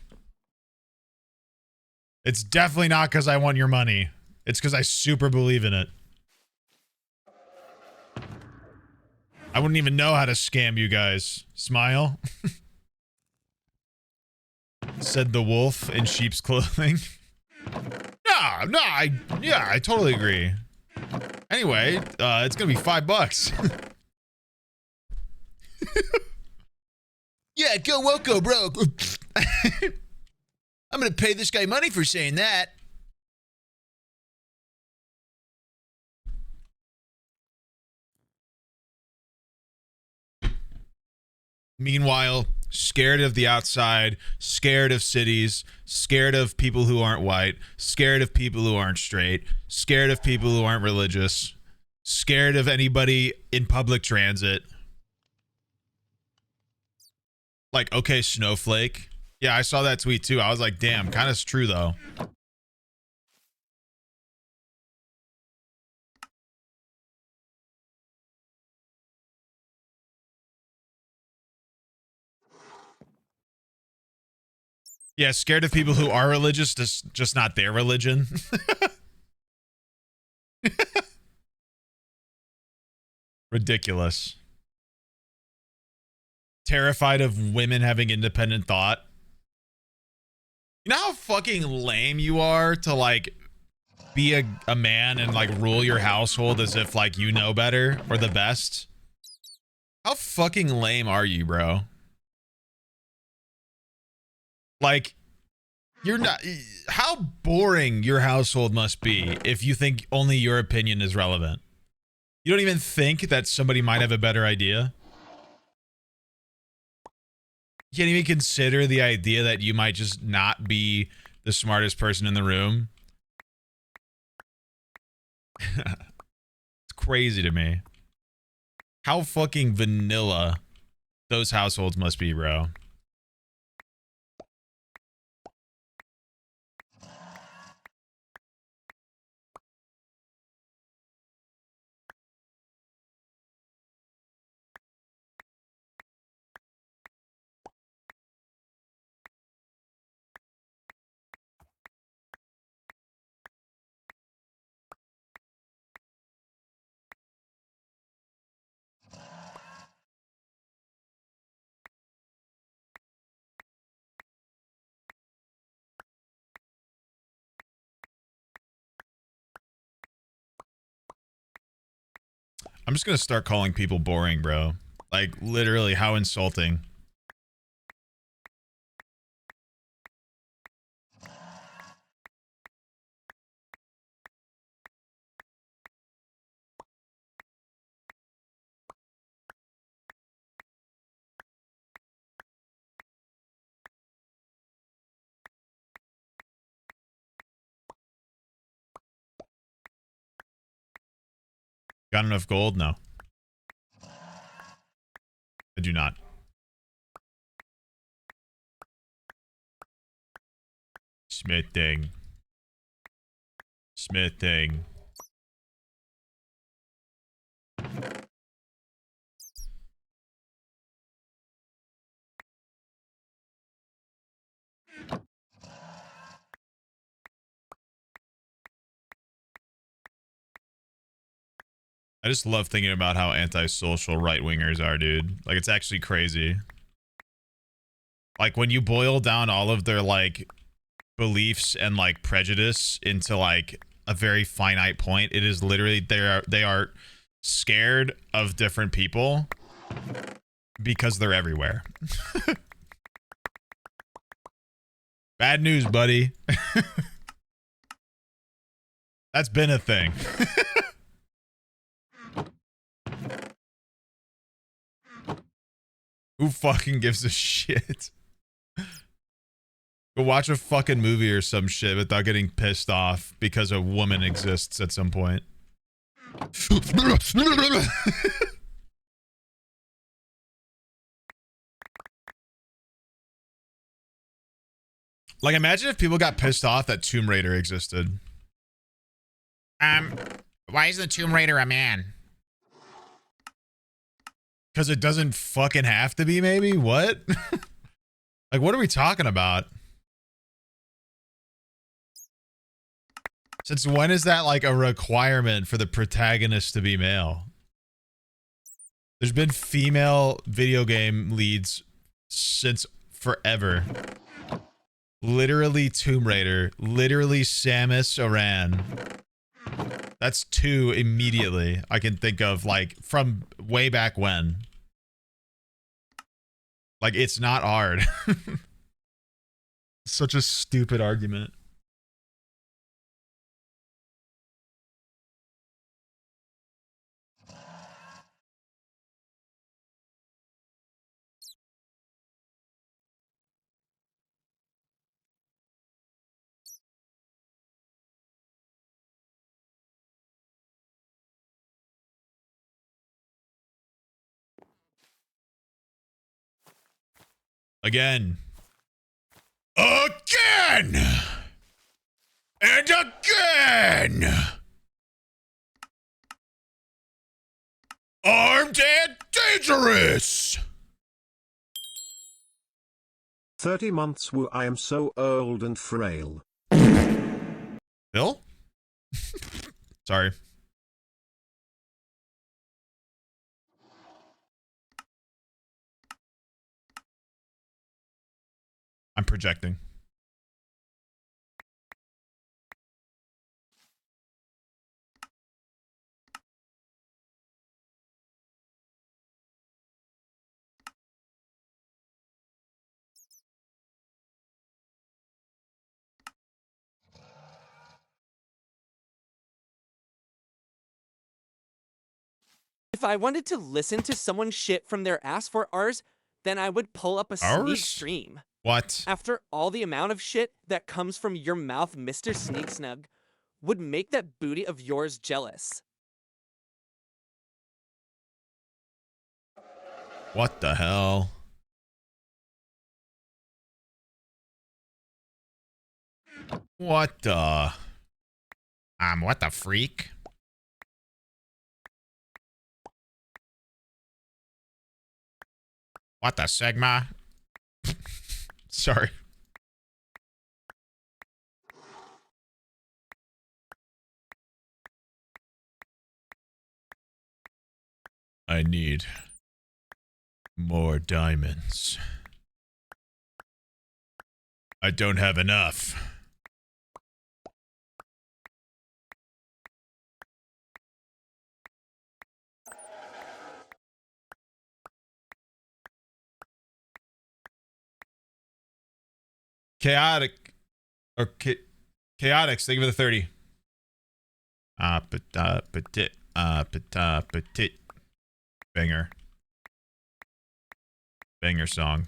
It's definitely not because I want your money. It's because I super believe in it. I wouldn't even know how to scam you guys. Smile. Said the wolf in sheep's clothing. No, I totally agree. Anyway, it's gonna be $5. Yeah, go Woko, bro. I'm gonna pay this guy money for saying that. Meanwhile, scared of the outside, scared of cities, scared of people who aren't white, scared of people who aren't straight, scared of people who aren't religious, scared of anybody in public transit. Like, okay, Snowflake. Yeah, I saw that tweet too. I was like, damn, kind of true though. Yeah, scared of people who are religious, just not their religion. Ridiculous. Terrified of women having independent thought. You know how fucking lame you are to like be a man and like rule your household as if like you know better or the best? How fucking lame are you, bro? Like, you're not. How boring your household must be if you think only your opinion is relevant. You don't even think that somebody might have a better idea. You can't even consider the idea that you might just not be the smartest person in the room. It's crazy to me. How fucking vanilla those households must be, bro. I'm just gonna start calling people boring, bro. Like, literally, how insulting. Got enough gold? No. I do not. Smithing. Smithing. I just love thinking about how antisocial right-wingers are, dude. Like, it's actually crazy. Like, when you boil down all of their, like, beliefs and, like, prejudice into, like, a very finite point, it is literally they are scared of different people because they're everywhere. Bad news, buddy. That's been a thing. Who fucking gives a shit? Go watch a fucking movie or some shit without getting pissed off because a woman exists at some point. Like, imagine if people got pissed off that Tomb Raider existed. Why isn't the Tomb Raider a man? Because it doesn't fucking have to be, maybe? What? Like, what are we talking about? Since when is that, like, a requirement for the protagonist to be male? There's been female video game leads since forever. Literally Tomb Raider. Literally Samus Aran. That's two immediately I can think of, like, from way back when. Like, it's not hard. Such a stupid argument. Again. Again! And again! Armed and dangerous! 30 months woo, I am so old and frail. Bill? Sorry. I'm projecting. If I wanted to listen to someone shit from their ass for hours, then I would pull up a Sneeg Hours? stream. What? After all the amount of shit that comes from your mouth, Mr. Sneegsnag, would make that booty of yours jealous. What the hell? What the? What the freak? What the Sigma? Sorry. I need more diamonds. I don't have enough. Chaotic. Or Chaotix, thank you for the 30. Petit. Banger. Banger song.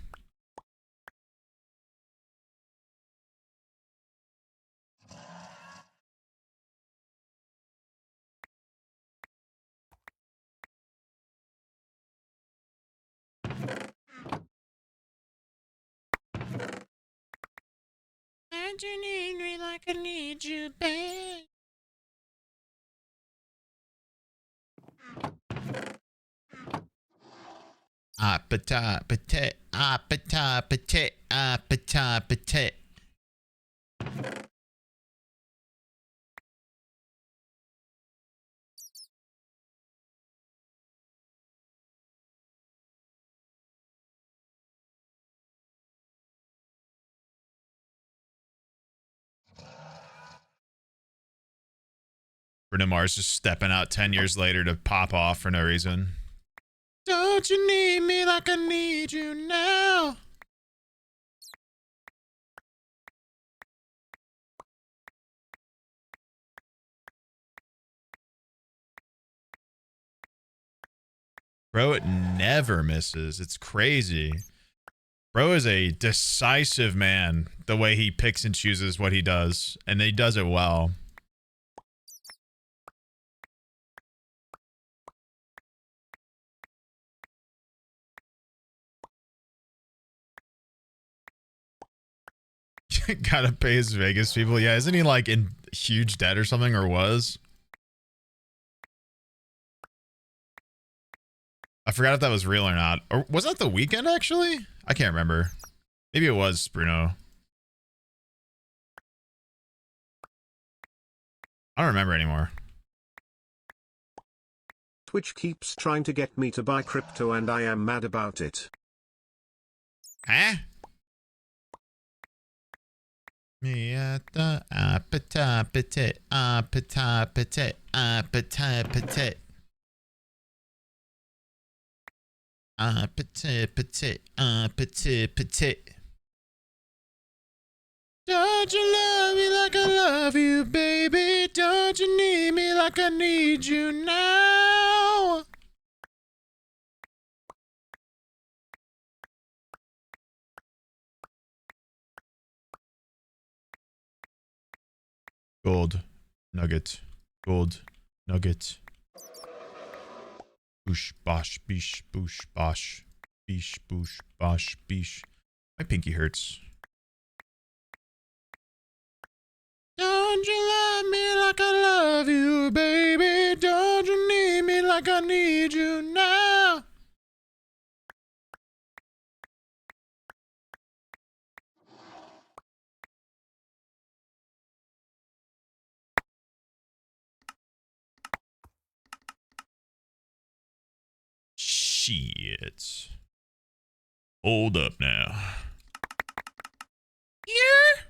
And you need me like I need you, babe. Petit, petit, petit, petit. Bruno Mars just stepping out 10 years later to pop off for no reason. Don't you need me like I need you now? Bro, it never misses. It's crazy. Bro is a decisive man, the way he picks and chooses what he does, and he does it well. Gotta pay his Vegas people. Yeah, isn't he like in huge debt or something, or was? I forgot if that was real or not. Or was that the weekend actually? I can't remember. Maybe it was, Bruno. I don't remember anymore. Twitch keeps trying to get me to buy crypto and I am mad about it. Huh? Me at the appetite, appetite, appetite. Appetite. Don't you love me like I love you, baby? Don't you need me like I need you now? Gold nugget. Gold nugget. Boosh, bosh, beesh, boosh, bosh. Beesh, boosh, bosh, beesh. My pinky hurts. Don't you love me like I love you, baby? Don't you need me like I need you now? Shit. Hold up now. Yeah.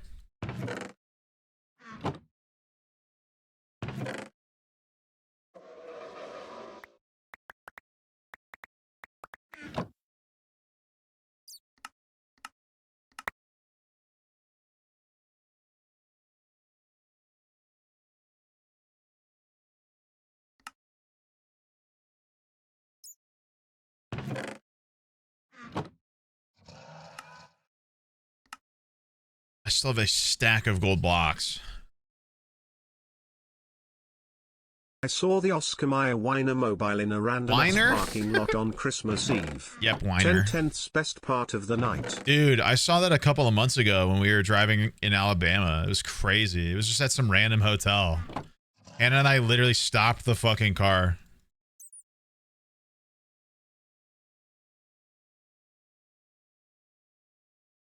I still have a stack of gold blocks. I saw the Oscar Mayer Weiner mobile in a random Weiner? parking lot on Christmas Eve. Yep, Weiner. 10/10ths best part of the night. Dude, I saw that a couple of months ago when we were driving in Alabama. It was crazy. It was just at some random hotel. Hannah and I literally stopped the fucking car.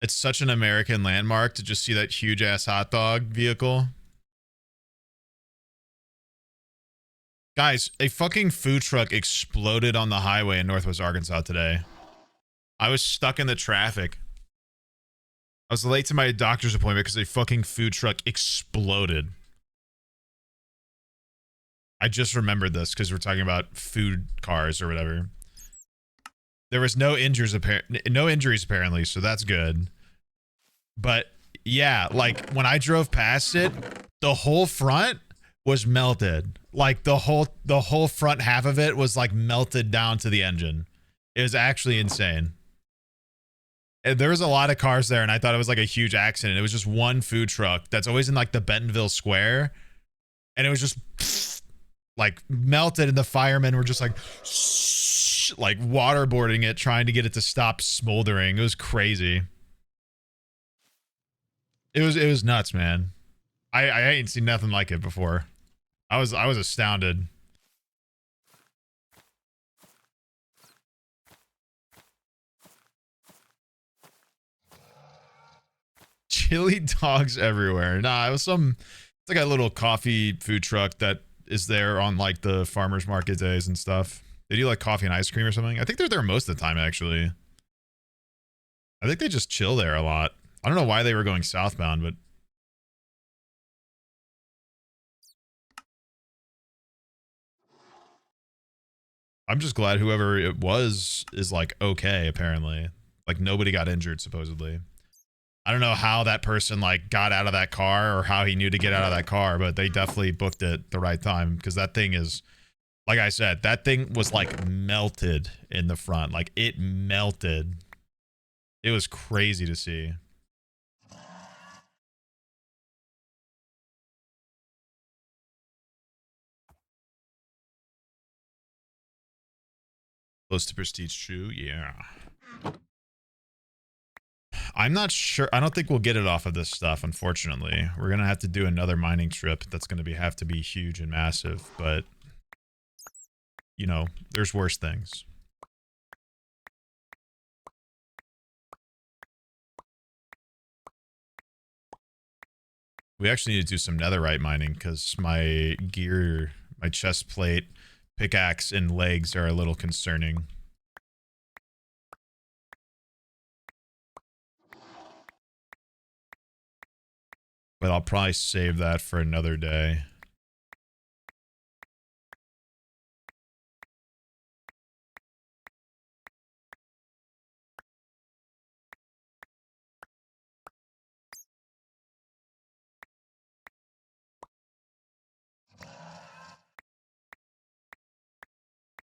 It's such an American landmark to just see that huge ass hot dog vehicle. Guys, a fucking food truck exploded on the highway in Northwest Arkansas today. I was stuck in the traffic. I was late to my doctor's appointment because a fucking food truck exploded. I just remembered this because we're talking about food cars or whatever. There was no injuries apparently, so that's good. But yeah, like when I drove past it, the whole front was melted. Like the whole front half of it was like melted down to the engine. It was actually insane. And there was a lot of cars there, and I thought it was like a huge accident. It was just one food truck that's always in like the Bentonville Square, and it was just like melted, and the firemen were just like waterboarding it, trying to get it to stop smoldering. It was crazy. It was nuts, man. I ain't seen nothing like it before. I was astounded. Chili dogs everywhere. Nah, it was it's like a little coffee food truck that is there on like the farmers market days and stuff. They do like coffee and ice cream or something. I think they're there most of the time, actually. I think they just chill there a lot. I don't know why they were going southbound, but I'm just glad whoever it was is like okay, apparently. Like nobody got injured, supposedly. I don't know how that person like got out of that car or how he knew to get out of that car, but they definitely booked it the right time because that thing is, like I said, that thing was like melted in the front. Like it melted. It was crazy to see. Close to prestige true, yeah. I'm not sure. I don't think we'll get it off of this stuff, unfortunately. We're gonna have to do another mining trip that's gonna have to be huge and massive, but you know, there's worse things. We actually need to do some netherite mining because my gear, my chest plate, pickaxe, and legs are a little concerning. But I'll probably save that for another day.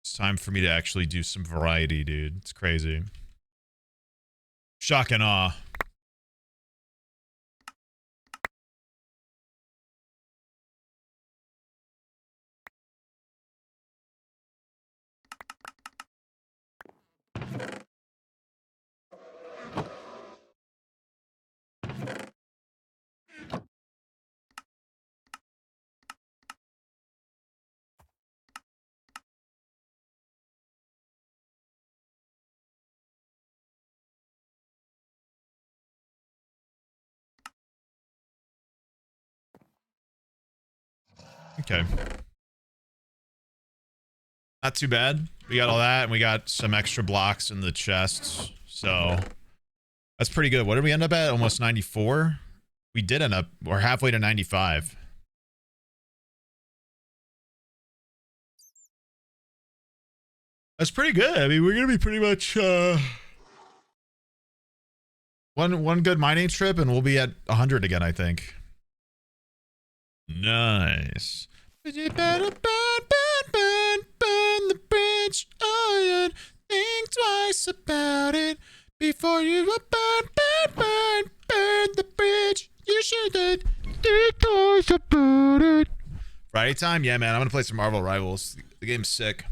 It's time for me to actually do some variety, dude. It's crazy. Shock and awe. Okay. Not too bad. We got all that, and we got some extra blocks in the chests. So that's pretty good. What did we end up at? Almost 94? We did end up, we're halfway to 95. That's pretty good. I mean, we're going to be pretty much one good mining trip, and we'll be at 100 again, I think. Nice. You better burn the bridge. Oh, yeah. Think twice about it before you burn the bridge. You should think twice about it. Friday time? Yeah, man. I'm going to play some Marvel Rivals. The game's sick.